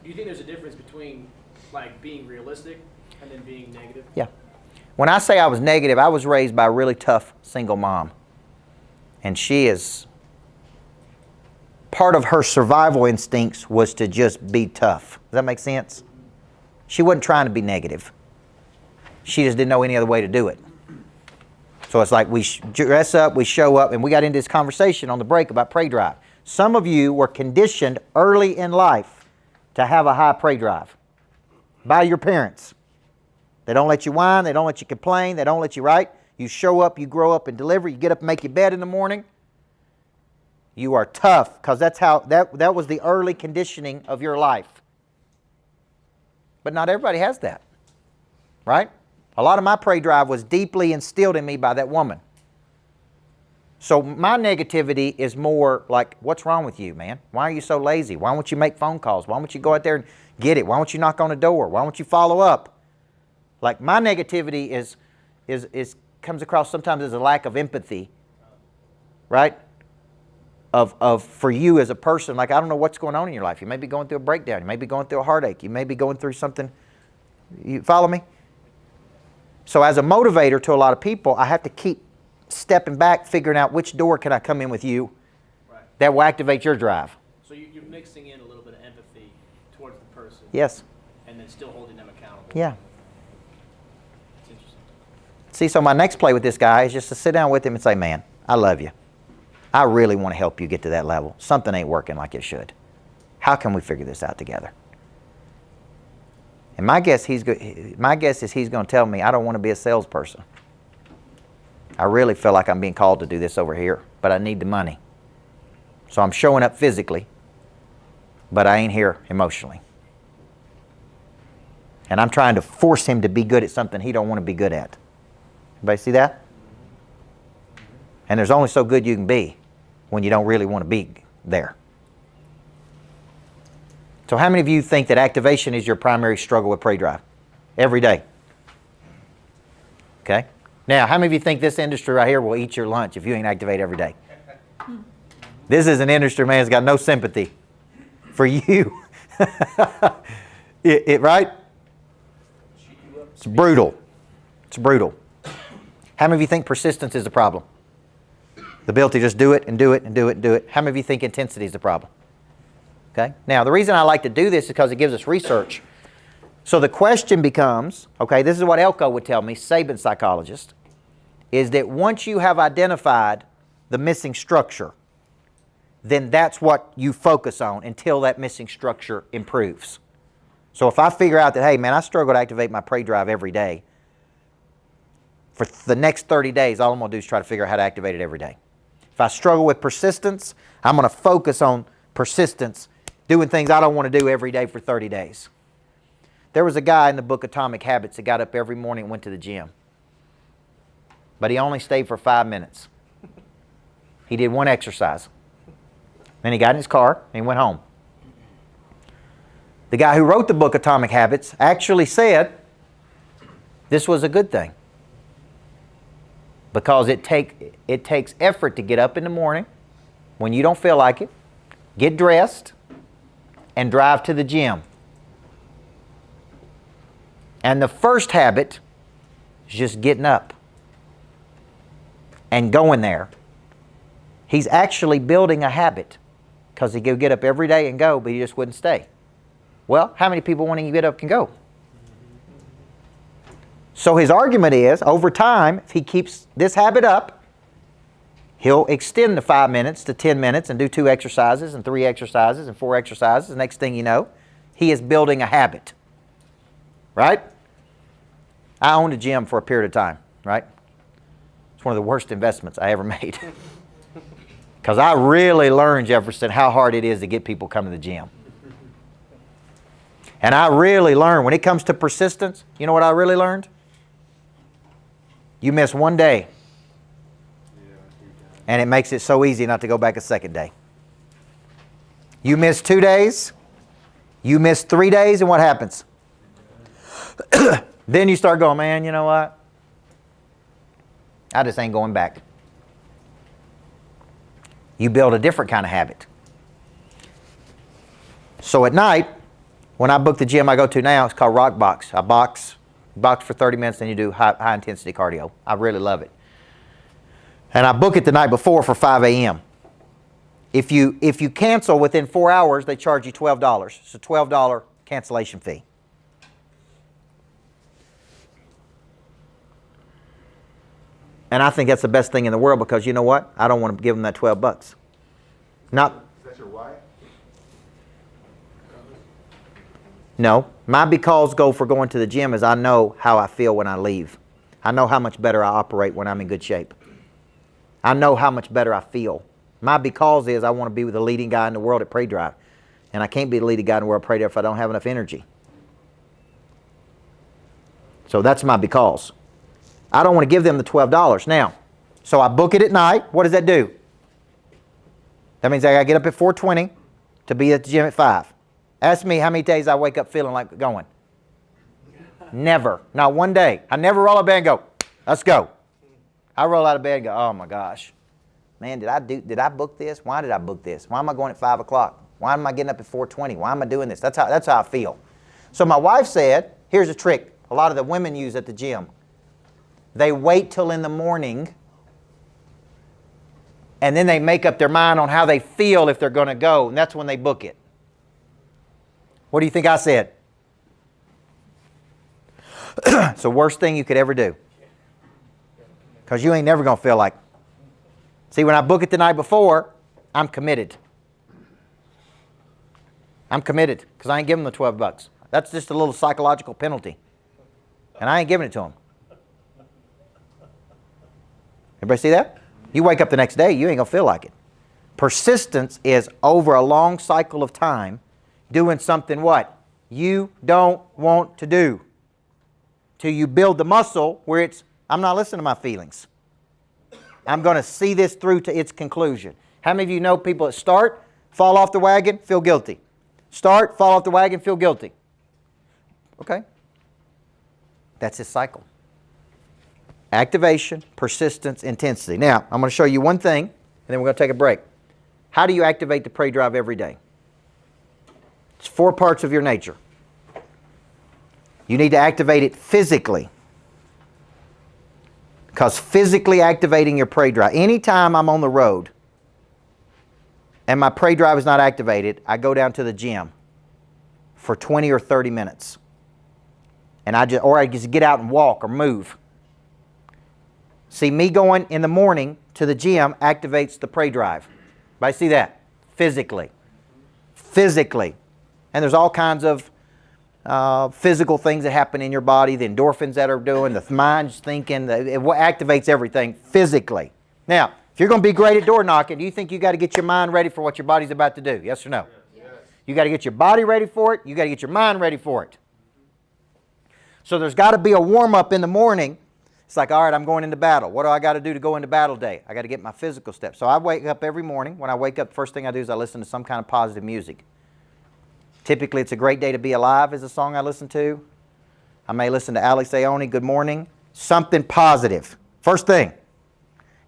Do you think there's a difference between like being realistic and then being negative? Yeah. When I say I was negative, I was raised by a really tough single mom. And part of her survival instincts was to just be tough. Does that make sense? She wasn't trying to be negative. She just didn't know any other way to do it. So it's like we dress up, we show up, and we got into this conversation on the break about prey drive. Some of you were conditioned early in life to have a high prey drive by your parents. They don't let you whine, they don't let you complain, they don't let you write. You show up, you grow up and deliver, you get up and make your bed in the morning. You are tough, because that's how that was the early conditioning of your life. But not everybody has that, right? A lot of my prey drive was deeply instilled in me by that woman. So my negativity is more like, what's wrong with you, man? Why are you so lazy? Why won't you make phone calls? Why won't you go out there and get it? Why won't you knock on the door? Why won't you follow up? Like my negativity comes across sometimes as a lack of empathy, right? For you as a person. Like, I don't know what's going on in your life. You may be going through a breakdown. You may be going through a heartache. You may be going through something. You follow me? So as a motivator to a lot of people, I have to keep stepping back, figuring out which door can I come in with you that will activate your drive. So you're mixing in a little bit of empathy towards the person. Yes. And then still holding them accountable. Yeah. It's interesting. See, so my next play with this guy is just to sit down with him and say, man, I love you. I really want to help you get to that level. Something ain't working like it should. How can we figure this out together? And my guess is he's going to tell me, I don't want to be a salesperson. I really feel like I'm being called to do this over here, but I need the money. So I'm showing up physically, but I ain't here emotionally. And I'm trying to force him to be good at something he don't want to be good at. Everybody see that? And there's only so good you can be when you don't really want to be there. So how many of you think that activation is your primary struggle with prey drive? Every day. Okay? Now, how many of you think this industry right here will eat your lunch if you ain't activate every day? This is an industry, man, that's got no sympathy for you. Right? It's brutal. It's brutal. How many of you think persistence is the problem? The ability to just do it and do it and do it and do it. How many of you think intensity is the problem? Okay? Now, the reason I like to do this is because it gives us research. So the question becomes, okay, this is what Elko would tell me, Saban psychologist, is that once you have identified the missing structure, then that's what you focus on until that missing structure improves. So if I figure out that, hey, man, I struggle to activate my prey drive every day, for the next 30 days, all I'm going to do is try to figure out how to activate it every day. If I struggle with persistence, I'm going to focus on persistence, doing things I don't want to do every day for 30 days. There was a guy in the book Atomic Habits that got up every morning and went to the gym. But he only stayed for 5 minutes. He did one exercise. Then he got in his car and he went home. The guy who wrote the book Atomic Habits actually said this was a good thing. Because it takes effort to get up in the morning when you don't feel like it, get dressed, and drive to the gym. And the first habit is just getting up and going there. He's actually building a habit because he could get up every day and go, but he just wouldn't stay. Well, how many people wanting to get up can go? So his argument is, over time, if he keeps this habit up, he'll extend the 5 minutes to 10 minutes and do 2 exercises and 3 exercises and 4 exercises. The next thing you know, he is building a habit. Right? I owned a gym for a period of time, right? It's one of the worst investments I ever made. Because I really learned, Jefferson, how hard it is to get people coming to the gym. And I really learned, when it comes to persistence, you know what I really learned? You miss one day, and it makes it so easy not to go back a second day. You miss 2 days, you miss 3 days, and what happens? Then you start going, man, you know what? I just ain't going back. You build a different kind of habit. So at night, when I book the gym I go to now, it's called Rock Box. I box for 30 minutes, then you do high intensity cardio. I really love it. And I book it the night before for 5 a.m. If you cancel within 4 hours, they charge you $12. It's a $12 cancellation fee. And I think that's the best thing in the world because you know what? I don't want to give them that $12. Not. Is that your wife? No. My because go for going to the gym is I know how I feel when I leave. I know how much better I operate when I'm in good shape. I know how much better I feel. My because is I want to be with the leading guy in the world at Prey Drive. And I can't be the leading guy in the world at Prey Drive if I don't have enough energy. So that's my because. I don't want to give them the $12. Now, so I book it at night. What does that do? That means I got to get up at 4:20 to be at the gym at 5. Ask me how many days I wake up feeling like going. Never. Not one day. I never roll out of bed and go, let's go. I roll out of bed and go, oh my gosh. Man, did I book this? Why did I book this? Why am I going at 5 o'clock? Why am I getting up at 4:20? Why am I doing this? That's how I feel. So my wife said, here's a trick a lot of the women use at the gym. They wait till in the morning and then they make up their mind on how they feel if they're going to go, and that's when they book it. What do you think I said? It's the worst thing you could ever do. Because you ain't never going to feel like. See, when I book it the night before, I'm committed. I'm committed because I ain't giving them the $12. That's just a little psychological penalty. And I ain't giving it to them. Everybody see that? You wake up the next day, you ain't going to feel like it. Persistence is over a long cycle of time doing something what? You don't want to do. Till you build the muscle where it's, I'm not listening to my feelings. I'm going to see this through to its conclusion. How many of you know people that start, fall off the wagon, feel guilty? Start, fall off the wagon, feel guilty. Okay. That's his cycle. Activation, persistence, intensity. Now, I'm going to show you one thing, and then we're going to take a break. How do you activate the prey drive every day? It's 4 parts of your nature. You need to activate it physically. Because physically activating your prey drive, anytime I'm on the road and my prey drive is not activated, I go down to the gym for 20 or 30 minutes. And I just get out and walk or move. See, me going in the morning to the gym activates the prey drive. Everybody see that? Physically. Physically. And there's all kinds of physical things that happen in your body, the endorphins that are doing, the mind's thinking, it activates everything physically. Now, if you're going to be great at door knocking, do you think you got to get your mind ready for what your body's about to do? Yes or no? Yes. You got to get your body ready for it. You got to get your mind ready for it. So there's got to be a warm-up in the morning. It's like, all right, I'm going into battle. What do I got to do to go into battle day? I got to get my physical steps. So I wake up every morning. When I wake up, first thing I do is I listen to some kind of positive music. Typically, It's a Great Day to Be Alive is a song I listen to. I may listen to Alex Aoni, Good Morning. Something positive. First thing.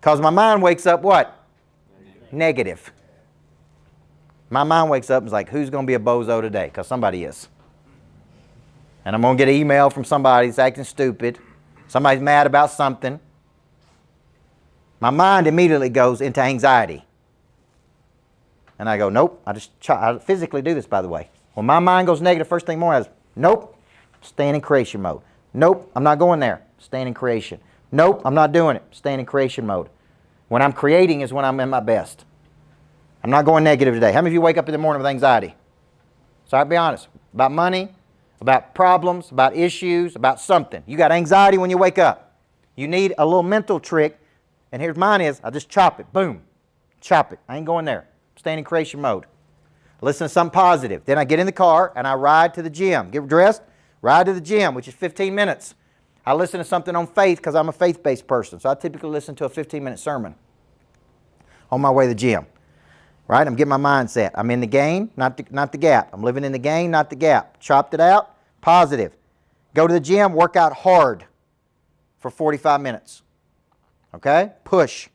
Because my mind wakes up what? Negative. My mind wakes up and is like, who's going to be a bozo today? Because somebody is. And I'm going to get an email from somebody that's acting stupid. Somebody's mad about something. My mind immediately goes into anxiety. And I go, nope. I physically do this, by the way. When my mind goes negative first thing in the morning, I go, nope, staying in creation mode. Nope, I'm not going there, staying in creation. Nope, I'm not doing it, staying in creation mode. When I'm creating is when I'm in my best. I'm not going negative today. How many of you wake up in the morning with anxiety? So I'll be honest, about money, about problems, about issues, about something. You got anxiety when you wake up. You need a little mental trick, and here's mine is, I just chop it, boom, chop it. I ain't going there, staying in creation mode. Listen to something positive. Then I get in the car and I ride to the gym. Get dressed, ride to the gym, which is 15 minutes. I listen to something on faith because I'm a faith-based person. So I typically listen to a 15-minute sermon on my way to the gym. Right? I'm getting my mindset. I'm in the game, not the gap. I'm living in the game, not the gap. Chopped it out, positive. Go to the gym, work out hard for 45 minutes. Okay? Push.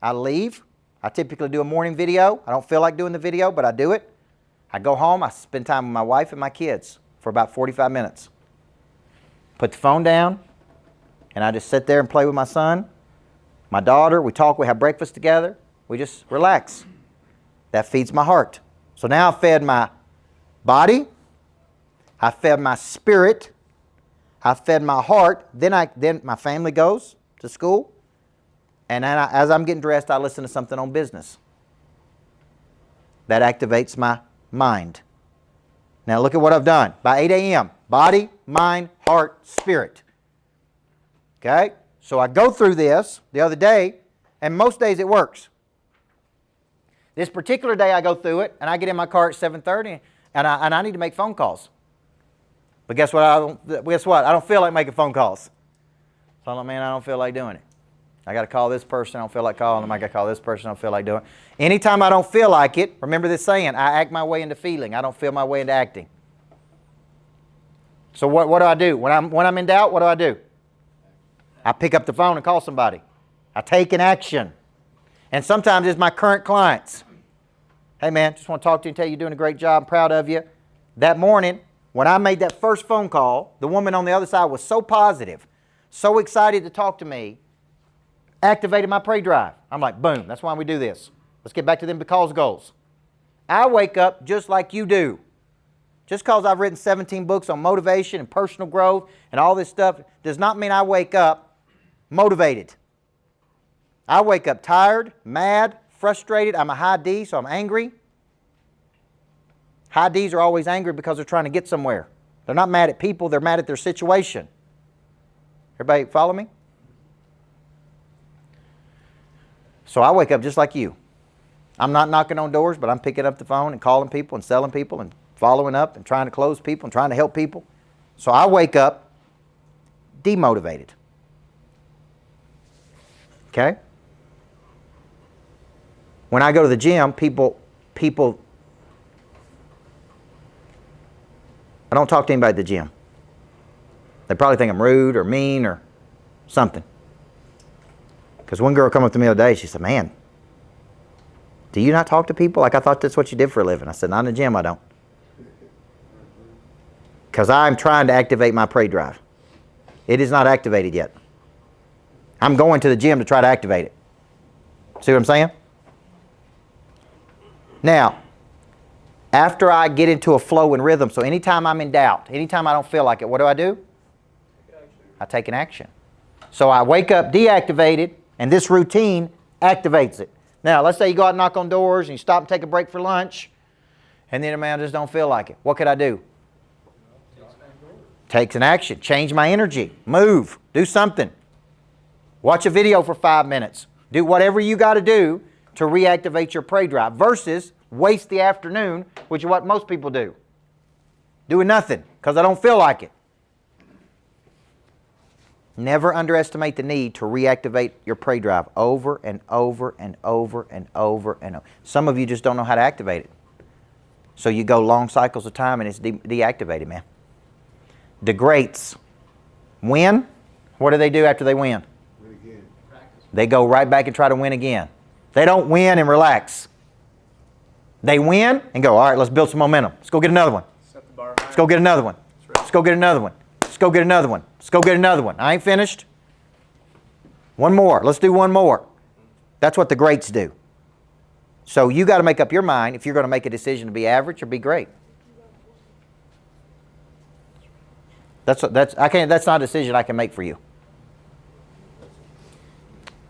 I leave. I typically do a morning video. I don't feel like doing the video, but I do it. I go home. I spend time with my wife and my kids for about 45 minutes. Put the phone down, and I just sit there and play with my son, my daughter. We talk. We have breakfast together. We just relax. That feeds my heart. So now I've fed my body. I fed my spirit. I fed my heart. Then my family goes to school. And then as I'm getting dressed, I listen to something on business. That activates my mind. Now look at what I've done. By 8 a.m., body, mind, heart, spirit. Okay? So I go through this the other day, and most days it works. This particular day I go through it, and I get in my car at 7:30, and I need to make phone calls. But guess what? I don't feel like making phone calls. So I'm like, man, I don't feel like doing it. I got to call this person. I don't feel like calling them. I got to call this person. I don't feel like doing it. Anytime I don't feel like it, remember this saying, I act my way into feeling. I don't feel my way into acting. So what do I do? When I'm in doubt, what do? I pick up the phone and call somebody. I take an action. And sometimes it's my current clients. Hey, man, just want to talk to you and tell you you're doing a great job. I'm proud of you. That morning, when I made that first phone call, the woman on the other side was so positive, so excited to talk to me, activated my prey drive. I'm like, boom, that's why we do this. Let's get back to them because goals. I wake up just like you do. Just because I've written 17 books on motivation and personal growth and all this stuff does not mean I wake up motivated. I wake up tired, mad, frustrated. I'm a high D, so I'm angry. High Ds are always angry because they're trying to get somewhere. They're not mad at people, they're mad at their situation. Everybody follow me? So I wake up just like you. I'm not knocking on doors, but I'm picking up the phone and calling people and selling people and following up and trying to close people and trying to help people. So I wake up demotivated. Okay? When I go to the gym, people I don't talk to anybody at the gym. They probably think I'm rude or mean or something. Because one girl come up to me the other day, she said, man, do you not talk to people? Like, I thought that's what you did for a living. I said, not in the gym, I don't. Because I'm trying to activate my prey drive. It is not activated yet. I'm going to the gym to try to activate it. See what I'm saying? Now, after I get into a flow and rhythm, so anytime I'm in doubt, anytime I don't feel like it, what do? I take an action. So I wake up deactivated, and this routine activates it. Now, let's say you go out and knock on doors, and you stop and take a break for lunch, and then, man, I just don't feel like it. What could I do? Takes an action. Change my energy. Move. Do something. Watch a video for 5 minutes. Do whatever you got to do to reactivate your prey drive versus waste the afternoon, which is what most people do. Doing nothing because I don't feel like it. Never underestimate the need to reactivate your prey drive over and over and over and over and over. Some of you just don't know how to activate it. So you go long cycles of time and it's deactivated, man. The greats win. What do they do after they win? Win again. They go right back and try to win again. They don't win and relax. They win and go, all right, let's build some momentum. Let's go get another one. Set the bar high. Let's go get another one. Let's go get another one. Let's go get another one. Let's go get another one. I ain't finished. One more. Let's do one more. That's what the greats do. So you got to make up your mind if you're going to make a decision to be average or be great. That's not a decision I can make for you.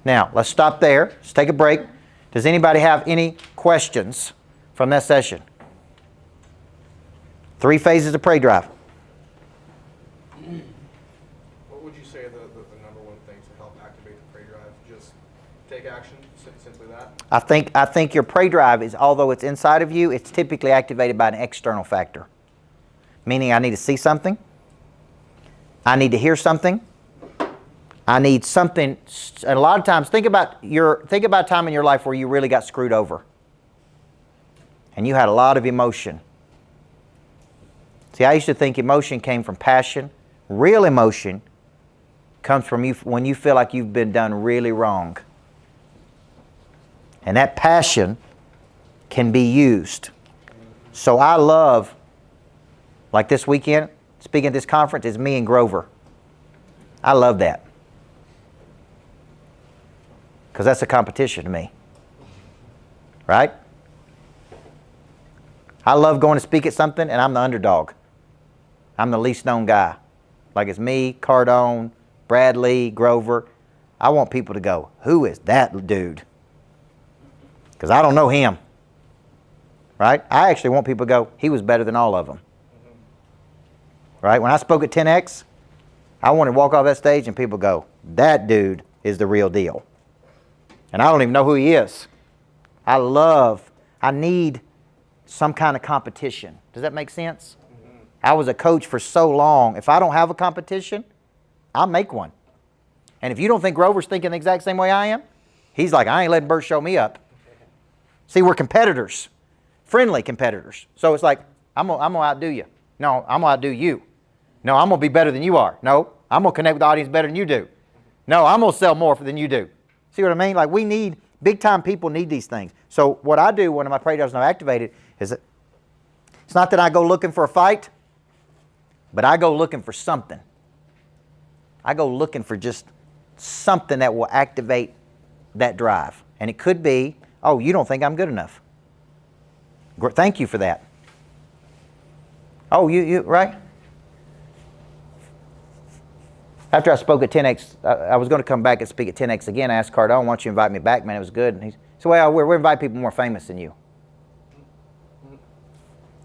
Now, let's stop there. Let's take a break. Does anybody have any questions from that session? 3 phases of prey drive. What would you say the number one thing to help activate the prey drive? Just take action, simply that? I think your prey drive is, although it's inside of you, it's typically activated by an external factor. Meaning I need to see something. I need to hear something. I need something. And a lot of times, think about a time in your life where you really got screwed over. And you had a lot of emotion. See, I used to think emotion came from passion. Real emotion comes from you when you feel like you've been done really wrong. And that passion can be used. So I love, like this weekend, speaking at this conference, is me and Grover. I love that. Because that's a competition to me. Right? I love going to speak at something and I'm the underdog. I'm the least known guy. Like it's me, Cardone, Bradley, Grover. I want people to go, who is that dude? Because I don't know him. Right? I actually want people to go, he was better than all of them. Right? When I spoke at 10X, I wanted to walk off that stage and people go, that dude is the real deal. And I don't even know who he is. I need some kind of competition. Does that make sense? Mm-hmm. I was a coach for so long. If I don't have a competition, I'll make one. And if you don't think Grover's thinking the exact same way I am, he's like, I ain't letting Burt show me up. See, we're competitors, friendly competitors. So it's like, I'm gonna outdo you. No, I'm gonna outdo you. No, I'm going to be better than you are. No, I'm going to connect with the audience better than you do. No, I'm going to sell more than you do. See what I mean? Like big time people need these things. So what I do when my prey drive is not activated is that it's not that I go looking for a fight, but I go looking for something. I go looking for just something that will activate that drive. And it could be, oh, you don't think I'm good enough. Thank you for that. Oh, you right? After I spoke at 10X, I was going to come back and speak at 10X again. I asked Cardone, why don't you invite me back? Man, it was good. And he said, well, we're inviting people more famous than you.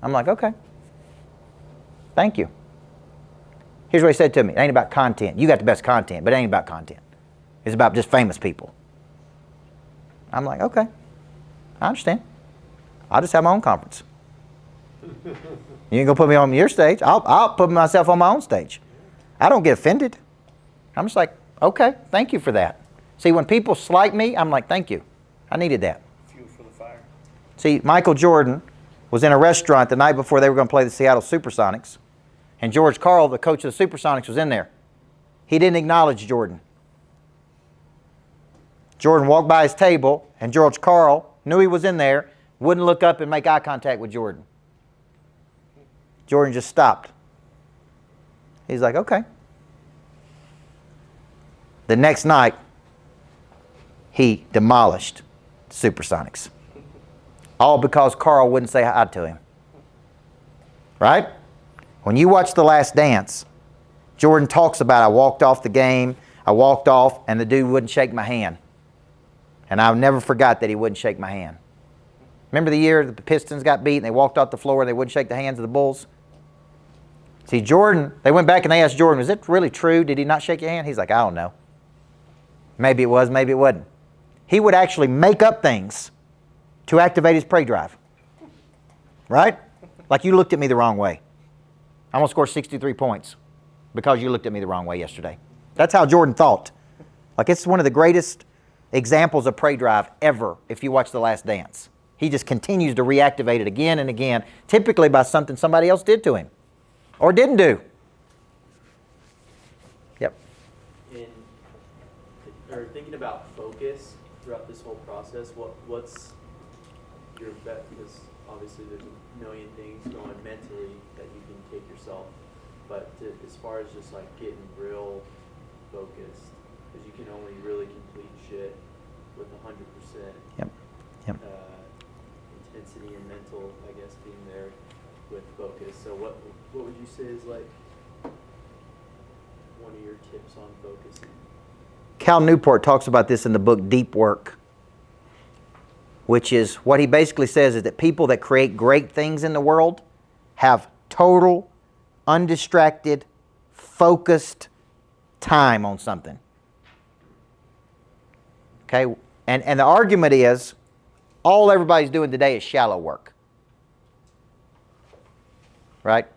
I'm like, okay. Thank you. Here's what he said to me. It ain't about content. You got the best content, but it ain't about content. It's about just famous people. I'm like, okay. I understand. I'll just have my own conference. You ain't going to put me on your stage. I'll put myself on my own stage. I don't get offended. I'm just like, okay, thank you for that. See, when people slight me, I'm like, thank you. I needed that. Fuel for the fire. See, Michael Jordan was in a restaurant the night before they were going to play the Seattle Supersonics, And George Karl, the coach of the Supersonics, was in there. He didn't acknowledge Jordan. Jordan walked by his table, and George Karl knew he was in there, wouldn't look up and make eye contact with Jordan. Jordan just stopped. He's like, okay. The next night, he demolished Supersonics. All because Karl wouldn't say hi to him. Right? When you watch The Last Dance, Jordan talks about, I walked off the game, I walked off, and the dude wouldn't shake my hand. And I'll never forgot that he wouldn't shake my hand. Remember the year that the Pistons got beat and they walked off the floor and they wouldn't shake the hands of the Bulls? See, Jordan, they went back and they asked Jordan, was it really true? Did he not shake your hand? He's like, I don't know. Maybe it was, maybe it wasn't. He would actually make up things to activate his prey drive. Right? Like you looked at me the wrong way. I'm going to score 63 points because you looked at me the wrong way yesterday. That's how Jordan thought. Like it's one of the greatest examples of prey drive ever if you watch The Last Dance. He just continues to reactivate it again and again, typically by something somebody else did to him or didn't do. Yep. Or thinking about focus throughout this whole process, what's your bet? Because obviously there's a million things going mentally that you can take yourself, but as far as just like getting real focused, because you can only really complete shit with 100% Yep. intensity and mental, I guess, being there with focus. So what would you say is like one of your tips on focusing? Cal Newport talks about this in the book Deep Work, which is what he basically says is that people that create great things in the world have total, undistracted, focused time on something. Okay? And the argument is all everybody's doing today is shallow work. Right?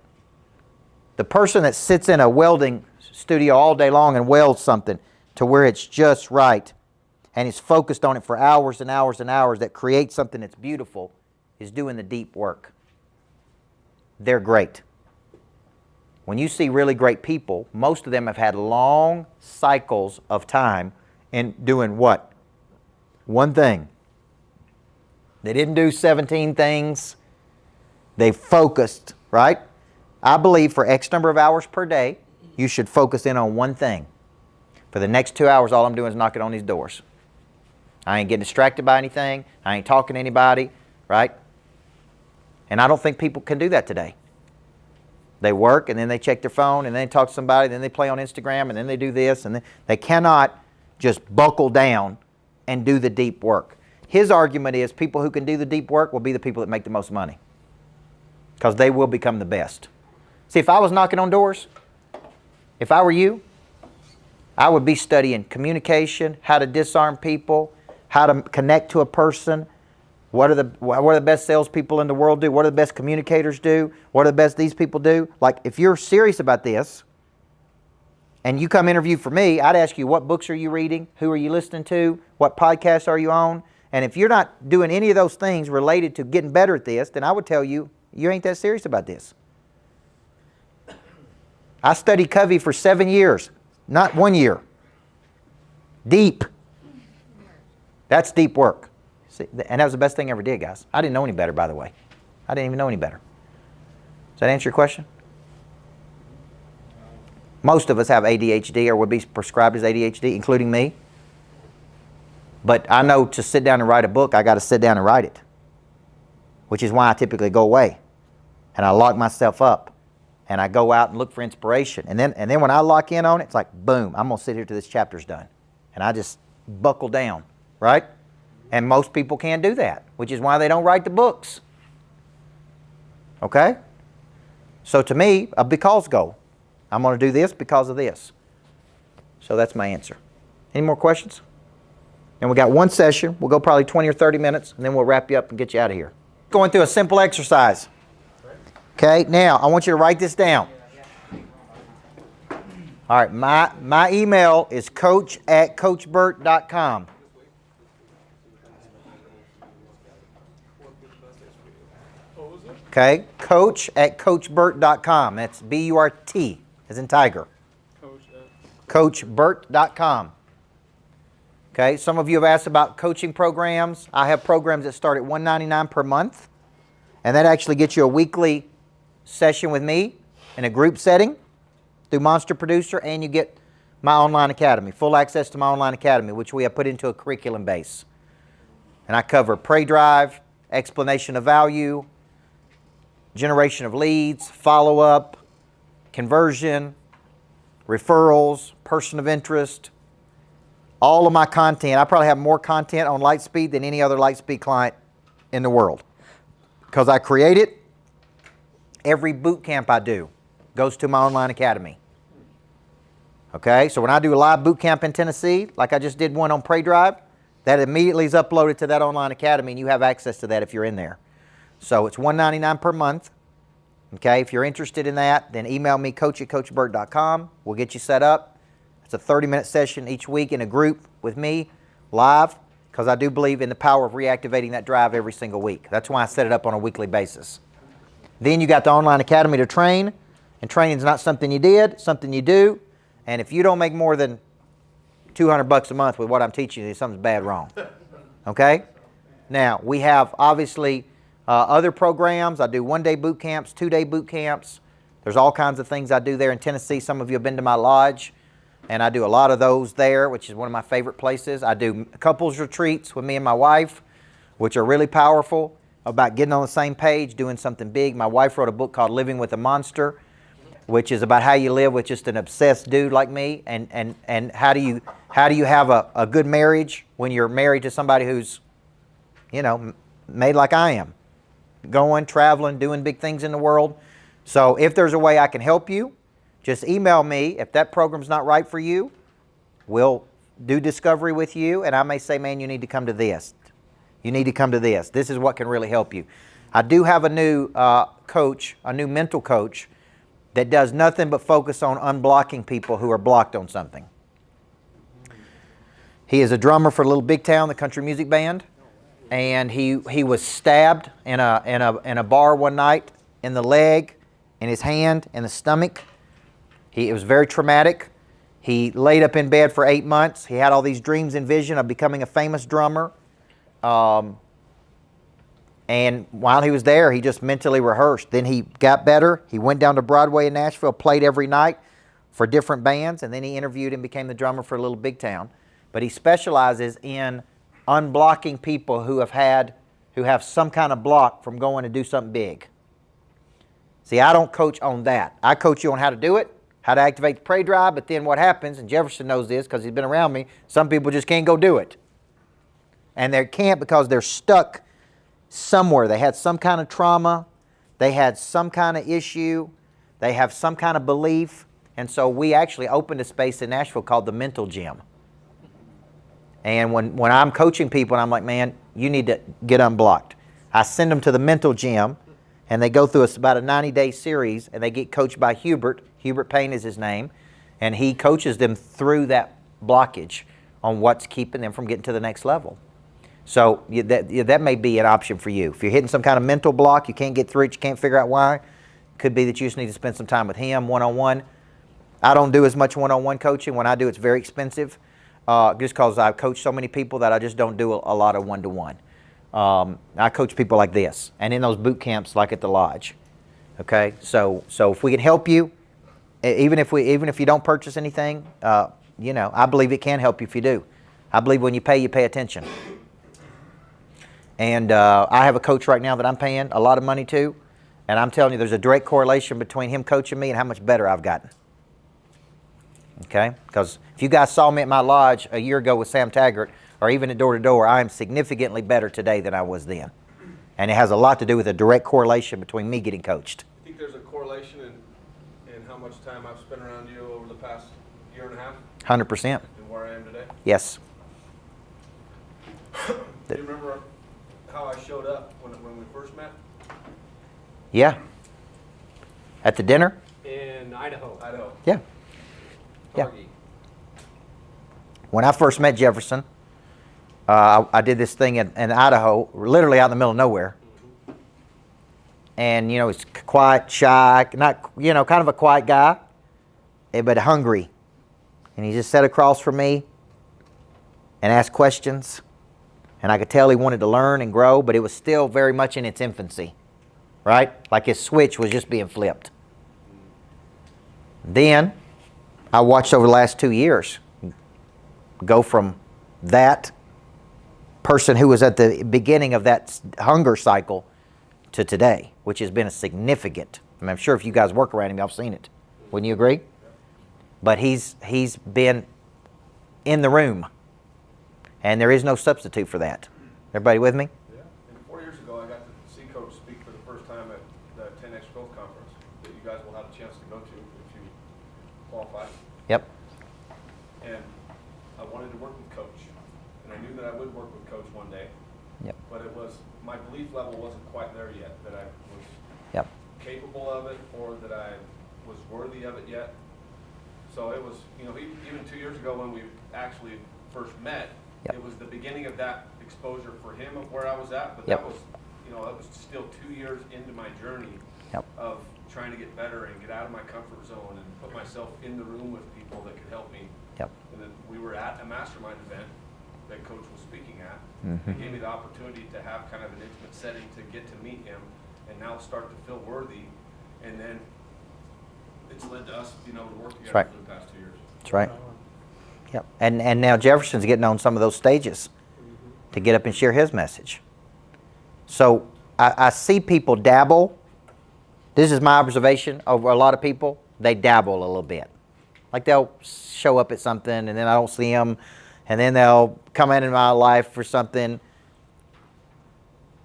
The person that sits in a welding studio all day long and welds something to where it's just right and is focused on it for hours and hours and hours that creates something that's beautiful is doing the deep work. They're great. When you see really great people, most of them have had long cycles of time in doing what? One thing. They didn't do 17 things. They focused, right? I believe for X number of hours per day, you should focus in on one thing. For the next 2 hours, all I'm doing is knocking on these doors. I ain't getting distracted by anything. I ain't talking to anybody, right? And I don't think people can do that today. They work, and then they check their phone, and then they talk to somebody, and then they play on Instagram, and then they do this, and they cannot just buckle down and do the deep work. His argument is people who can do the deep work will be the people that make the most money because they will become the best. See, if I was knocking on doors, if I were you, I would be studying communication, how to disarm people, how to connect to a person, what are the best salespeople in the world do, what do the best communicators do, what are the best these people do. Like if you're serious about this and you come interview for me, I'd ask you what books are you reading, who are you listening to, what podcasts are you on, and if you're not doing any of those things related to getting better at this, then I would tell you, you ain't that serious about this. I studied Covey for 7 years, not 1 year. Deep. That's deep work. See, and that was the best thing I ever did, guys. I didn't know any better, by the way. I didn't even know any better. Does that answer your question? Most of us have ADHD or would be prescribed as ADHD, including me. But I know to sit down and write a book, I got to sit down and write it, which is why I typically go away. And I lock myself up. And I go out and look for inspiration. And then when I lock in on it, it's like, boom, I'm going to sit here till this chapter's done. And I just buckle down, right? And most people can't do that, which is why they don't write the books. Okay? So to me, a because goal. I'm going to do this because of this. So that's my answer. Any more questions? And we got one session. We'll go probably 20 or 30 minutes, and then we'll wrap you up and get you out of here. Going through a simple exercise. Okay, now I want you to write this down. All right, my email is coach@coachburt.com. What was it? Okay, coach@coachburt.com. That's B-U-R-T, as in tiger. Coachburt.com. Okay, some of you have asked about coaching programs. I have programs that start at $199 per month, and that actually gets you a weekly session with me in a group setting through Monster Producer, and you get my online academy, full access to my online academy, which we have put into a curriculum base. And I cover Prey Drive, explanation of value, generation of leads, follow-up, conversion, referrals, person of interest, all of my content. I probably have more content on Lightspeed than any other Lightspeed client in the world because I create it. Every boot camp I do goes to my online academy. Okay, so when I do a live boot camp in Tennessee, like I just did one on Prey Drive, that immediately is uploaded to that online academy, and you have access to that if you're in there. So it's $199 per month. Okay, if you're interested in that, then email me, coach@coachburt.com. We'll get you set up. It's a 30-minute session each week in a group with me, live, because I do believe in the power of reactivating that drive every single week. That's why I set it up on a weekly basis. Then you got the online academy to train, and training is not something you did, something you do. And if you don't make more than $200 a month with what I'm teaching you, something's bad wrong. Okay? Now, we have obviously other programs. I do one-day boot camps, two-day boot camps. There's all kinds of things I do there in Tennessee. Some of you have been to my lodge, and I do a lot of those there, which is one of my favorite places. I do couples retreats with me and my wife, which are really powerful, about getting on the same page, doing something big. My wife wrote a book called Living with a Monster, which is about how you live with just an obsessed dude like me, and how do you have a good marriage when you're married to somebody who's, you know, made like I am, going, traveling, doing big things in the world. So if there's a way I can help you, just email me. If that program's not right for you, we'll do discovery with you, and I may say, man, you need to come to this. You need to come to this. This is what can really help you. I do have a new coach, a new mental coach, that does nothing but focus on unblocking people who are blocked on something. He is a drummer for Little Big Town, the country music band, and he was stabbed in a bar one night in the leg, in his hand, in the stomach. It was very traumatic. He laid up in bed for 8 months. He had all these dreams and vision of becoming a famous drummer. And while he was there, he just mentally rehearsed. Then he got better. He went down to Broadway in Nashville, played every night for different bands, and then he interviewed and became the drummer for Little Big Town. But he specializes in unblocking people who have some kind of block from going to do something big. See, I don't coach on that. I coach you on how to do it, how to activate the Prey Drive, but then what happens, and Jefferson knows this because he's been around me, some people just can't go do it. And they can't because they're stuck somewhere. They had some kind of trauma, they had some kind of issue, they have some kind of belief, and so we actually opened a space in Nashville called the Mental Gym. And when I'm coaching people and I'm like, man, you need to get unblocked, I send them to the Mental Gym, and they go through about a 90-day series, and they get coached by Hubert. Hubert Payne is his name, and he coaches them through that blockage on what's keeping them from getting to the next level. So that may be an option for you. If you're hitting some kind of mental block, you can't get through it, you can't figure out why, could be that you just need to spend some time with him one-on-one. I don't do as much one-on-one coaching. When I do, it's very expensive, just because I coach so many people that I just don't do a lot of one-to-one. I coach people like this, and in those boot camps like at the lodge. Okay, so if we can help you, even if you don't purchase anything, you know, I believe it can help you if you do. I believe when you pay attention. And I have a coach right now that I'm paying a lot of money to, and I'm telling you there's a direct correlation between him coaching me and how much better I've gotten. Okay? Because if you guys saw me at my lodge a year ago with Sam Taggart, or even at Door to Door, I am significantly better today than I was then. And it has a lot to do with a direct correlation between me getting coached. I think there's a correlation in how much time I've spent around you over the past year and a half. 100%. And where I am today. Yes. Do you remember how I showed up when we first met? Yeah. At the dinner? In Idaho. Yeah. Yeah. Target. When I first met Jefferson, I did this thing in Idaho, literally out in the middle of nowhere. and he's quiet, shy, not kind of a quiet guy, but hungry. And he just sat across from me and asked questions, and I could tell he wanted to learn and grow, but it was still very much in its infancy, right? Like his switch was just being flipped. Then I watched over the last 2 years go from that person who was at the beginning of that hunger cycle to today, which has been a significant. I mean, I'm sure if you guys work around him, y'all have seen it. Wouldn't you agree? But he's been in the room, and there is no substitute for that. Everybody with me? Yeah. And 4 years ago, I got to see Coach speak for the first time at the 10X Growth Conference that you guys will have a chance to go to if you qualify. Yep. And I wanted to work with Coach, and I knew that I would work with Coach one day. Yep. But it was, my belief level wasn't quite there yet, that I was Yep. capable of it or that I was worthy of it yet. So it was, even 2 years ago when we actually first met, Yep. it was the beginning of that exposure for him of where I was at, but Yep. that was, that was still 2 years into my journey Yep. of trying to get better and get out of my comfort zone and put myself in the room with people that could help me. Yep. And then we were at a mastermind event that Coach was speaking at. Mhm. It gave me the opportunity to have kind of an intimate setting to get to meet him and now start to feel worthy. And then it's led to us being able to work together right. for the past 2 years. That's right. Yep. And now Jefferson's getting on some of those stages to get up and share his message. So I see people dabble. This is my observation over a lot of people. They dabble a little bit. Like they'll show up at something and then I don't see them, and then they'll come into my life for something.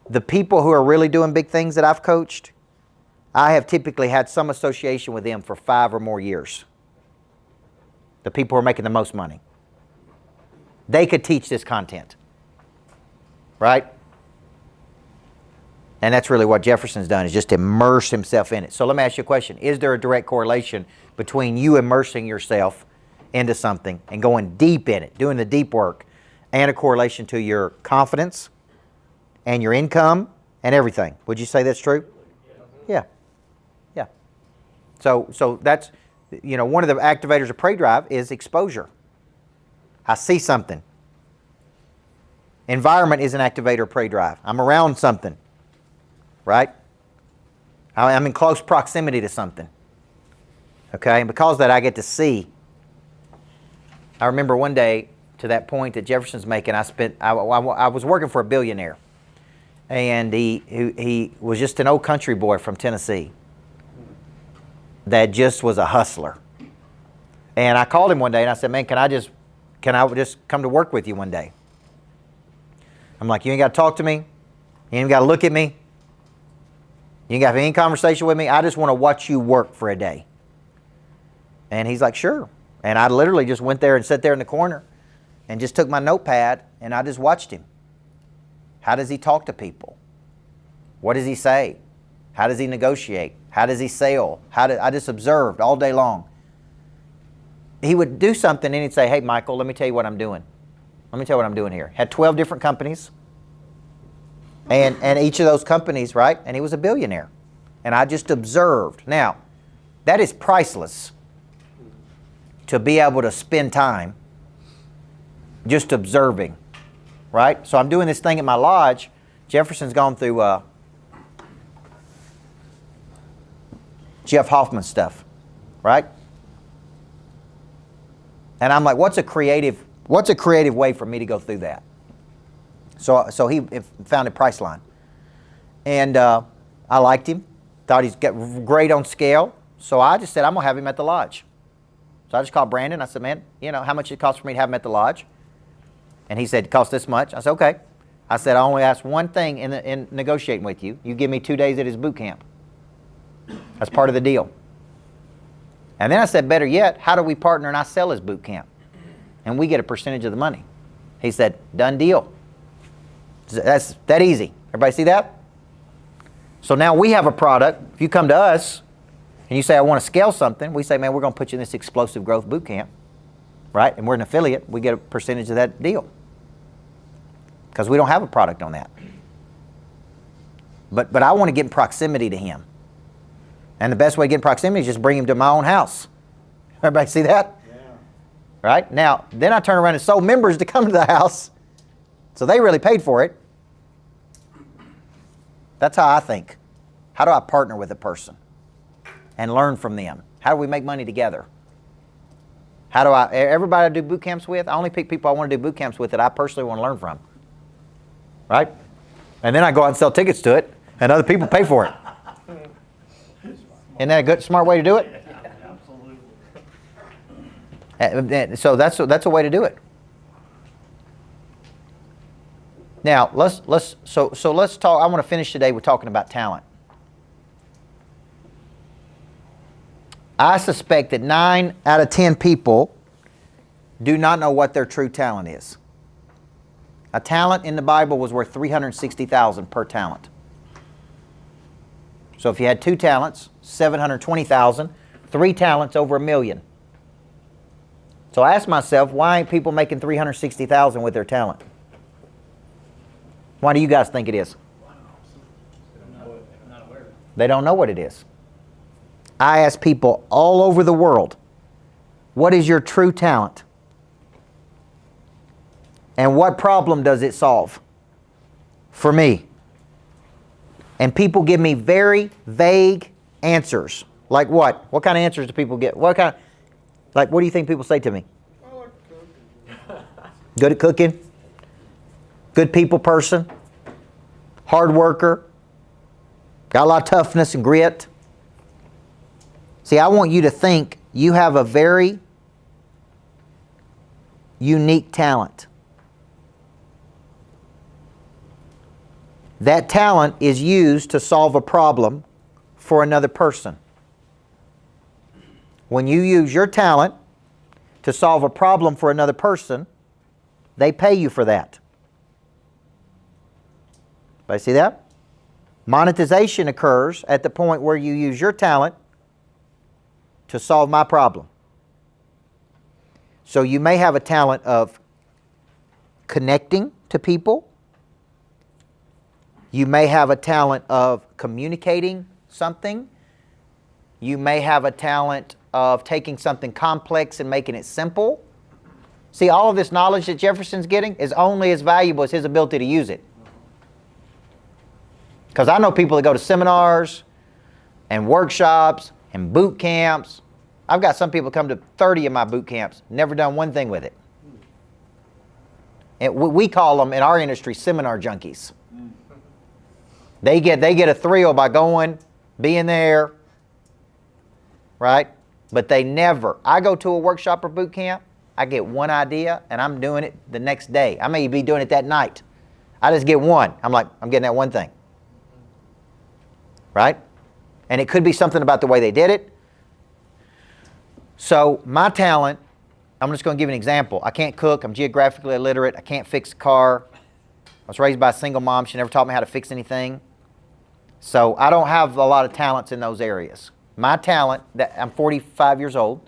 The people who are really doing big things that I've coached, I have typically had some association with them for 5 or more years. The people who are making the most money. They could teach this content, right? And that's really what Jefferson's done, is just immerse himself in it. So let me ask you a question. Is there a direct correlation between you immersing yourself into something and going deep in it, doing the deep work, and a correlation to your confidence and your income and everything? Would you say that's true? Yeah. Yeah. So that's, one of the activators of prey drive is exposure. I see something. Environment is an activator of prey drive. I'm around something, right? I'm in close proximity to something. Okay, and because of that, I get to see. I remember one day, to that point that Jefferson's making, I was working for a billionaire, and he was just an old country boy from Tennessee that just was a hustler. And I called him one day and I said, man, can I just come to work with you one day? I'm like, you ain't got to talk to me. You ain't got to look at me. You ain't got to have any conversation with me. I just want to watch you work for a day. And he's like, sure. And I literally just went there and sat there in the corner and just took my notepad and I just watched him. How does he talk to people? What does he say? How does he negotiate? How does he sell? I just observed all day long. He would do something and he'd say, hey, Michael, let me tell you what I'm doing. Let me tell you what I'm doing here. Had 12 different companies. And each of those companies, right? And he was a billionaire. And I just observed. Now, that is priceless, to be able to spend time just observing, right? So I'm doing this thing at my lodge. Jefferson's gone through Jeff Hoffman stuff, right? And I'm like, what's a creative way for me to go through that? So he founded Priceline. And I liked him, thought he's got great on scale. So I just said, I'm going to have him at the lodge. So I just called Brandon. I said, man, how much it costs for me to have him at the lodge? And he said, it costs this much. I said, okay. I said, I only ask one thing in negotiating with you. You give me 2 days at his boot camp. That's part of the deal. And then I said, better yet, how do we partner and I sell his boot camp? And we get a percentage of the money. He said, done deal. That's that easy. Everybody see that? So now we have a product. If you come to us and you say, I want to scale something, we say, man, we're going to put you in this explosive growth boot camp, right? And we're an affiliate. We get a percentage of that deal because we don't have a product on that. But I want to get in proximity to him. And the best way to get in proximity is just bring him to my own house. Everybody see that? Yeah. Right? Now, then I turn around and sold members to come to the house. So they really paid for it. That's how I think. How do I partner with a person and learn from them? How do we make money together? How do everybody I do boot camps with, I only pick people I want to do boot camps with that I personally want to learn from. Right? And then I go out and sell tickets to it, and other people pay for it. Isn't that a good, smart way to do it? Absolutely. So that's a way to do it. Now let's talk. I want to finish today with talking about talent. I suspect that 9 out of 10 people do not know what their true talent is. A talent in the Bible was worth $360,000 per talent. So if you had 2 talents, $720,000, 3 talents, over $1 million. So I ask myself, why ain't people making $360,000 with their talent? Why do you guys think it is? They don't know what it is. I ask people all over the world, what is your true talent? And what problem does it solve for me? And people give me very vague answers. Like what? What kind of answers do people get? What do you think people say to me? I like to cook. Good at cooking? Good people person? Hard worker? Got a lot of toughness and grit? See, I want you to think you have a very unique talent. That talent is used to solve a problem for another person. When you use your talent to solve a problem for another person, they pay you for that. Everybody see that? Monetization occurs at the point where you use your talent to solve my problem. So you may have a talent of connecting to people. You may have a talent of communicating something. You may have a talent of taking something complex and making it simple. See, all of this knowledge that Jefferson's getting is only as valuable as his ability to use it. Because I know people that go to seminars and workshops and boot camps. I've got some people come to 30 of my boot camps, never done one thing with it. And we call them in our industry seminar junkies. They get a thrill by going, being there, right? But they never. I go to a workshop or boot camp, I get one idea and I'm doing it the next day. I may be doing it that night. I just get one. I'm like, I'm getting that one thing. Right? And it could be something about the way they did it. So my talent, I'm just going to give an example. I can't cook. I'm geographically illiterate. I can't fix a car. I was raised by a single mom. She never taught me how to fix anything. So I don't have a lot of talents in those areas. My talent, I'm 45 years old.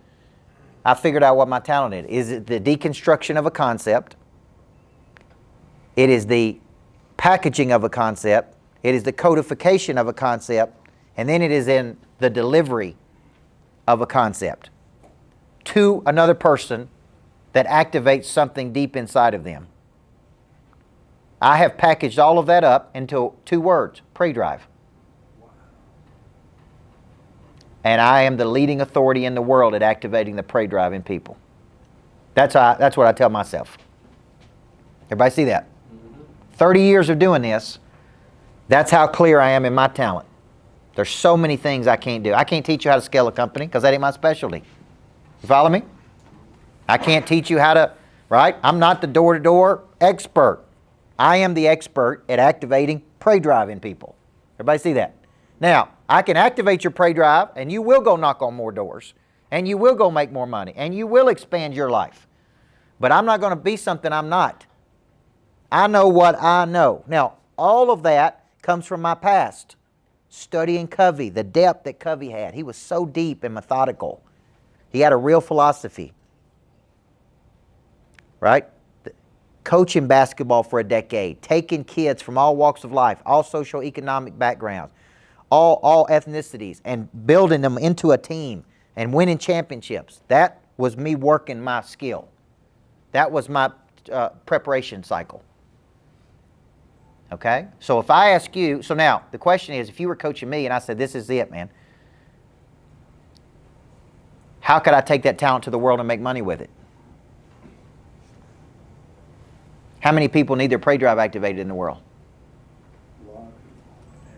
I figured out what my talent is. Is it the deconstruction of a concept? It is the packaging of a concept. It is the codification of a concept. And then it is in the delivery of a concept to another person that activates something deep inside of them. I have packaged all of that up into 2 words, pre-drive. And I am the leading authority in the world at activating the pre-drive in people. That's what I tell myself. Everybody see that? 30 years of doing this, that's how clear I am in my talent. There's so many things I can't do. I can't teach you how to scale a company because that ain't my specialty. You follow me? I can't teach you how to, right? I'm not the door-to-door expert. I am the expert at activating pre-drive in people. Everybody see that? Now, I can activate your pre-drive and you will go knock on more doors and you will go make more money and you will expand your life. But I'm not going to be something I'm not. I know what I know. Now, all of that comes from my past. Studying Covey, the depth that Covey had. He was so deep and methodical. He had a real philosophy. Right? coaching basketball for a decade, taking kids from all walks of life, all socioeconomic backgrounds, all ethnicities, and building them into a team and winning championships. That was me working my skill. That was my preparation cycle. Okay? So if I ask you, so now the question is, if you were coaching me and I said, this is it, man, how could I take that talent to the world and make money with it? How many people need their prey drive activated in the world?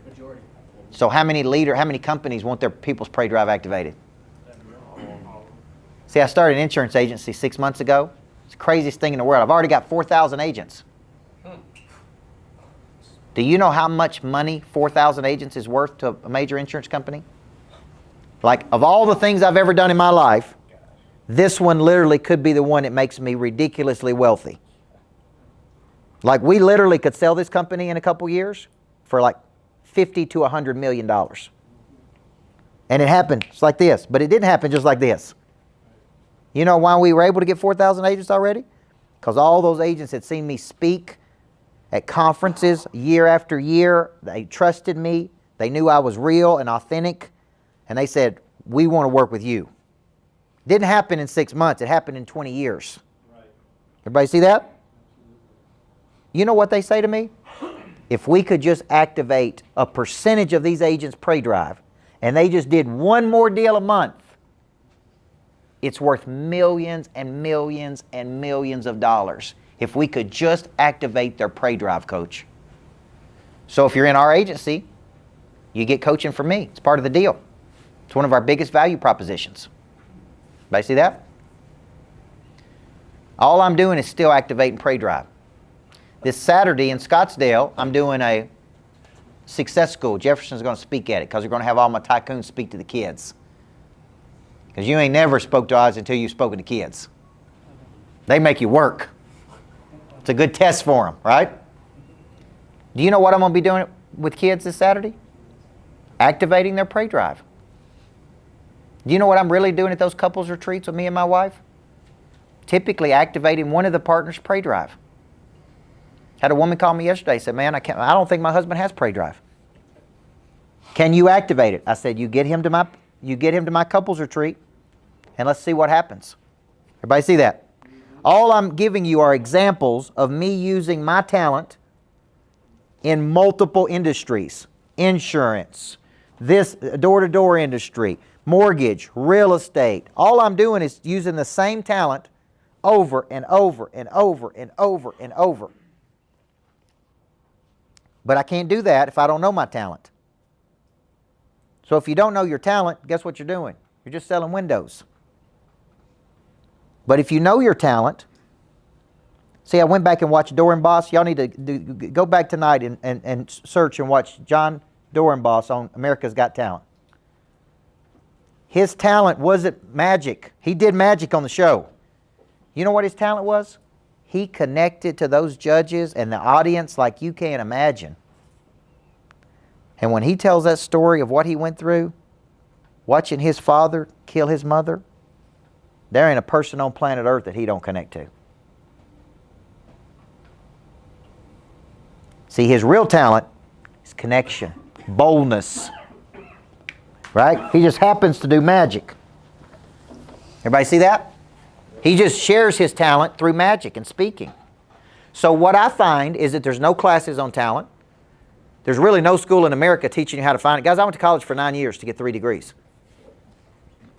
Majority. So how many companies want their people's prey drive activated? See, I started an insurance agency 6 months ago. It's the craziest thing in the world. I've already got 4,000 agents. Do you know how much money 4,000 agents is worth to a major insurance company? Like, of all the things I've ever done in my life, this one literally could be the one that makes me ridiculously wealthy. Like, we literally could sell this company in a couple years for like $50 to $100 million. And it happened just like this, but it didn't happen just like this. You know why we were able to get 4,000 agents already? Because all those agents had seen me speak at conferences year after year. They trusted me. They knew I was real and authentic. And they said, we want to work with you. It didn't happen in 6 months. It happened in 20 years. Right. Everybody see that? You know what they say to me? If we could just activate a percentage of these agents' prey drive, and they just did one more deal a month, it's worth millions and millions and millions of dollars if we could just activate their prey drive, coach. So if you're in our agency, you get coaching from me. It's part of the deal. It's one of our biggest value propositions. Everybody see that? All I'm doing is still activating prey drive. This Saturday in Scottsdale, I'm doing a success school. Jefferson's going to speak at it because we're going to have all my tycoons speak to the kids. Because you ain't never spoke to us until you've spoken to kids. They make you work. It's a good test for them, right? Do you know what I'm going to be doing with kids this Saturday? Activating their prey drive. Do you know what I'm really doing at those couples retreats with me and my wife? Typically activating one of the partners' prey drive. Had a woman call me yesterday, said, man, I don't think my husband has prey drive. Can you activate it? I said, you get him to my couples retreat, and let's see what happens. Everybody see that? All I'm giving you are examples of me using my talent in multiple industries. Insurance, this door-to-door industry, mortgage, real estate. All I'm doing is using the same talent over and over and over and over and over. But I can't do that if I don't know my talent. So if you don't know your talent, guess what you're doing? You're just selling windows. But if you know your talent, see, I went back and watched Doornboss. Y'all need to go back tonight and search and watch John Doornboss on America's Got Talent. His talent wasn't magic. He did magic on the show. You know what his talent was? He connected to those judges and the audience like you can't imagine. And when he tells that story of what he went through, watching his father kill his mother, there ain't a person on planet Earth that he don't connect to. See, his real talent is connection, boldness, right? He just happens to do magic. Everybody see that? He just shares his talent through magic and speaking. So what I find is that there's no classes on talent. There's really no school in America teaching you how to find it. Guys, I went to college for 9 years to get 3 degrees.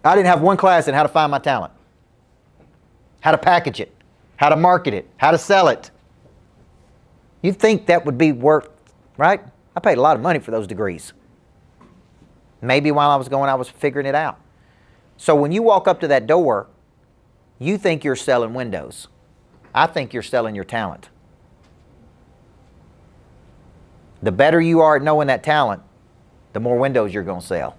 I didn't have one class in how to find my talent, how to package it, how to market it, how to sell it. You'd think that would be worth, right? I paid a lot of money for those degrees. Maybe while I was going, I was figuring it out. So when you walk up to that door, you think you're selling windows. I think you're selling your talent. The better you are at knowing that talent, the more windows you're going to sell.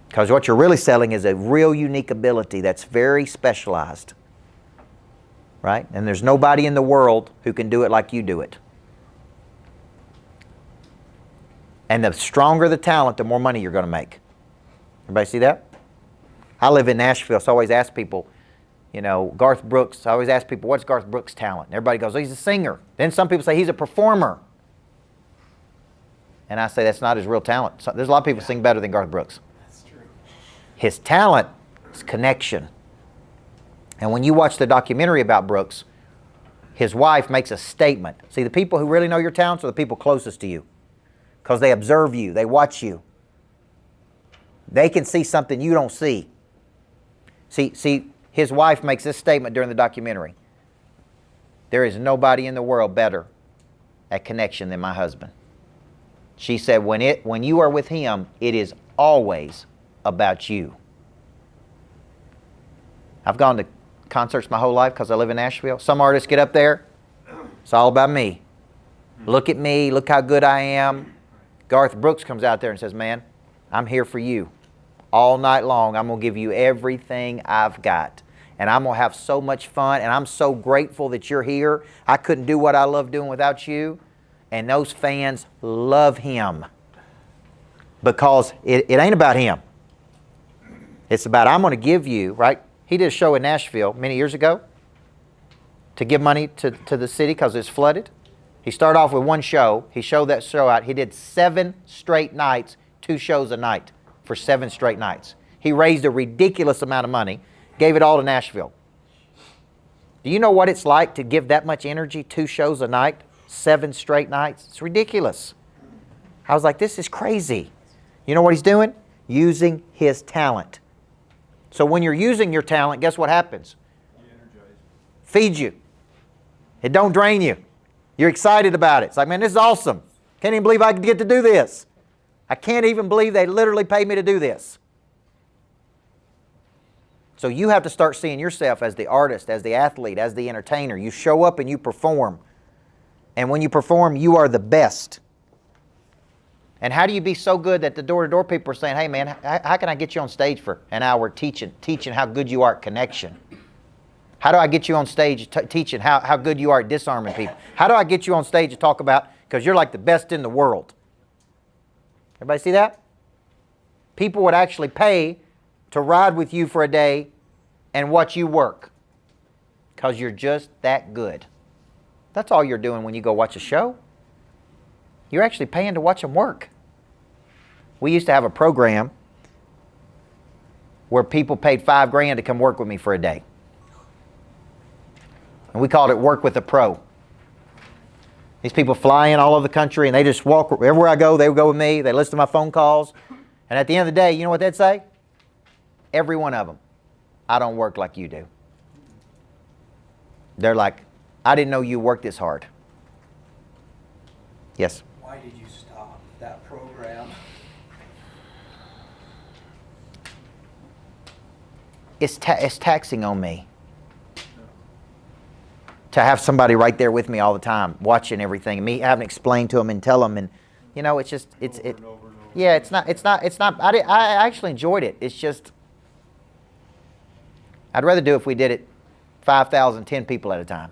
Because what you're really selling is a real unique ability that's very specialized. Right? And there's nobody in the world who can do it like you do it. And the stronger the talent, the more money you're going to make. Everybody see that? I live in Nashville, so I always ask people, You know, Garth Brooks, I always ask people, what's Garth Brooks' talent? And everybody goes, oh, he's a singer. Then some people say he's a performer. And I say that's not his real talent. So, there's a lot of people sing better than Garth Brooks. That's true. His talent is connection. And when you watch the documentary about Brooks, his wife makes a statement. See, the people who really know your talents are the people closest to you because they observe you, they watch you. They can see something you don't see. See, his wife makes this statement during the documentary. There is nobody in the world better at connection than my husband. She said, when you are with him, it is always about you. I've gone to concerts my whole life because I live in Nashville. Some artists get up there, it's all about me. Look at me, look how good I am. Garth Brooks comes out there and says, man, I'm here for you. All night long, I'm going to give you everything I've got. And I'm going to have so much fun, and I'm so grateful that you're here. I couldn't do what I love doing without you. And those fans love him because it ain't about him. It's about, I'm going to give you, right? He did a show in Nashville many years ago to give money to the city because it's flooded. He started off with one show. He showed that show out. He did 7 straight nights, 2 shows a night for 7 straight nights. He raised a ridiculous amount of money, gave it all to Nashville. Do you know what it's like to give that much energy, 2 shows a night, 7 straight nights? It's ridiculous. I was like, this is crazy. You know what he's doing? Using his talent. So when you're using your talent, guess what happens? Feeds you. It don't drain you. You're excited about it. It's like, man, this is awesome. Can't even believe I get to do this. I can't even believe they literally paid me to do this. So you have to start seeing yourself as the artist, as the athlete, as the entertainer. You show up and you perform. And when you perform, you are the best. And how do you be so good that the door-to-door people are saying, hey man, how can I get you on stage for an hour teaching how good you are at connection? How do I get you on stage teaching how good you are at disarming people? How do I get you on stage to talk about, because you're like the best in the world? Everybody see that? People would actually pay to ride with you for a day and watch you work because you're just that good. That's all you're doing when you go watch a show. You're actually paying to watch them work. We used to have a program where people paid $5,000 to come work with me for a day. And we called it Work with a Pro. These people fly in all over the country and they just walk, everywhere I go, they would go with me. They listen to my phone calls. And at the end of the day, you know what they'd say? Every one of them, I don't work like you do. They're like, I didn't know you worked this hard. Yes? Why did you stop that program? It's taxing on me to have somebody right there with me all the time, watching everything, and me having to explain to them and tell them, and you know, it's just yeah, it's not. I actually enjoyed it. It's just I'd rather do it if we did it 5,000, 10 people at a time.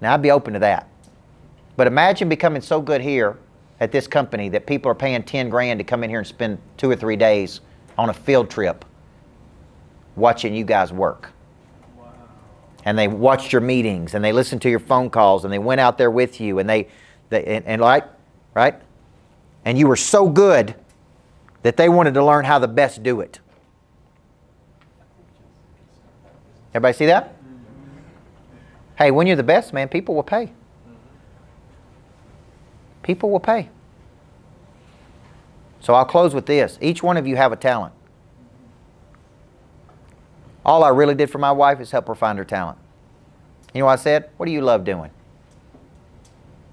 Now I'd be open to that. But imagine becoming so good here at this company that people are paying $10,000 to come in here and spend 2 or 3 days on a field trip watching you guys work. Wow. And they watched your meetings and they listened to your phone calls and they went out there with you and right? And you were so good that they wanted to learn how the best do it. Everybody see that? Hey, when you're the best, man, people will pay. People will pay. So I'll close with this. Each one of you have a talent. All I really did for my wife is help her find her talent. You know what I said? What do you love doing?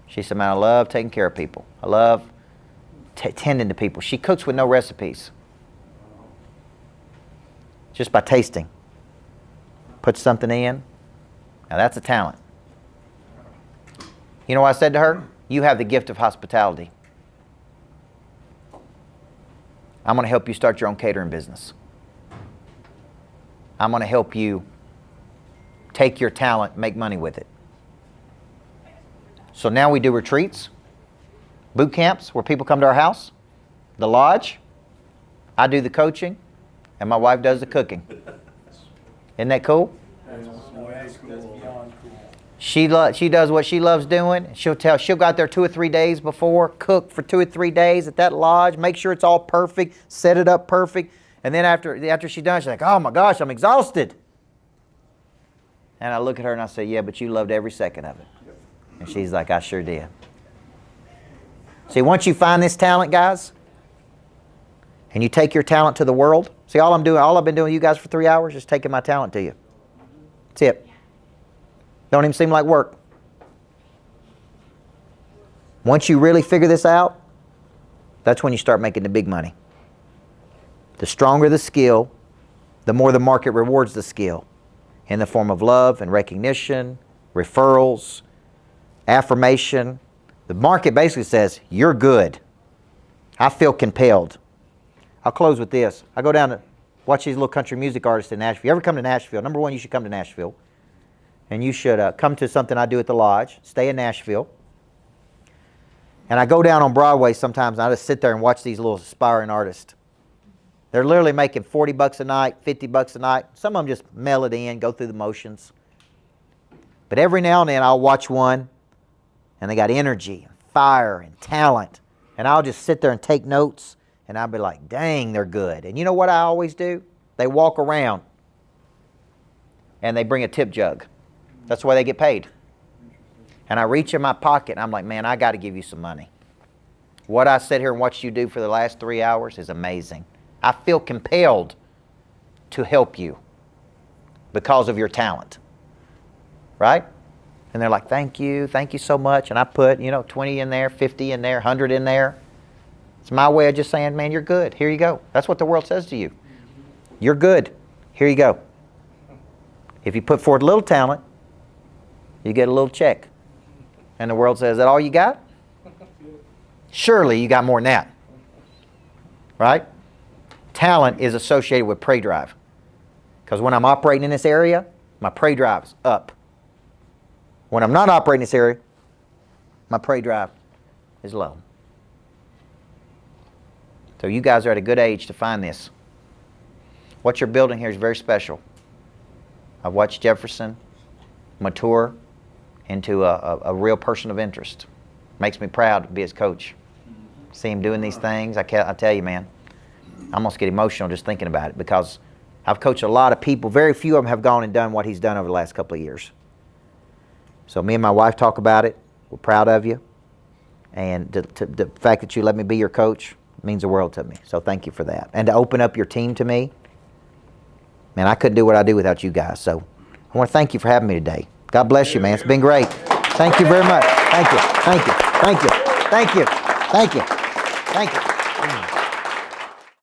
She said, man, I love taking care of people. I love tending to people. She cooks with no recipes. Just by tasting. Puts something in. Now that's a talent. You know what I said to her? You have the gift of hospitality. I'm going to help you start your own catering business. I'm going to help you take your talent, make money with it. So now we do retreats, boot camps where people come to our house, the lodge. I do the coaching, and my wife does the cooking. Isn't Isn't that cool? That's beyond cool. She does what she loves doing. She'll go out there 2 or 3 days before, cook for 2 or 3 days at that lodge, make sure it's all perfect, set it up perfect. And then after she's done, she's like, oh my gosh, I'm exhausted. And I look at her and I say, yeah, but you loved every second of it. And she's like, I sure did. See, once you find this talent, guys, and you take your talent to the world, see, all I've been doing with you guys for 3 hours is taking my talent to you. That's it. Don't even seem like work. Once you really figure this out, that's when you start making the big money. The stronger the skill, the more the market rewards the skill in the form of love and recognition, referrals, affirmation. The market basically says, you're good. I feel compelled. I'll close with this. I go down to watch these little country music artists in Nashville. You ever come to Nashville? Number one, you should come to Nashville. And you should come to something I do at the lodge. Stay in Nashville. And I go down on Broadway sometimes and I just sit there and watch these little aspiring artists. They're literally making $40 a night, $50 a night. Some of them just mail it in, go through the motions. But every now and then I'll watch one and they got energy, and fire, and talent. And I'll just sit there and take notes and I'll be like, dang, they're good. And you know what I always do? They walk around and they bring a tip jug. That's the way they get paid. And I reach in my pocket and I'm like, man, I got to give you some money. What I sit here and watch you do for the last 3 hours is amazing. I feel compelled to help you because of your talent. Right? And they're like, thank you so much. And I put, 20 in there, 50 in there, 100 in there. It's my way of just saying, man, you're good. Here you go. That's what the world says to you. You're good. Here you go. If you put forth a little talent, you get a little check. And the world says, is that all you got? Surely you got more than that. Right? Talent is associated with prey drive. Because when I'm operating in this area, my prey drive is up. When I'm not operating in this area, my prey drive is low. So you guys are at a good age to find this. What you're building here is very special. I've watched Jefferson mature into a real person of interest. Makes me proud to be his coach. See him doing these things, I tell you, man, I almost get emotional just thinking about it because I've coached a lot of people. Very few of them have gone and done what he's done over the last couple of years. So me and my wife talk about it. We're proud of you. And the fact that you let me be your coach means the world to me. So thank you for that. And to open up your team to me, man, I couldn't do what I do without you guys. So I want to thank you for having me today. God bless you, man. It's been great. Thank you very much. Thank you. Thank you. Thank you. Thank you. Thank you. Thank you.